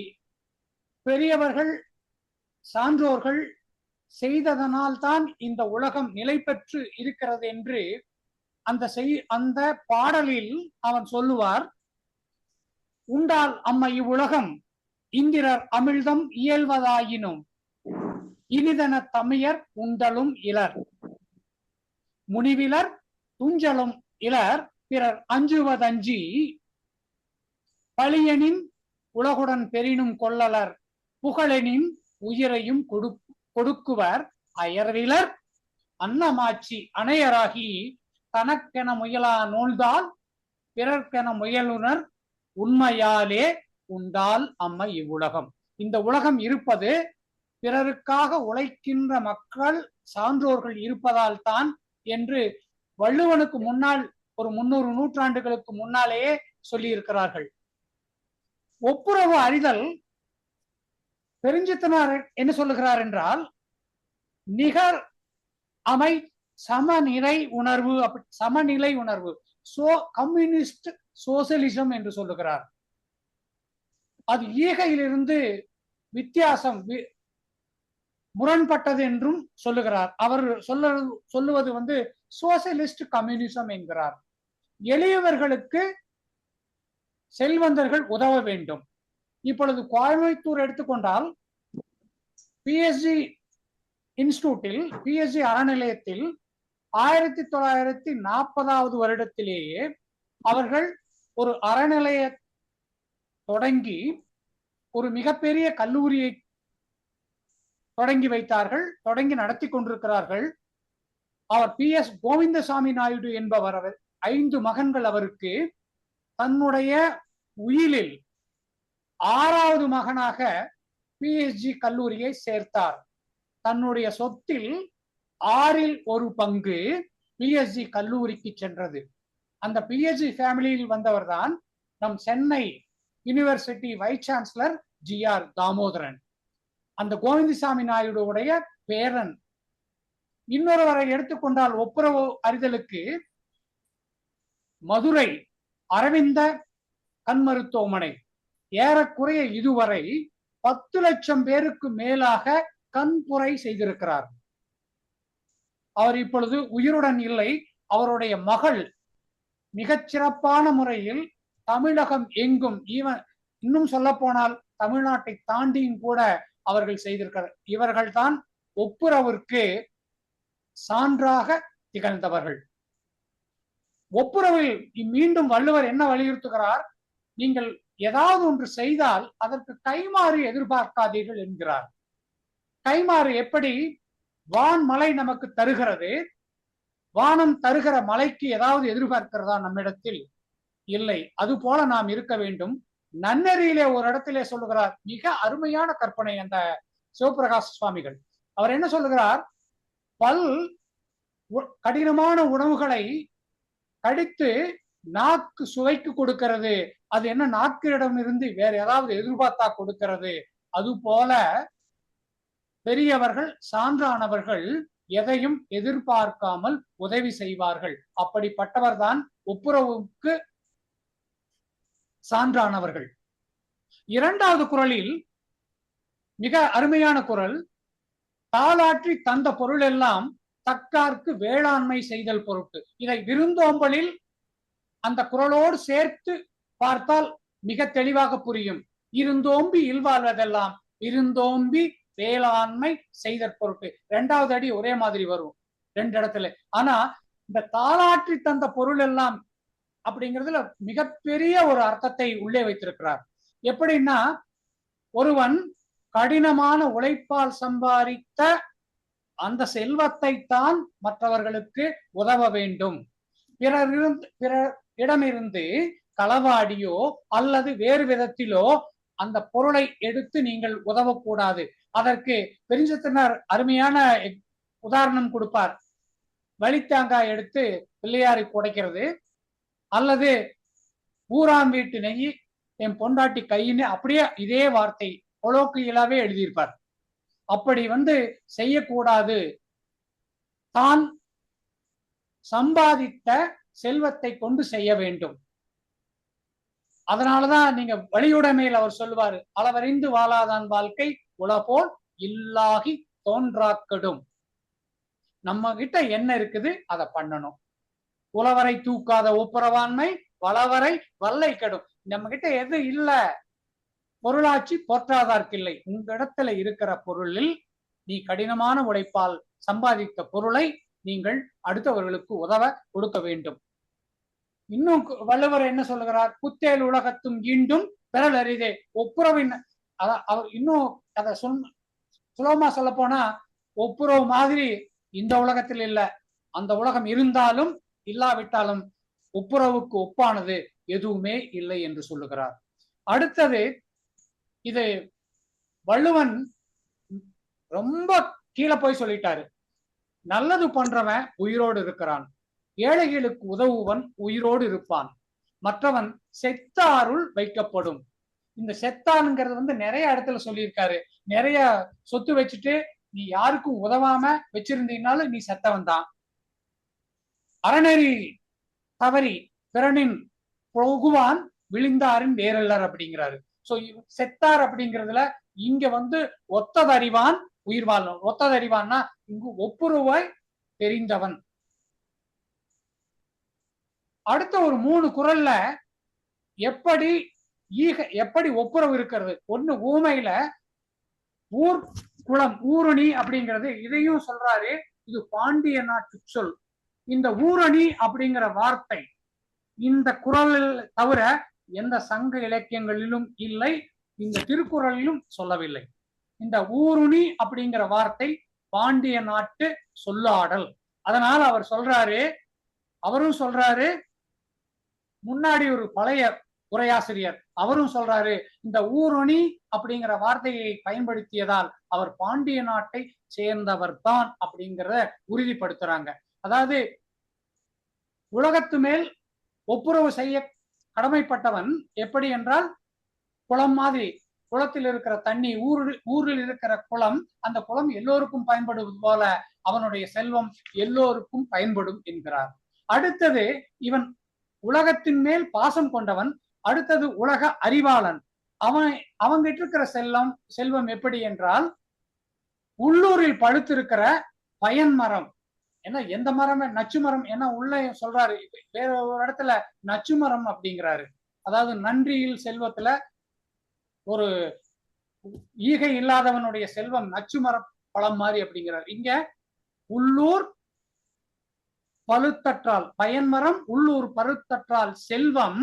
பெரியவர்கள் சான்றோர்கள் செய்ததனால் தான் இந்த உலகம் நிலை பெற்று இருக்கிறது என்று அந்த பாடலில் அவன் சொல்லுவார். உண்டால் அம்மை இவ்வுலகம் இந்திரர் அமிழ்தம் இயல்வதாயினும் இனிதன தமியர் உண்டலும் இலர், முனிவிலர் துஞ்சலும் இலர், பிறர் அஞ்சுவதஞ்சி பழியனின் உலகுடன் பெரினும் கொள்ளலர், புகழெனின் உயிரையும் கொடுக்குவர், அயர்விலர் அன்னமாட்சி அணையராகி தனக்கென முயலா நூல்தால் பிறர்க்கென முயலுனர் உண்மையாலே உண்டால் அம்மை இவ்வுலகம். இந்த உலகம் இருப்பது பிறருக்காக உழைக்கின்ற மக்கள் சான்றோர்கள் இருப்பதால் தான் என்று வள்ளுவனுக்கு முன்னால் ஒரு 300 நூற்றாண்டுகளுக்கு முன்னாலேயே சொல்லி இருக்கிறார்கள். ஒப்புரவு அறிதல் பெருஞ்சித்தனார் என்ன சொல்லுகிறார் என்றால், நிகர் அமை சமநிலை உணர்வு, சமநிலை உணர்வு, கம்யூனிஸ்ட் சோசியலிசம் என்று சொல்லுகிறார். அது ஈகையிலிருந்து வித்தியாசம் முரண்பட்டது என்றும் சொல்லுகிறார். அவர் சொல்லுவது சோசியலிஸ்ட் கம்யூனிசம் என்கிறார். எளியவர்களுக்கு செல்வந்தர்கள் உதவ வேண்டும். இப்பொழுது கோயம்புத்தூர் எடுத்துக்கொண்டால் பிஎஸ்ஜி இன்ஸ்டிடியூட்டில், பிஎஸ்ஜி அறநிலையத்தில் 1940வது வருடத்திலேயே அவர்கள் ஒரு அறநிலைய தொடங்கி ஒரு மிகப்பெரிய கல்லூரியை தொடங்கி வைத்தார்கள், தொடங்கி நடத்தி கொண்டிருக்கிறார்கள். அவர் PS கோவிந்தசாமி நாயுடு என்பவர், 5 மகன்கள் அவருக்கு. தன்னுடைய உயிலில் 6வது மகனாக பிஎஸ்ஜி கல்லூரியை சேர்த்தார். தன்னுடைய சொத்தில் 6ல் 1 பங்கு பிஎஸ்ஜி கல்லூரிக்கு சென்றது. அந்த பிஎஸ்ஜி ஃபேமிலியில் வந்தவர் தான் நம் Chennai university vice chancellor GR Damodaran, அந்த கோவிந்தசாமி நாயுடுவுடைய பேரன். இன்னொருவரை எடுத்துக்கொண்டால் ஒப்புரவு அறிதலுக்கு மதுரை அரவிந்த கண் மருத்துவமனை ஏறக்குறைய இதுவரை 10 லட்சம் பேருக்கு மேலாக கண்புரை செய்திருக்கிறார். அவர் இப்பொழுது உயிருடன் இல்லை. அவருடைய மகள் மிகச்சிறப்பான முறையில் தமிழகம் எங்கும், இன்னும் சொல்ல போனால் தமிழ்நாட்டை தாண்டியும் கூட அவர்கள் செய்திருக்கிறார். இவர்கள் தான் ஒப்புரவிற்கு சான்றாக திகழ்ந்தவர்கள். ஒப்புரவில் மீண்டும் வள்ளுவர் என்ன வலியுறுத்துகிறார்? நீங்கள் ஏதாவது ஒன்று செய்தால் அதற்கு கைமாறு எதிர்பார்க்காதீர்கள் என்கிறார். கைமாறு எப்படி? வான்மலை நமக்கு தருகிறது, வானம் தருகிற மலைக்கு ஏதாவது எதிர்பார்க்கிறதா நம்மிடத்தில்? இல்லை. அது போல நாம் இருக்க வேண்டும். நன்னெறியிலே ஒரு இடத்திலே சொல்லுகிறார், மிக அருமையான கற்பனை அந்த சிவபிரகாச சுவாமிகள். அவர் என்ன சொல்லுகிறார்? கடினமான உணவுகளை கடித்து நாக்கு சுவைக்கு கொடுக்கிறது. அது என்ன நாக்கிடம் இருந்து வேற ஏதாவது எதிர்பார்த்தா கொடுக்கிறது? அது போல பெரியவர்கள், சான்றானவர்கள் எதையும் எதிர்பார்க்காமல் உதவி செய்வார்கள். அப்படிப்பட்டவர் தான் ஒப்புரவுக்கு சான்றானவர்கள். 2வது குறளில் மிக அருமையான குறள், தாளாற்றி தந்த பொருள் எல்லாம் தக்கார்க்கு வேளாண்மை செய்தல் பொருட்டு. இதை விருந்தோம்பலில் அந்த குறளோடு சேர்த்து பார்த்தால் மிக தெளிவாக புரியும். இருந்தோம்பி இல்வாழ்வதெல்லாம் இருந்தோம்பி வேளாண்மை செய்தற் பொருட்டு. 2வது அடி ஒரே மாதிரி வரும் 2 இடத்துல. ஆனா இந்த தாளாற்றி தந்த பொருள் எல்லாம் அப்படிங்கிறதுல மிகப்பெரிய ஒரு அர்த்தத்தை உள்ளே வைத்திருக்கிறார். எப்படின்னா, ஒருவன் கடினமான உழைப்பால் சம்பாதித்த அந்த செல்வத்தை தான் மற்றவர்களுக்கு உதவ வேண்டும். பிறரிடமிருந்து களவாடியோ அல்லது வேறு விதத்திலோ அந்த பொருளை எடுத்து நீங்கள் உதவக்கூடாது. அதற்கு பெருஞ்சத்தினர் அருமையான உதாரணம் கொடுப்பார். வலித்தாங்காய் எடுத்து பிள்ளையாரை புடைக்கிறது, அல்லது ஊராம் வீட்டு நெய் என் பொண்டாட்டி கையின்னு, அப்படியே இதே வார்த்தை கொலோக்கியலாவே எழுதியிருப்பார். அப்படி செய்யக்கூடாது. தான் சம்பாதித்த செல்வத்தை கொண்டு செய்ய வேண்டும். அதனாலதான் நீங்க வழியுடைமையில் அவர் சொல்லுவாரு, அளவறிந்து வாழாதான் வாழ்க்கை உலபோல் இல்லாகி தோன்றாக்கெடும். நம்ம கிட்ட என்ன இருக்குது அதை பண்ணணும். உழவரை தூக்காத ஒப்புரவாண்மை வளவரை வல்லை கெடும். நம்ம கிட்ட எது இல்ல, பொருளாட்சி போற்றாதார்க்கில்லை. உங்க இடத்துல இருக்கிற பொருளில் நீ கடினமான உழைப்பால் சம்பாதித்த பொருளை நீங்கள் அடுத்தவர்களுக்கு உதவ கொடுக்க வேண்டும். இன்னும் வள்ளுவர் என்ன சொல்லுகிறார்? புத்தேல் உலகத்தும் ஈண்டும் பெறல் அரிதே. ஒப்புரவின் அவர் இன்னும் அதை சுலபமா சொல்ல போனா, ஒப்புரவு மாதிரி இந்த உலகத்தில் இல்ல, அந்த உலகம் இருந்தாலும் இல்லாவிட்டாலும் ஒப்புரவுக்கு ஒப்பானது எதுவுமே இல்லை என்று சொல்லுகிறார். அடுத்தது, இது வள்ளுவன் ரொம்ப கீழே போய் சொல்லிட்டாரு. நல்லது பண்றவன் உயிரோடு இருக்கிறான், ஏழைகளுக்கு உதவுவன் உயிரோடு இருப்பான், மற்றவன் செத்தாருள் வைக்கப்படும். இந்த செத்தானுங்கிறது நிறைய இடத்துல சொல்லியிருக்காரு. நிறைய சொத்து வச்சுட்டு நீ யாருக்கும் உதவாம வச்சிருந்தீங்கனாலும் நீ செத்தவன் தான். அறநெறி தவறி பிறனின் புகுவான் விழுந்தாரின் வேறல்லர் அப்படிங்கிறாரு. சோ செத்தார் அப்படிங்கிறதுல இங்க ஒத்ததறிவான் உயிர் வாழும். ஒத்ததறிவான்னா இங்கு ஒப்புரவாய் தெரிந்தவன். அடுத்த ஒரு 3 குறள்ல எப்படி எப்படி ஒப்புரவு இருக்கிறது. ஒண்ணு ஊமையில ஊர் குளம் ஊரணி அப்படிங்கிறது, இதையும் சொல்றாரு. இது பாண்டிய நாட்டு சொல். இந்த ஊரணி அப்படிங்கிற வார்த்தை இந்த குறளில் தவிர எந்த சங்க இலக்கியங்களிலும் இல்லை, இந்த திருக்குறளிலும் சொல்லவில்லை. இந்த ஊருணி அப்படிங்கிற வார்த்தை பாண்டிய நாட்டு சொல்லாடல். அதனால அவரும் சொல்றாரு, முன்னாடி ஒரு பழைய உரையாசிரியர் அவரும் சொல்றாரு, இந்த ஊருணி அப்படிங்கிற வார்த்தையை பயன்படுத்தியதால் அவர் பாண்டிய நாட்டை சேர்ந்தவர் தான் அப்படிங்கிறத உறுதிப்படுத்துறாங்க. அதாவது உலகத்து மேல் ஒப்புரவு செய்ய கடமைப்பட்டவன். எப்படி என்றால், குளம் மாதிரி, குளத்தில் இருக்கிற தண்ணி, ஊரில் இருக்கிற குளம், அந்த குளம் எல்லோருக்கும் பயன்படுவது போல அவனுடைய செல்வம் எல்லோருக்கும் பயன்படும் என்கிறார். அடுத்தது, இவன் உலகத்தின் மேல் பாசம் கொண்டவன். அடுத்தது உலக அறிவாளன். அவங்கிட்ட இருக்கிற செல்வம் எப்படி என்றால், உள்ளூரில் பழுத்திருக்கிற பயன் மரம். ஏன்னா எந்த மரமே நச்சு மரம், ஏன்னா உள்ள சொல்றாரு, வேற ஒரு இடத்துல நச்சு மரம் அப்படிங்கிறாரு. அதாவது நன்றியில் செல்வத்துல ஒரு ஈகை இல்லாதவனுடைய செல்வம் நச்சு மரம் பழம் மாதிரி அப்படிங்கிறார். இங்க உள்ளூர் பழுத்தற்றால் பயன்மரம், உள்ளூர் பழுத்தற்றால் செல்வம்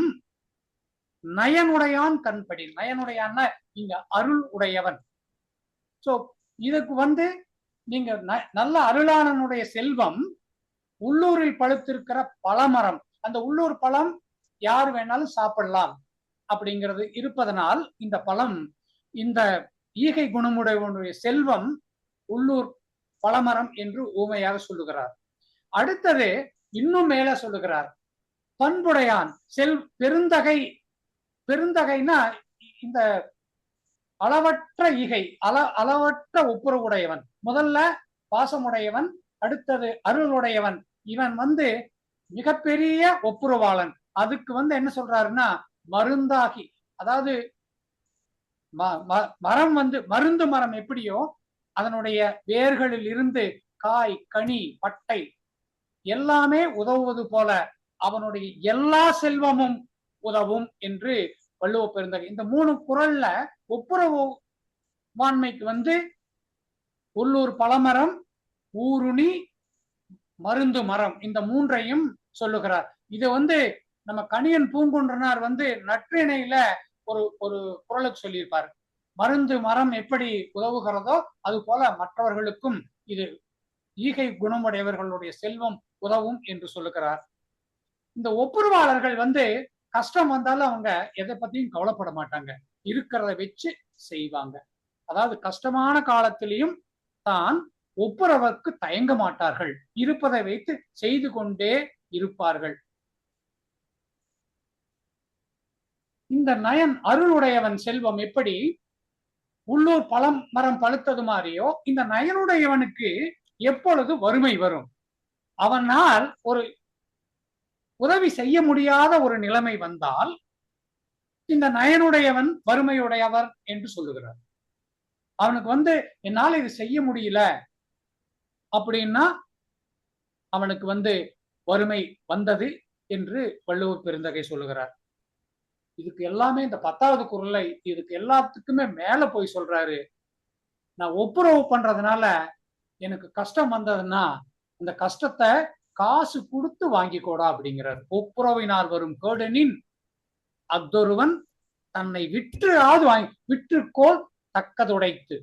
நயனுடையான் கண்படி. நயனுடையான் இங்க அருள் உடையவன். சோ இதுக்கு நீங்க நல்ல அருளாளனுடைய செல்வம் உள்ளூரில் பழுத்திருக்கிற பழமரம். அந்த உள்ளூர் பழம் யார் வேணாலும் சாப்பிடலாம் அப்படிங்கிறது இருப்பதனால் இந்த பழம், இந்த ஈகை குணமுடையவனுடைய செல்வம் உள்ளூர் பழமரம் என்று ஊமையாக சொல்லுகிறார். அடுத்தது இன்னும் மேல சொல்லுகிறார், பண்புடையான் பெருந்தகை. பெருந்தகைனா இந்த அளவற்ற ஈகை, அளவற்ற ஒப்புரவுடையவன். முதல்ல பாசமுடையவன், அடுத்தது அருளுடையவன். இவன் மிகப்பெரிய ஒப்புரவாளன். அதுக்கு என்ன சொல்றாருன்னா மருந்தாகி. அதாவது மரம் மருந்து மரம் எப்படியோ அதனுடைய வேர்களில் இருந்து காய், கனி, பட்டை எல்லாமே உதவுவது போல அவனுடைய எல்லா செல்வமும் உதவும் என்று வள்ளுவ பெருந்தகை. இந்த 3 குறள்ல ஒப்புரவு வான்மைக்கு உள்ளூர் பழமரம், ஊருணி, மருந்து மரம், இந்த 3ஐயும் சொல்லுகிறார். இது நம்ம கணியன் பூங்குன்றனார் நற்றிணையில ஒரு குறளுக்கு சொல்லியிருப்பார். மருந்து மரம் எப்படி உதவுகிறதோ அது போல மற்றவர்களுக்கும் இது ஈகை குணமுடையவர்களுடைய செல்வம் உதவும் என்று சொல்லுகிறார். இந்த ஒப்புரவாளர்கள் கஷ்டம் வந்தாலும் அவங்க எதை பத்தியும் கவலைப்பட மாட்டாங்க, இருக்கிறத வச்சு செய்வாங்க. அதாவது கஷ்டமான காலத்திலையும் தான் ஒப்புரவுக்கு தயங்க மாட்டார்கள், இருப்பதை வைத்து செய்து கொண்டே இருப்பார்கள். இந்த நயன் அருளுடையவன் செல்வம் எப்படி உள்ளூர் பழம் மரம் பழுத்தது மாதிரியோ, இந்த நயனுடையவனுக்கு எப்பொழுது வறுமை வரும், அவனால் ஒரு உதவி செய்ய முடியாத ஒரு நிலைமை வந்தால் இந்த நயனுடையவன் வறுமையுடையவர் என்று சொல்லுகிறார். அவனுக்கு என்னால இது செய்ய முடியல அப்படின்னா அவனுக்கு வறுமை வந்தது என்று வள்ளுவர் பெருந்தகை சொல்லுகிறார். இதுக்கு எல்லாமே இந்த 10வது குறளை இதுக்கு எல்லாத்துக்குமே மேல போய் சொல்றாரு. நான் ஒப்புரவு பண்றதுனால எனக்கு கஷ்டம் வந்ததுன்னா அந்த கஷ்டத்தை காசு கொடுத்து வாங்கிக்கோடா அப்படிங்கிறார். ஒப்புரவினால் வரும் கேடனின் அஃதொருவன் தன்னை விற்றுக்கோள் தக்கதுடைத்து.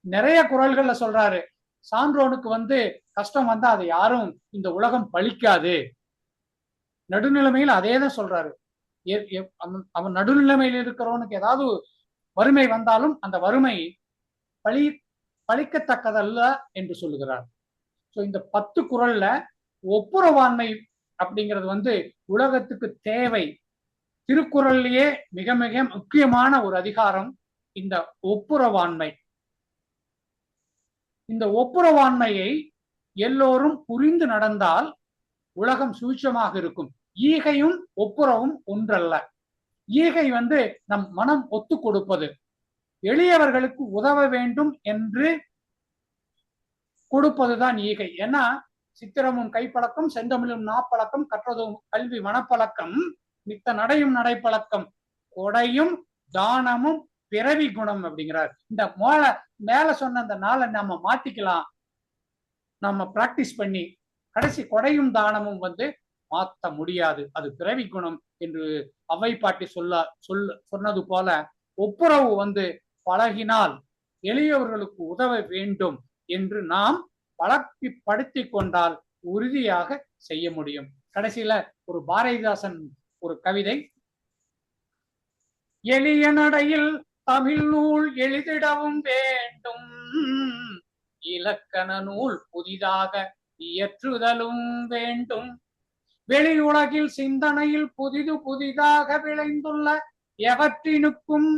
நிறைய குறள்கள்ல சொல்றாரு, சான்றோனுக்கு கஷ்டம் வந்தா அதை யாரும் இந்த உலகம் பழிக்காது. நடுநிலைமையில் அதே தான் சொல்றாரு. அவன் நடுநிலைமையில் இருக்கிறவனுக்கு ஏதாவது வறுமை வந்தாலும் அந்த வறுமை பழிக்கத்தக்கதல்ல என்று சொல்லுகிறார். இந்த 10 குறள்ல ஒப்புரவாண்மை அப்படிங்கிறது உலகத்துக்கு தேவை. திருக்குறள்லயே மிக மிக முக்கியமான ஒரு அதிகாரம் இந்த ஒப்புரவாண்மை. இந்த ஒப்புரவாண்மையை எல்லோரும் புரிந்து நடந்தால் உலகம் சுபிட்சமாக இருக்கும். ஈகையும் ஒப்புரவும் ஒன்றல்ல. ஈகை நம் மனம் ஒத்து கொடுப்பது, எளியவர்களுக்கு உதவ வேண்டும் என்று கொடுப்பதுதான் ஈகை. ஏன்னா சித்திரமும் கைப்பழக்கம், செந்தமிழும் நாப்பழக்கம், கற்றதும் கல்வி மனப்பழக்கம். நித்த நடையும் நடைப்பழக்கம், கொடையும் தானமும் பிறவி குணம் அப்படிங்கிறார். இந்த மேல சொன்ன அந்த நாளை நம்ம மாத்திக்கலாம், நம்ம பிராக்டிஸ் பண்ணி. கடைசி கொடையும் தானமும் மாத்த முடியாது, அது பிறவி குணம் என்று அவை பாட்டி சொன்னது போல ஒப்புரவு பழகினால் எளியவர்களுக்கு உதவ வேண்டும் என்று நாம் பழக்கப்படுத்தி கொண்டால் உறுதியாக செய்ய முடியும். கடைசியில ஒரு பாரதிதாசன் ஒரு கவிதை. எளிய நடையில் தமிழ் நூல் எழுதிடவும் வேண்டும், இலக்கண நூல் புதிதாக இயற்றுதலும் வேண்டும், வெளி உலகில் சிந்தனையில் புதிதாக விளைந்துள்ள எவற்றினுக்கும்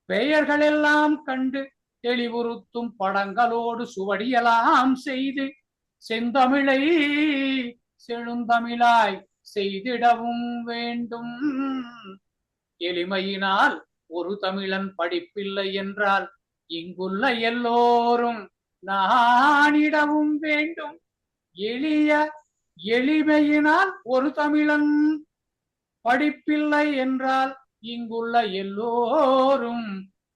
பெயர்கள் எல்லாம் கண்டு தெளிவுறுத்தும் படங்களோடு சுவடியெல்லாம் செய்து செந்தமிழை செழுந்தமிழாய் செய்திடவும் வேண்டும். எளிமையினால் ஒரு தமிழன் படிப்பில்லை என்றால் இங்குள்ள எல்லோரும் நானிடவும் வேண்டும். எளிமையினால் ஒரு தமிழன் படிப்பில்லை என்றால் இங்குள்ள எல்லோரும்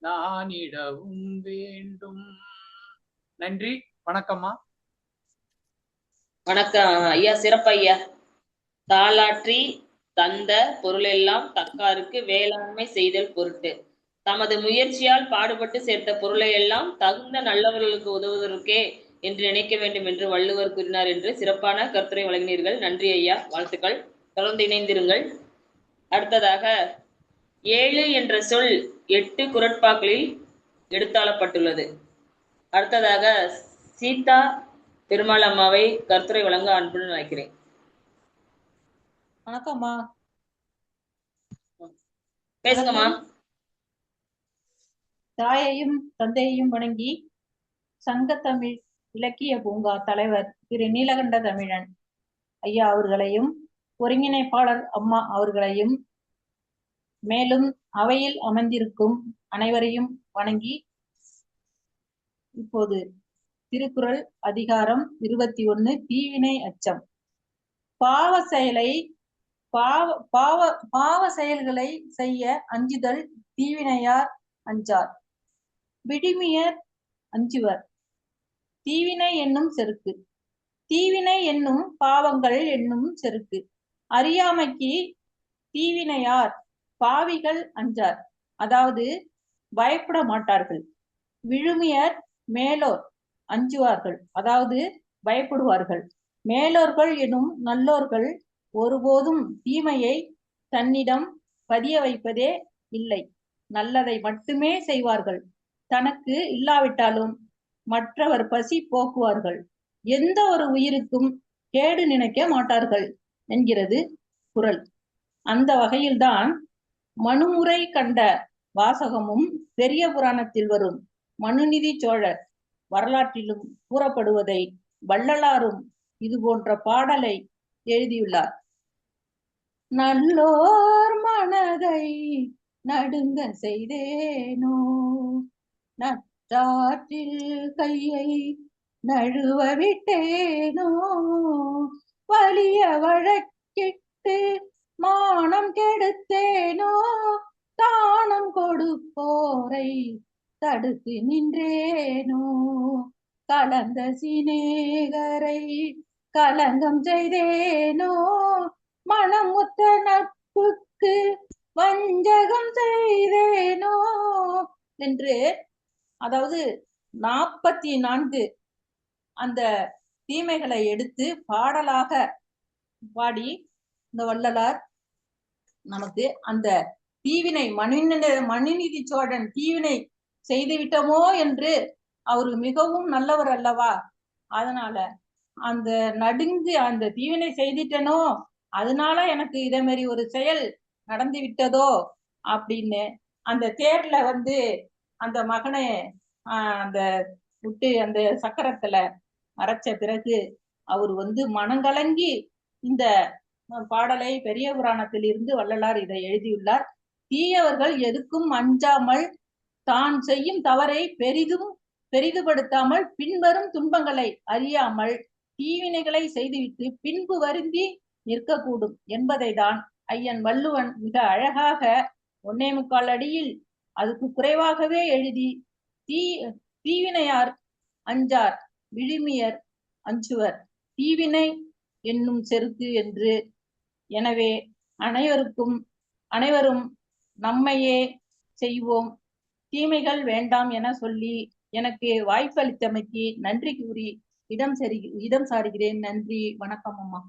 நானிடவும் வேண்டும். நன்றி, வணக்கம்மா. வணக்கம் ஐயா, சிறப்பு ஐயா. தாளாற்றி தந்த பொருளெல்லாம் தக்காருக்கு வேளாண்மை செய்தல் பொருட்டு, தமது முயற்சியால் பாடுபட்டு சேர்த்த பொருளை எல்லாம் தகுந்த நல்லவர்களுக்கு உதவுவதற்கே என்று நினைக்க வேண்டும் என்று வள்ளுவர் கூறினார் என்று சிறப்பான கருத்துரை வழங்கினீர்கள். நன்றி ஐயா, வாழ்த்துக்கள். தொடர்ந்து இணைந்திருங்கள். அடுத்ததாக 7 என்ற சொல் 8 குறட்பாக்களில் எடுத்தாளப்பட்டுள்ளது. அடுத்ததாக சீதா பெருமாள் அம்மாவை கருத்துரை வழங்க அன்புடன் அழைக்கிறேன். வணக்கம்மா. பேசுங்கம்மா. தாயையும் தந்தையையும் வணங்கி சங்கத்தமிழ் இலக்கிய பூங்கா தலைவர் திரு நீலகண்ட தமிழன் ஐயா அவர்களையும், ஒருங்கிணைப்பாளர் அம்மா அவர்களையும், மேலும் அவையில் அமர்ந்திருக்கும் அனைவரையும் வணங்கி இப்போது திருக்குறள் அதிகாரம் 21 தீவினை அச்சம். பாவ செயல்களை செய்ய அஞ்சுதல் தீவினையார் அஞ்சார், விடுமியர் அஞ்சுவர். தீவினை என்னும் செருக்கு, தீவினை என்னும் பாவங்கள் என்னும் செருக்கு. அறியாமைக்கு தீவினையார் பாவிகள் அஞ்சார், அதாவது பயப்பட மாட்டார்கள். விழுமியர் மேலோர் அஞ்சுவார்கள், அதாவது பயப்படுவார்கள். மேலோர்கள் எனும் நல்லோர்கள் ஒருபோதும் தீமையை தன்னிடம் பதிய வைப்பதே இல்லை, நல்லதை மட்டுமே செய்வார்கள். தனக்கு இல்லாவிட்டாலும் மற்றவர் பசி போக்குவார்கள். எந்த ஒரு உயிருக்கும் கேடு நினைக்க மாட்டார்கள் என்கிறது குறள். அந்த வகையில்தான் மனுமுறை கண்ட வாசகமும் பெரிய புராணத்தில் வரும் மனுநீதி சோழர் வரலாற்றிலும் கூறப்படுவதை வள்ளலாரும் இது போன்ற பாடலை எழுதியுள்ளார். நல்லோர் மனதை நடுங்க செய்தேனோ, நற்றாற்றில் கையை நழுவ விட்டேனோ, வலிய வழக்கிட்டு மானம் கெடுத்தேனோ, தானம் கொடுப்போரை தடுத்து நின்றேனோ, கலந்த சிநேகரை கலங்கம் செய்தேனோ, மனம் முத்த நட்புக்கு வஞ்சகம் செய்தேனோ என்று, அதாவது 44 அந்த தீமைகளை எடுத்து பாடலாக பாடி இந்த வள்ளலார் நமக்கு அந்த தீவினை மனுநீதி சோழன் தீவினை செய்து விட்டோமோ என்று அவரு மிகவும் நல்லவர் அல்லவா, அதனால அந்த நடுங்கு அந்த தீவினை செய்திட்டனோ, அதனால எனக்கு இதே மாதிரி ஒரு செயல் நடந்து விட்டதோ அப்படின்னு அந்த தேர்ல அந்த மகனை அந்த விட்டு அந்த சக்கரத்துல அரைச்ச பிறகு அவர் மனங்கலங்கி இந்த பாடலை பெரிய புராணத்தில் இருந்து வள்ளலார் இதை எழுதியுள்ளார். தீயவர்கள் எதுக்கும் அஞ்சாமல் தான் செய்யும் தவறை பெரிதுபடுத்தாமல் பின்வரும் துன்பங்களை அறியாமல் தீவினைகளை செய்துவிட்டு பின்பு வருந்தி நிற்கக்கூடும் என்பதை தான் ஐயன் வள்ளுவன் மிக அழகாக 1.25 அடியில் அதுக்கு குறைவாகவே எழுதி தீவினையார் அஞ்சார் விழுமியர் அஞ்சுவர் தீவினை என்னும் செருக்கு என்று. எனவே அனைவரும் நம்மையே செய்வோம், தீமைகள் வேண்டாம் என சொல்லி எனக்கு வாய்ப்பளித்தமைக்கு நன்றி கூறி இடம் சாருகிறேன். நன்றி, வணக்கம் அம்மா.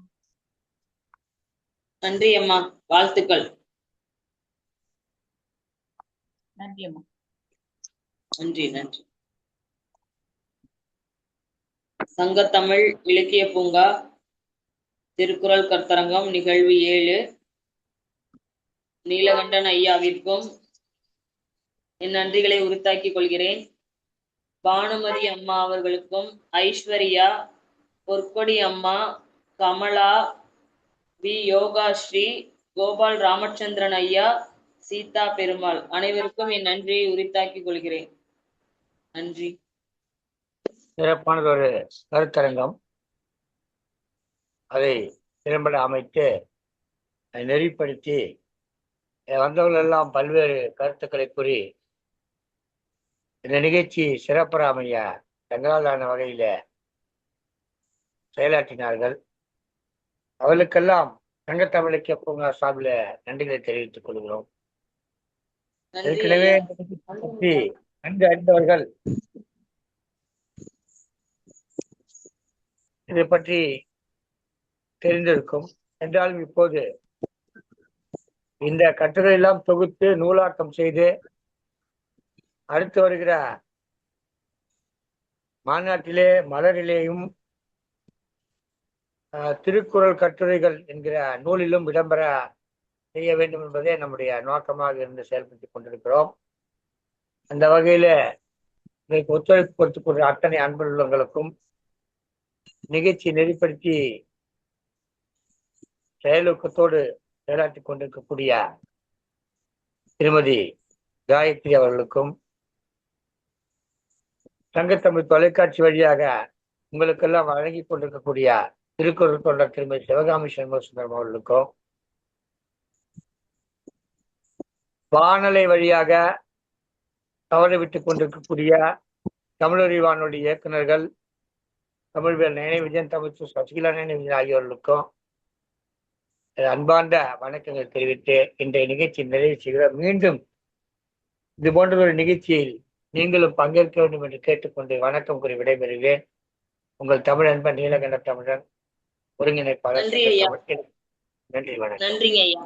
நன்றி அம்மா, வாழ்த்துக்கள். நன்றி அம்மா. நன்றி நன்றி. சங்கத்தமிழ் இலக்கிய பூங்கா திருக்குறள் கருத்தரங்கம் நிகழ்வு 7 நீலகண்டன் ஐயாவிற்கும் என் நன்றிகளை உரித்தாக்கிக் கொள்கிறேன். பானுமதி அம்மா அவர்களுக்கும், ஐஸ்வர்யா, பொற்கொடி அம்மா, கமலா, வி யோகாஸ்ரீ, கோபால் ராமச்சந்திரன் ஐயா, சீதா பெருமாள் அனைவருக்கும் என் நன்றியை உரித்தாக்கிக் கொள்கிறேன். நன்றி. சிறப்பானதொரு கருத்தரங்கம், அதை திறம்பட அமைத்து நெறிப்படுத்தி வந்தவர்கள் எல்லாம் பல்வேறு கருத்துக்களை கூறி இந்த நிகழ்ச்சி சிறப்பராமைய தங்களாலான வகையில செயலாற்றினார்கள். அவர்களுக்கெல்லாம் சங்கத்தமிழ் இலக்கிய பூங்கா சார்பில் நன்றிகளை தெரிவித்துக் கொள்கிறோம். ஏற்கனவே பற்றி நன்கு அறிந்தவர்கள் இதை பற்றி தெரிந்திருக்கும். என்றாலும் இப்போது இந்த கட்டுரை எல்லாம் தொகுத்து நூலாக்கம் செய்து அடுத்து வருகிற மாநாட்டிலே மலரிலேயும் திருக்குறள் கட்டுரைகள் என்கிற நூலிலும் இடம்பெற செய்ய வேண்டும் என்பதே நம்முடைய நோக்கமாக இருந்து செயல்படுத்திக் கொண்டிருக்கிறோம். அந்த வகையில இன்னைக்கு ஒத்துழைப்பு கொடுத்துக்கூடிய அத்தனை அன்புள்ளவங்களுக்கும் நிகழ்ச்சி நெறிப்படுத்தி செயலூக்கத்தோடு செயலாற்றிக் கொண்டிருக்கக்கூடிய திருமதி காயத்ரி அவர்களுக்கும், சங்கத்தமிழ் தொலைக்காட்சி வழியாக உங்களுக்கெல்லாம் வழங்கி கொண்டிருக்கக்கூடிய திருக்குறள் தொண்டர் திருமதி சிவகாமி சண்முகசுந்தரம் அவர்களுக்கும், வானலை வழியாக தவறவிட்டுக் கொண்டிருக்கக்கூடிய தமிழறிவானுடைய இயக்குநர்கள் தமிழ்வேல் நயனி விஜயன், தமிழ் சசிகலா நயனி விஜயன் ஆகியோர்களுக்கும் அன்பார்ந்த வணக்கங்கள் தெரிவித்து இன்றைய நிகழ்ச்சி நிறைவு செய்கிறோம். மீண்டும் இது போன்ற ஒரு நிகழ்ச்சியில் நீங்களும் பங்கேற்க வேண்டும் என்று கேட்டுக்கொண்டு வணக்கம் கூறி விடைபெறுகிறேன். உங்கள் தமிழ் அன்பன் நீலகண்ட தமிழன், ஒருங்கிணைப்பாளர். நன்றி ஐயா. நன்றி, வணக்கம். நன்றிங்க ஐயா.